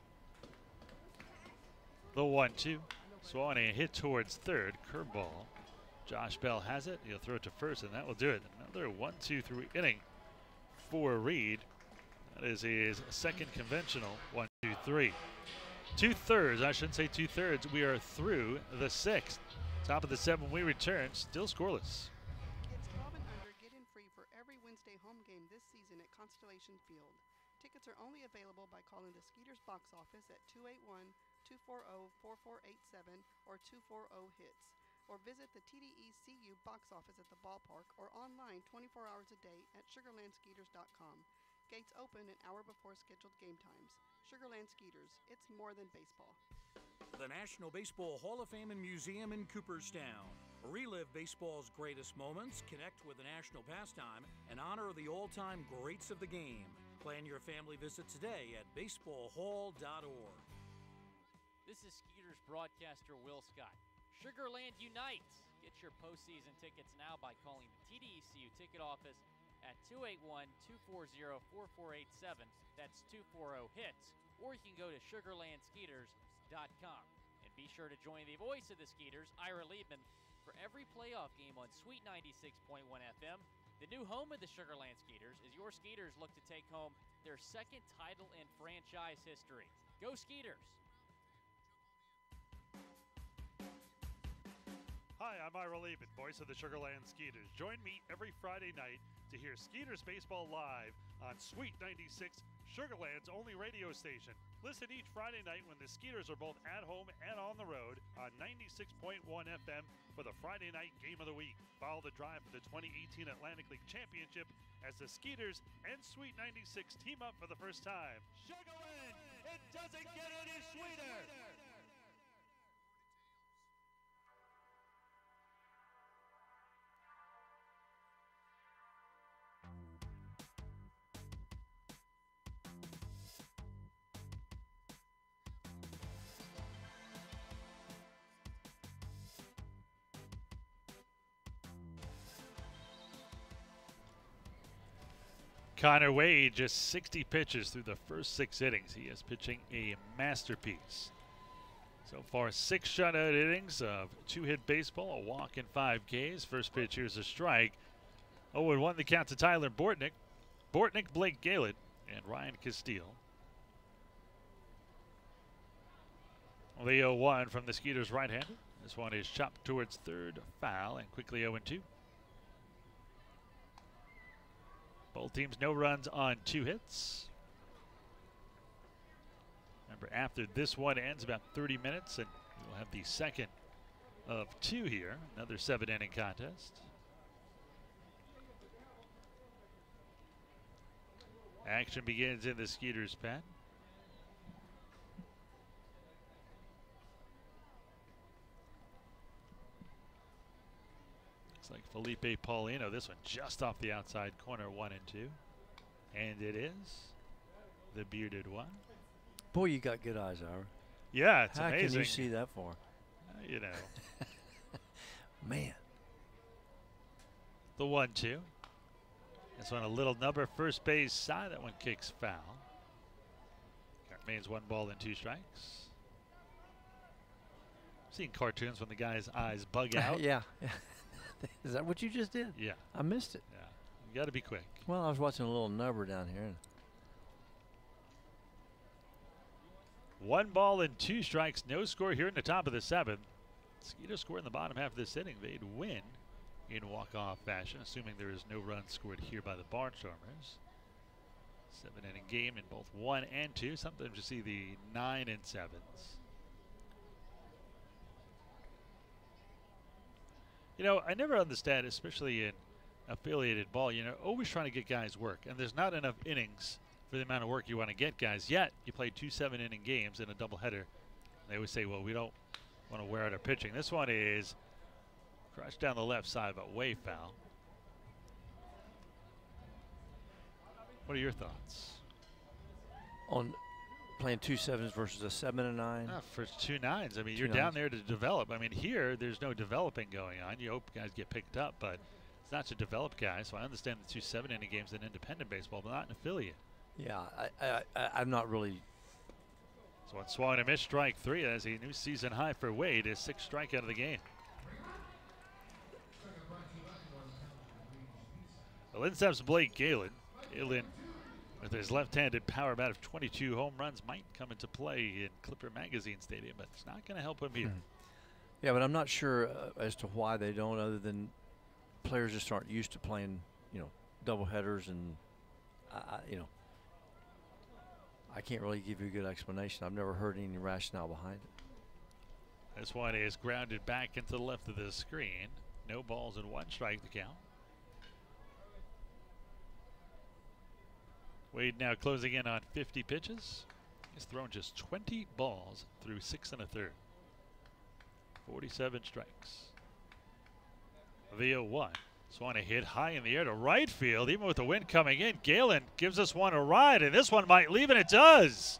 The 1-2. Swung and hit towards third. Curveball. Josh Bell has it. He'll throw it to first, and that will do it. Another 1-2 through inning for Reed. That is his second conventional. 1, 2, 3. 2/3, I shouldn't say 2/3. We are through the 6th. Top of the 7th, we return, still scoreless. It's 12 and under. Get in free for every Wednesday home game this season at Constellation Field. Tickets are only available by calling the Skeeters box office at 281-240-4487 or 240-HITS. or visit the TDECU box office at the ballpark or online 24 hours a day at sugarlandskeeters.com. Gates open an hour before scheduled game times. Sugarland Skeeters, it's more than baseball. The National Baseball Hall of Fame and Museum in Cooperstown. Relive baseball's greatest moments, connect with the national pastime, and honor the all-time greats of the game. Plan your family visit today at baseballhall.org. This is Skeeters broadcaster Will Scott. Sugarland unites! Get your postseason tickets now by calling the TDECU ticket office at 281-240-4487. That's 240-HITS. Or you can go to sugarlandskeeters.com. And be sure to join the voice of the Skeeters, Ira Liebman, for every playoff game on Sweet 96.1 FM. The new home of the Sugarland Skeeters as your Skeeters look to take home their second title in franchise history. Go Skeeters! Hi, I'm Ira Liebman, voice of the Sugarland Skeeters. Join me every Friday night to hear Skeeters baseball live on Sweet 96, Sugarland's only radio station. Listen each Friday night when the Skeeters are both at home and on the road on 96.1 FM for the Friday night game of the week. Follow the drive for the 2018 Atlantic League Championship as the Skeeters and Sweet 96 team up for the first time. Sugarland, it doesn't get any sweeter! Connor Wade just 60 pitches through the first 6 innings. He is pitching a masterpiece. So far, 6 shutout innings of 2-hit baseball, a walk and 5 Ks. First pitch here's a strike. 0-1 the count to Tyler Bortnick. Bortnick, Blake Galen, and Ryan Castile. The 0-1 from the Skeeters right-hander. This one is chopped towards third, foul, and quickly 0-2. Both teams no runs on 2 hits. Remember, after this one ends, about 30 minutes, and we'll have the second of 2 here. Another 7-inning contest. Action begins in the Skeeters pen. Looks like Felipe Paulino. This one just off the outside corner, 1-2. And it is the bearded one. Boy, you got good eyes, Ira. Yeah, it's How amazing. How can you see that far? You know. Man. The 1-2. This one a little number first base side. That one kicks foul. Remains 1 ball and 2 strikes. Seen cartoons when the guy's eyes bug out. Yeah. Is that what you just did? Yeah. I missed it. Yeah. You got to be quick. Well, I was watching a little number down here. 1 ball and 2 strikes. No score here in the top of the 7th. Skeeters score in the bottom half of this inning. They'd win in walk-off fashion, assuming there is no runs scored here by the Barnstormers. 7-inning game in both 1 and 2. Sometimes you see the 9 and 7s. You know, I never understand, especially in affiliated ball, you know, always trying to get guys work. And there's not enough innings for the amount of work you want to get guys. Yet, you play 2 7-inning games in a doubleheader. They always say, well, we don't want to wear out our pitching. This one is crushed down the left side, but way foul. What are your thoughts? On playing 2 7s versus a 7 and 9? For 2 9s. I mean, you're down there to develop. I mean, here, there's no developing going on. You hope guys get picked up, but it's not to develop guys. So I understand the 2 7-inning games in independent baseball, but not in affiliate. Yeah, I'm not really. So on swung and a miss, strike 3 as a new season high for Wade. His 6th strikeout of the game. Well, in steps Blake Galen. Galen, with his left-handed power bat of 22 home runs, might come into play in Clipper Magazine Stadium, but it's not going to help him here. Yeah, but I'm not sure as to why they don't, other than players just aren't used to playing, you know, doubleheaders, and you know, I can't really give you a good explanation. I've never heard any rationale behind it. This one is grounded back into the left of the screen. No balls and 1 strike to count. Wade now closing in on 50 pitches. He's thrown just 20 balls through 6 1/3. 47 strikes. The 0-1. Swan a hit high in the air to right field, even with the wind coming in. Galen gives us one a ride, and this one might leave, and it does.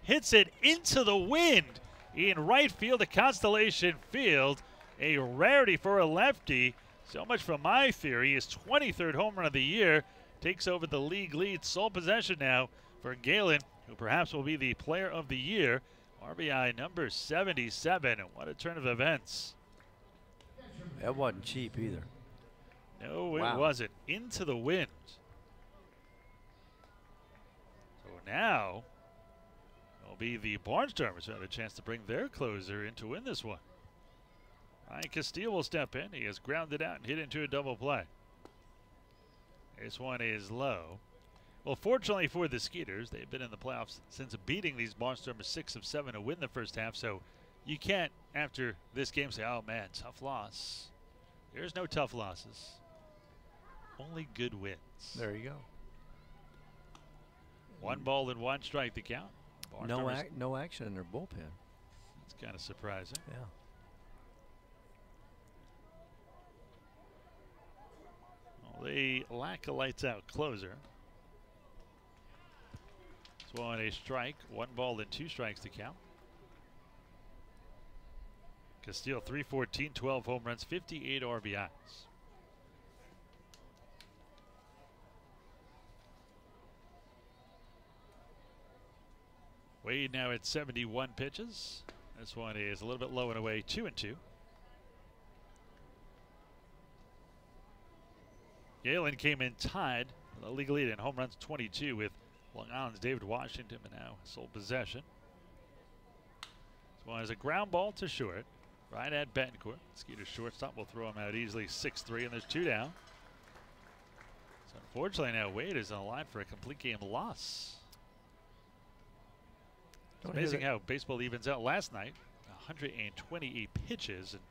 Hits it into the wind in right field at Constellation Field. A rarity for a lefty. So much for my theory. His 23rd home run of the year. Takes over the league lead. Sole possession now for Galen, who perhaps will be the player of the year. RBI number 77. And what a turn of events. That wasn't cheap either. No, it wasn't. Into the wind. So now it'll be the Barnstormers who have a chance to bring their closer in to win this one. Ryan Castile will step in. He has grounded out and hit into a double play. This one is low. Well, fortunately for the Skeeters, they've been in the playoffs since beating these Barnstormers 6 of 7 to win the first half. So you can't, after this game, say, oh man, tough loss. There's no tough losses. Only good wins. There you go. 1 ball and 1 strike to count. No action in their bullpen. That's kind of surprising. Yeah. Well, they lack a lights-out closer. This one a strike. 1 ball and 2 strikes to count. Castile 314, 12 home runs, 58 RBIs. Wade now at 71 pitches. This one is a little bit low and away, 2-2. Galen came in tied the league lead in home runs 22 with Long Island's David Washington, and now sole possession. This one is a ground ball to short, right at Betancourt. Skeeter's shortstop will throw him out easily, 6-3, and there's 2 down. So unfortunately now Wade is on the line for a complete game loss. It's amazing how baseball evens out. Last night, 128 pitches and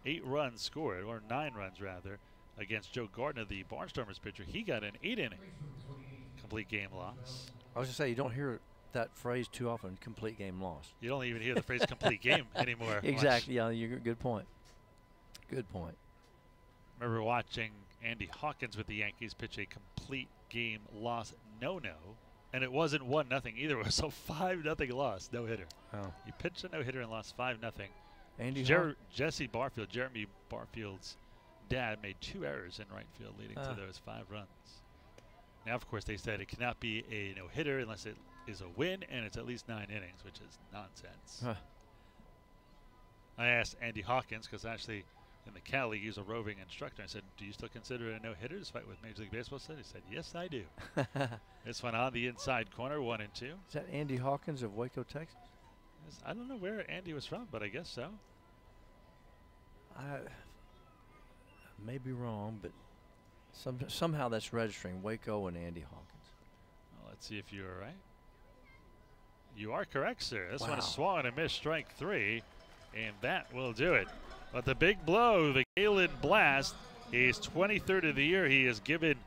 8 runs scored, or 9 runs rather, against Joe Gardner, the Barnstormers pitcher. He got an 8-inning complete game loss. I was going to say, you don't hear that phrase too often, complete game loss. You don't even hear the phrase complete game anymore. Exactly. Yeah, good point. Good point. Remember watching Andy Hawkins with the Yankees pitch a complete game loss no-no. And it wasn't 1-0 either. It was a 5-0 loss, no hitter. Oh. You pitched a no hitter and lost 5-0. Andy Jesse Barfield, Jeremy Barfield's dad, made 2 errors in right field, leading to those 5 runs. Now, of course, they said it cannot be a no hitter unless it is a win, and it's at least 9 innings, which is nonsense. I asked Andy Hawkins, because actually in the Cal League he's a roving instructor. I said, do you still consider it a no-hitter despite what Major League Baseball said? He said, yes, I do. This one on the inside corner, 1-2. Is that Andy Hawkins of Waco, Texas? I don't know where Andy was from, but I guess so. I may be wrong, but somehow that's registering Waco and Andy Hawkins. Well, let's see if you're right. You are correct, sir. This one is Wow. swung and missed, strike 3, and that will do it. But the big blow, the Galen blast, is 23rd of the year. He has given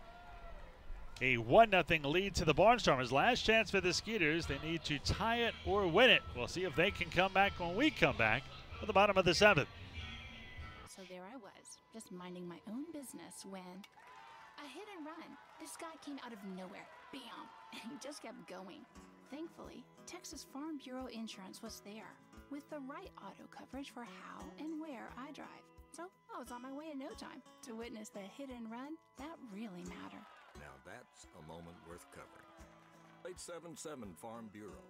a 1-0 lead to the Barnstormers. Last chance for the Skeeters. They need to tie it or win it. We'll see if they can come back when we come back at the bottom of the 7th. So there I was, just minding my own business when a hit and run. This guy came out of nowhere, bam, and he just kept going. Thankfully, Texas Farm Bureau Insurance was there with the right auto coverage for how and where I drive. So I was on my way in no time to witness the hit and run that really matter. Now that's a moment worth covering. 877 Farm Bureau.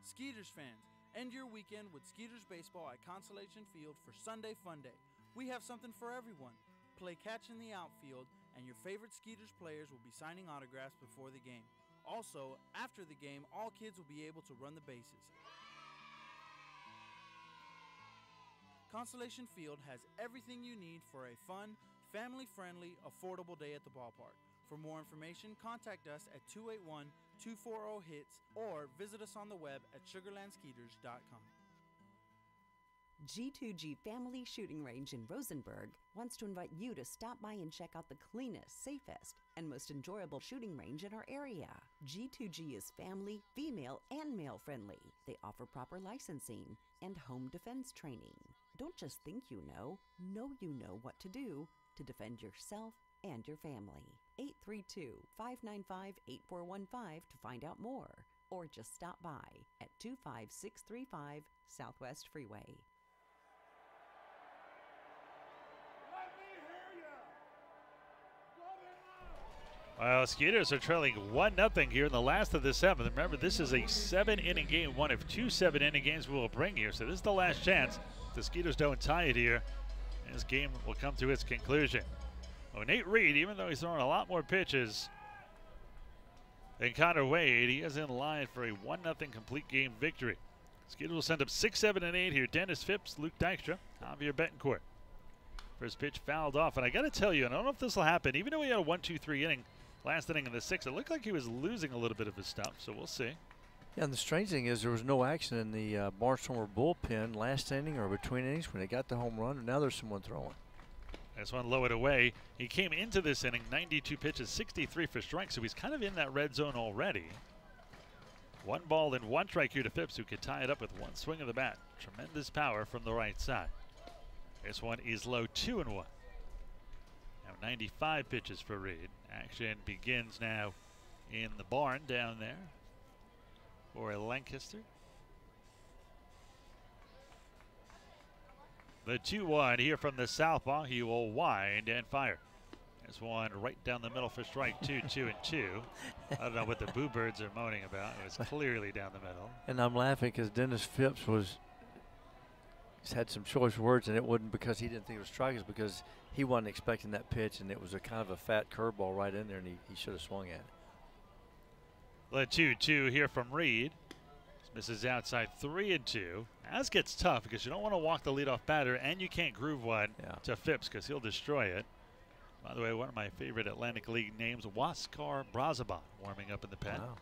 Skeeters fans, end your weekend with Skeeters baseball at Constellation Field for Sunday Fun Day. We have something for everyone. Play catch in the outfield, and your favorite Skeeters players will be signing autographs before the game. Also, after the game, all kids will be able to run the bases. Constellation Field has everything you need for a fun, family-friendly, affordable day at the ballpark. For more information, contact us at 281-240-HITS or visit us on the web at sugarlandskeeters.com. G2G Family Shooting Range in Rosenberg wants to invite you to stop by and check out the cleanest, safest, and most enjoyable shooting range in our area. G2G is family, female, and male friendly. They offer proper licensing and home defense training. Don't just think you know you know what to do to defend yourself and your family. 832-595-8415 to find out more, or just stop by at 25635 Southwest Freeway. Well, Skeeters are trailing 1-0 here in the last of the seventh. Remember, this is a 7-inning game, one of 2 7-inning games we will bring here. So this is the last chance. The Skeeters don't tie it here. This game will come to its conclusion. Well, Nate Reed, even though he's throwing a lot more pitches than Connor Wade, he is in line for a 1-0 complete game victory. Skeeters will send up 6, 7, and 8 here. Dennis Phipps, Luke Dykstra, Javier Betancourt. First pitch fouled off, and I got to tell you, and I don't know if this will happen, even though he had a 1-2-3 inning, last inning in the 6th, it looked like he was losing a little bit of his stuff, so we'll see. Yeah, and the strange thing is there was no action in the Barnstormer bullpen last inning or between innings when they got the home run, and now there's someone throwing. This one lowered away. He came into this inning, 92 pitches, 63 for strikes, so he's kind of in that red zone already. 1 ball and 1 strike here to Phipps, who could tie it up with 1 swing of the bat. Tremendous power from the right side. This one is low, 2-1. Now 95 pitches for Reed. Action begins now in the barn down there for Lancaster. The 2-1 here from the southpaw. He will wind and fire. This one right down the middle for strike 2, 2-2. I don't know what the Boo Birds are moaning about. It was clearly down the middle. And I'm laughing because Dennis Phipps had some choice words, and it wasn't because he didn't think it was strike, it's because he wasn't expecting that pitch, and it was a kind of a fat curveball right in there, and he should have swung at it. The 2-2 here from Reed. Misses outside 3-2. As gets tough because you don't want to walk the leadoff batter, and you can't groove one to Phipps because he'll destroy it. By the way, one of my favorite Atlantic League names, Huascar Brazaban, warming up in the pen. Wow.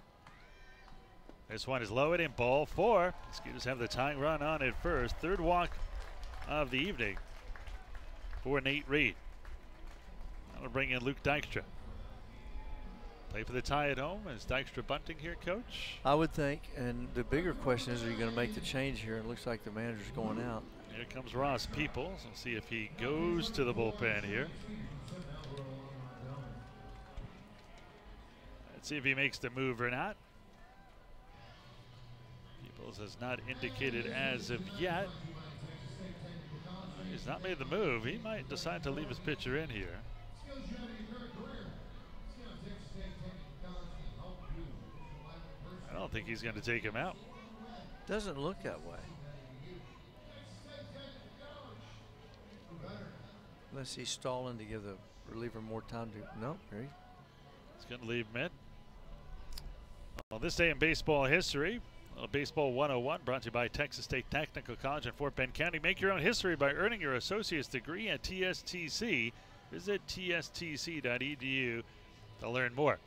This one is low in ball 4. The Skeeters have the tying run on at first. 3rd walk of the evening for Nate Reed. That'll bring in Luke Dykstra. Play for the tie at home. Is Dykstra bunting here, Coach? I would think, and the bigger question is, are you going to make the change here? It looks like the manager's going out. Here comes Ross Peoples. We'll see if he goes to the bullpen here. Let's see if he makes the move or not. Peoples has not indicated as of yet. He's not made the move. He might decide to leave his pitcher in here. I don't think he's going to take him out. Doesn't look that way. Unless he's stalling to give the reliever more time to. No, here he's going to leave mid. On this day in baseball history, Baseball 101 brought to you by Texas State Technical College in Fort Bend County. Make your own history by earning your associate's degree at TSTC. Visit tstc.edu to learn more.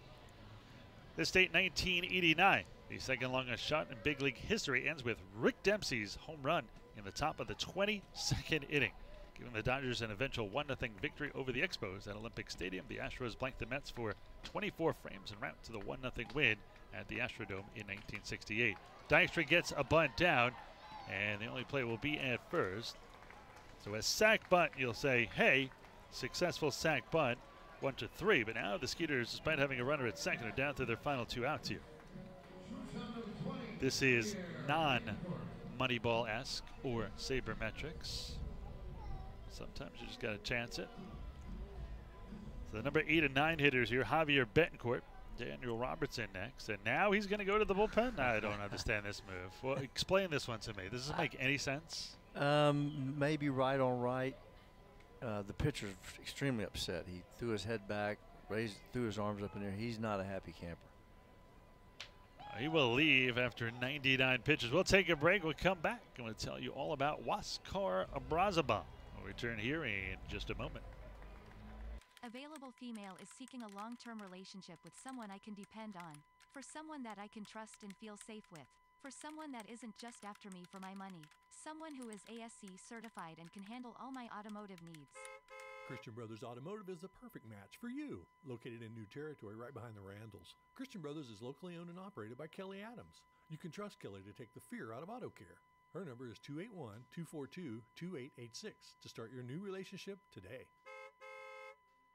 This date, 1989. The second longest shot in big league history ends with Rick Dempsey's home run in the top of the 22nd inning, giving the Dodgers an eventual 1-0 victory over the Expos at Olympic Stadium. The Astros blanked the Mets for 24 frames en route to the 1-0 win at the Astrodome in 1968. Dykstra gets a bunt down, and the only play will be at first. So a sac bunt, you'll say, hey, successful sac bunt, 1-3. But now the Skeeters, despite having a runner at second, are down to their final 2 outs here. This is non-Moneyball-esque or sabermetrics. Sometimes you just got to chance it. So the number 8 and 9 hitters here, Javier Betancourt, Daniel Robertson next, and now he's going to go to the bullpen? I don't understand this move. Well, explain this one to me. Does this make any sense? Maybe right on right. The pitcher's extremely upset. He threw his head back, threw his arms up in there. He's not a happy camper. He will leave after 99 pitches. We'll take a break. We'll come back and we'll tell you all about Huascar Brazaban. We'll return here in just a moment. Available Female is seeking a long-term relationship with someone I can depend on. For someone that I can trust and feel safe with. For someone that isn't just after me for my money. Someone who is ASC certified and can handle all my automotive needs. Christian Brothers Automotive is the perfect match for you. Located in New Territory right behind the Randalls, Christian Brothers is locally owned and operated by Kelly Adams. You can trust Kelly to take the fear out of auto care. Her number is 281-242-2886 to start your new relationship today.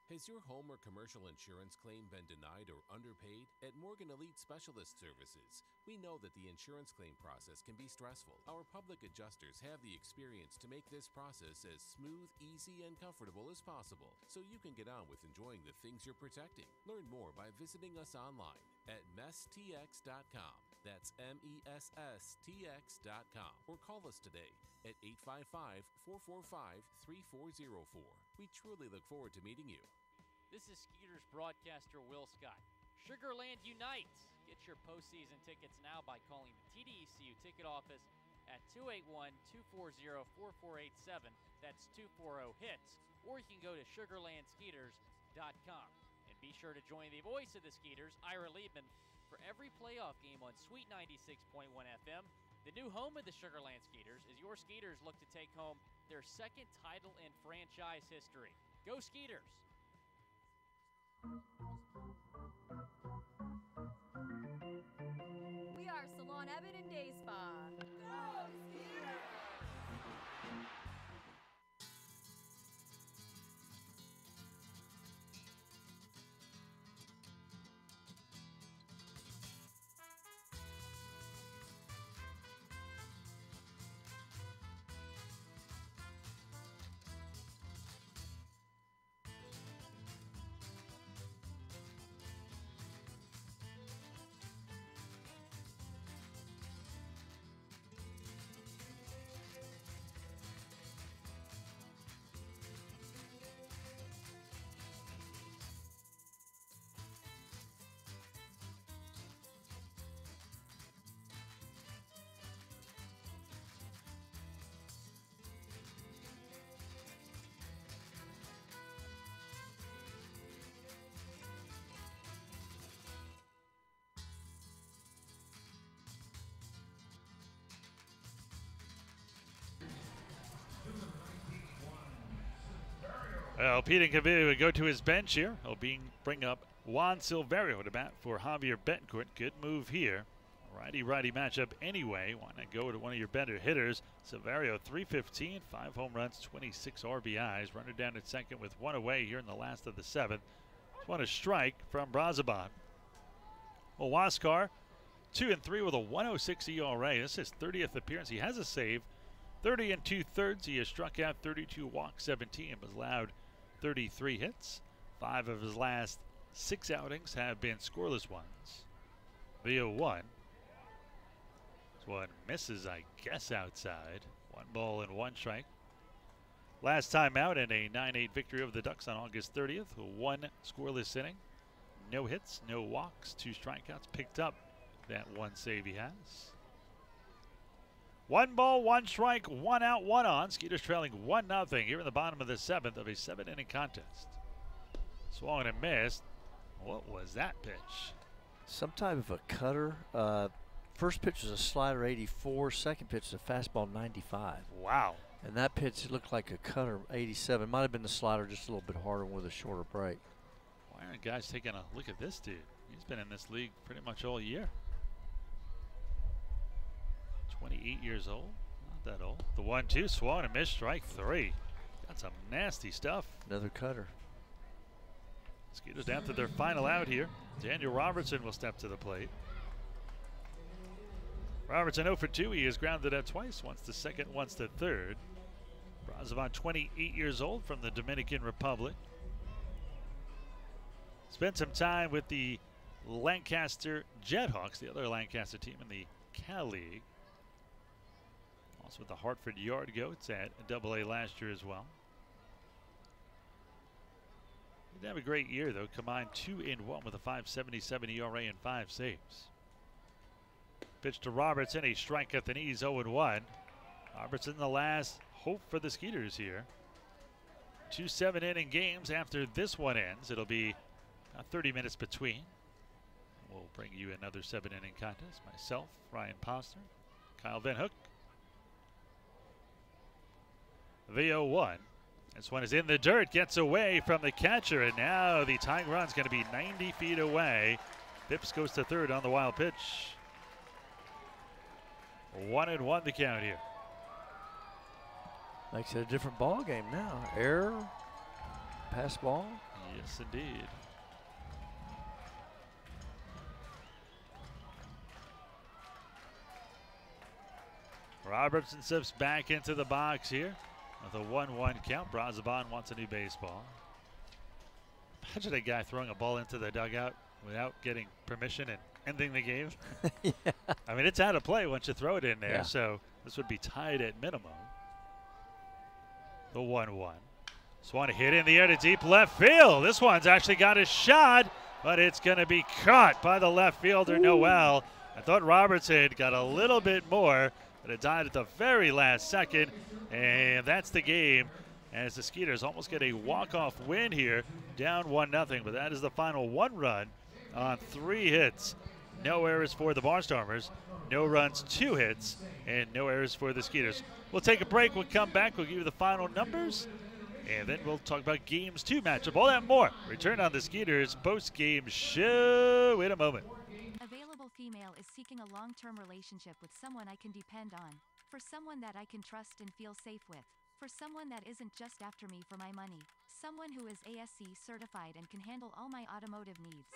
Has your home or commercial insurance claim been denied or underpaid? At Morgan Elite Specialist Services, we know that the insurance claim process can be stressful. Our public adjusters have the experience to make this process as smooth, easy, and comfortable as possible, so you can get on with enjoying the things you're protecting. Learn more by visiting us online at messtx.com. That's MESSTX.com. Or call us today at 855-445-3404. We truly look forward to meeting you. This is Skeeters broadcaster Will Scott. Sugarland unites. Get your postseason tickets now by calling the TDECU ticket office at 281-240-4487. That's 240-HITS. Or you can go to sugarlandskeeters.com. And be sure to join the voice of the Skeeters, Ira Liebman, for every playoff game on Sweet 96.1 FM. The new home of the Sugarland Skeeters as your Skeeters look to take home their second title in franchise history. Go Skeeters! We are Salon Evan and Day Spa. Go Skeeters! Well, Peter Cavillo would go to his bench here. He'll bring up Juan Silverio to bat for Javier Betancourt. Good move here. Righty-righty matchup anyway. Why not go to one of your better hitters? Silverio, 315, 5 home runs, 26 RBIs. Runner down at second with one away here in the last of the seventh. Just want a strike from Brazaban. Well, Huascar, 2-3 with a 106 ERA. This is his 30th appearance. He has a save. 30 2/3. He has struck out 32 walks, 17, but allowed 33 hits. 5 of his last 6 outings have been scoreless ones. Via 1. This one misses, I guess, outside. 1 ball and 1 strike. Last time out in a 9-8 victory over the Ducks on August 30th. 1 scoreless inning. No hits, no walks, 2 strikeouts. Picked up that 1 save he has. 1 ball, 1 strike, 1 out, 1 on. Skeeters trailing 1-0 here in the bottom of the 7th of a 7-inning contest. Swung and missed. What was that pitch? Some type of a cutter. First pitch was a slider 84. Second pitch was a fastball 95. Wow. And that pitch looked like a cutter 87. Might have been the slider just a little bit harder with a shorter break. Why aren't guys taking a look at this dude? He's been in this league pretty much all year. 28 years old, not that old. The 1-2 swung and missed, strike 3. Got some nasty stuff. Another cutter. Skeeters down to their final out here. Daniel Robertson will step to the plate. Robertson 0 for 2. He is grounded out twice, once to second, once to third. Brazaban, 28 years old, from the Dominican Republic. Spent some time with the Lancaster Jethawks, the other Lancaster team in the Cal League. Also with the Hartford Yard Goats at AA last year as well. He didn't have a great year though. Combined 2-1 with a 5.77 ERA and 5 saves. Pitch to Robertson, a strike at the knees, 0-1. Robertson the last hope for the Skeeters here. 2 7-inning games after this one ends. It'll be about 30 minutes between. We'll bring you another 7-inning contest. Myself, Ryan Poster, Kyle Van Hook. The 0-1. This one is in the dirt, gets away from the catcher, and now the tying run's going to be 90 feet away. Phipps goes to third on the wild pitch. 1-1 the count here. Makes it a different ball game now. Error, pass ball. Yes, indeed. Robertson steps back into the box here with a 1-1 count. Brazaban wants a new baseball. Imagine a guy throwing a ball into the dugout without getting permission and ending the game. Yeah. I mean, it's out of play once you throw it in there, Yeah. so this would be tied at minimum. The 1-1. Swan hit in the air to deep left field. This one's actually got a shot, but it's going to be caught by the left fielder, Noel. I thought Robertson got a little bit more, but it died at the very last second, and that's the game as the Skeeters almost get a walk-off win here, down 1-0, but that is the final 1 run on 3 hits. No errors for the Barnstormers, no runs, 2 hits, and no errors for the Skeeters. We'll take a break. We'll come back. We'll give you the final numbers, and then we'll talk about Games 2 matchup. All that and more. Return on the Skeeters post-game show in a moment. Available female is seeking a long-term relationship with someone I can depend on. For someone that I can trust and feel safe with. For someone that isn't just after me for my money. Someone who is ASE certified and can handle all my automotive needs.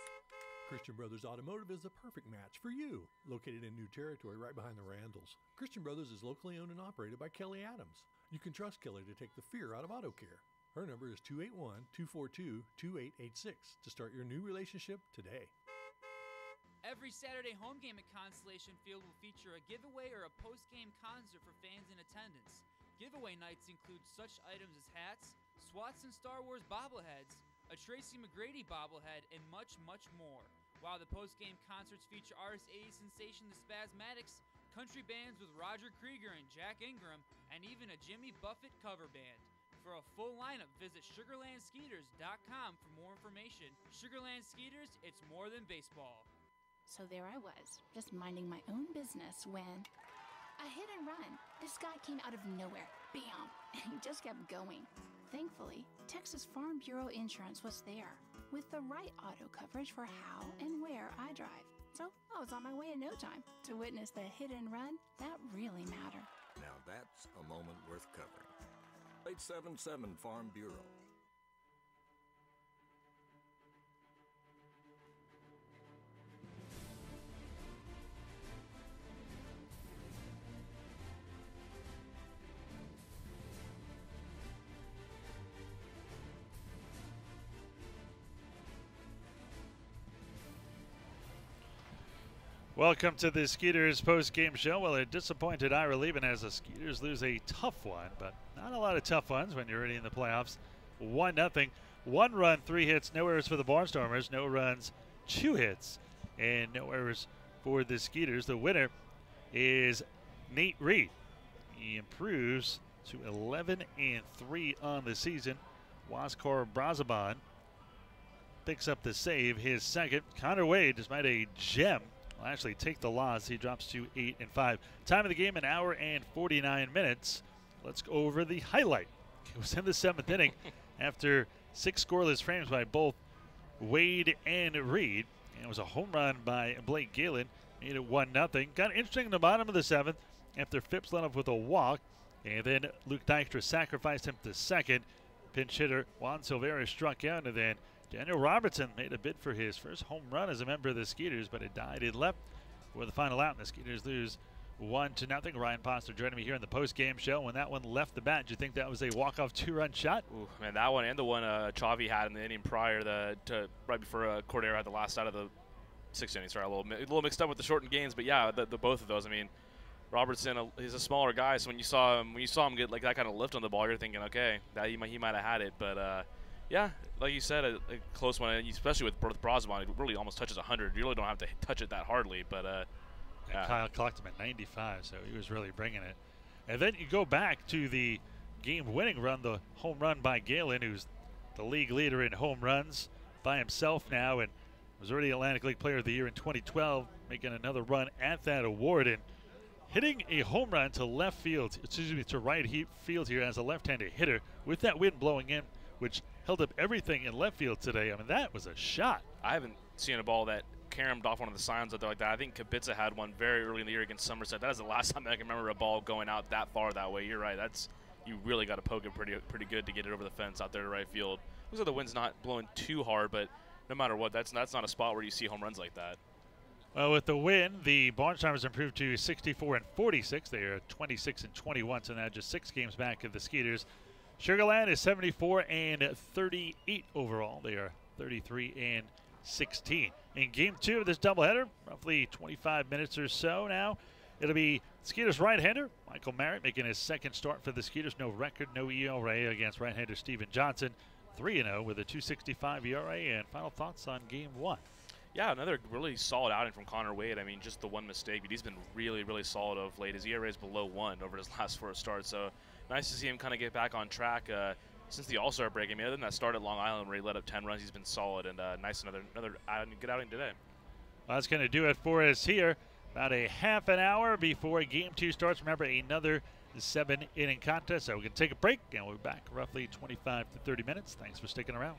Christian Brothers Automotive is the perfect match for you. Located in new territory right behind the Randalls, Christian Brothers is locally owned and operated by Kelly Adams. You can trust Kelly to take the fear out of auto care. Her number is 281-242-2886 to start your new relationship today. Every Saturday home game at Constellation Field will feature a giveaway or a post-game concert for fans in attendance. Giveaway nights include such items as hats, SWATs and Star Wars bobbleheads, a Tracy McGrady bobblehead, and much, much more. While the post-game concerts feature artist 80s sensation The Spasmatics, country bands with Roger Krieger and Jack Ingram, and even a Jimmy Buffett cover band. For a full lineup, visit SugarlandSkeeters.com for more information. Sugarland Skeeters, it's more than baseball. So there I was, just minding my own business when a hit and run. This guy came out of nowhere, bam, and he just kept going. Thankfully, Texas Farm Bureau Insurance was there with the right auto coverage for how and where I drive. So I was on my way in no time to witness the hit and run that really matter. Now that's a moment worth covering. 877 Farm Bureau. Welcome to the Skeeters post-game show. Well, a disappointed Ira Lieben as the Skeeters lose a tough one, but not a lot of tough ones when you're already in the playoffs. 1-0. 1 run, 3 hits, no errors for the Barnstormers, no runs, 2 hits, and no errors for the Skeeters. The winner is Nate Reed. He improves to 11-3 on the season. Waskar Brazaban picks up the save, his second. Connor Wade, despite a gem, will actually take the loss. He drops to 8-5. Time of the game, 1 hour and 49 minutes. Let's go over the highlight. It was in the 7th inning after 6 scoreless frames by both Wade and Reed. And it was a home run by Blake Galen. Made it 1-0. Got interesting in the bottom of the 7th after Phipps led off with a walk. And then Luke Dykstra sacrificed him to second. Pinch hitter Juan Silvera struck out, and then Daniel Robertson made a bid for his first home run as a member of the Skeeters, but it died in left for the final out, and the Skeeters lose 1-0. Ryan Poster joining me here in the post-game show. When that one left the bat, do you think that was a walk-off 2-run shot? Ooh, man, that one and the one Chavi had in the inning prior, right before Cordero had the last out of the 6th inning. Sorry, a little mixed up with the shortened games, but yeah, the both of those. I mean, Robertson, he's a smaller guy, so when you saw him get like that kind of lift on the ball, you're thinking, okay, that he might have had it, but yeah, like you said, a close one, especially with Brazaban. It really almost touches 100. You really don't have to touch it that hardly, but yeah. Kyle clocked him at 95, so he was really bringing it. And then you go back to the game-winning run, the home run by Galen, who's the league leader in home runs by himself now, and Was already Atlantic League Player of the Year in 2012, making another run at that award and hitting a home run to left field, to right field here as a left-handed hitter with that wind blowing in, which held up everything in left field today. I mean, that was a shot. I haven't seen a ball that caromed off one of the signs out there like that. I think Kapitza had one very early in the year against Somerset. That is the last time I can remember a ball going out that far that way. You're right. You really got to poke it pretty good to get it over the fence out there to right field. Looks like the wind's not blowing too hard, but no matter what, that's not a spot where you see home runs like that. Well, with the win, the Barnstormers improved to 64-46. They are 26-21, so now just 6 games back of the Skeeters. Sugarland is 74-38 overall. They are 33-16. In Game 2 of this doubleheader, roughly 25 minutes or so now, it'll be Skeeters right-hander Michael Merritt making his second start for the Skeeters. No record, no ERA against right-hander Steven Johnson. 3-0 with a 2.65 ERA. And final thoughts on Game 1. Yeah, another really solid outing from Connor Wade. I mean, just the one mistake, but he's been really, really solid of late. His ERA is below 1 over his last 4 starts, so nice to see him kind of get back on track since the All-Star break. I mean, other than that start at Long Island where he let up 10 runs, he's been solid, and nice another good outing today. Well, that's going to do it for us here. About a half an hour before Game 2 starts. Remember, another 7-inning contest, so we can take a break, and we'll be back roughly 25 to 30 minutes. Thanks for sticking around.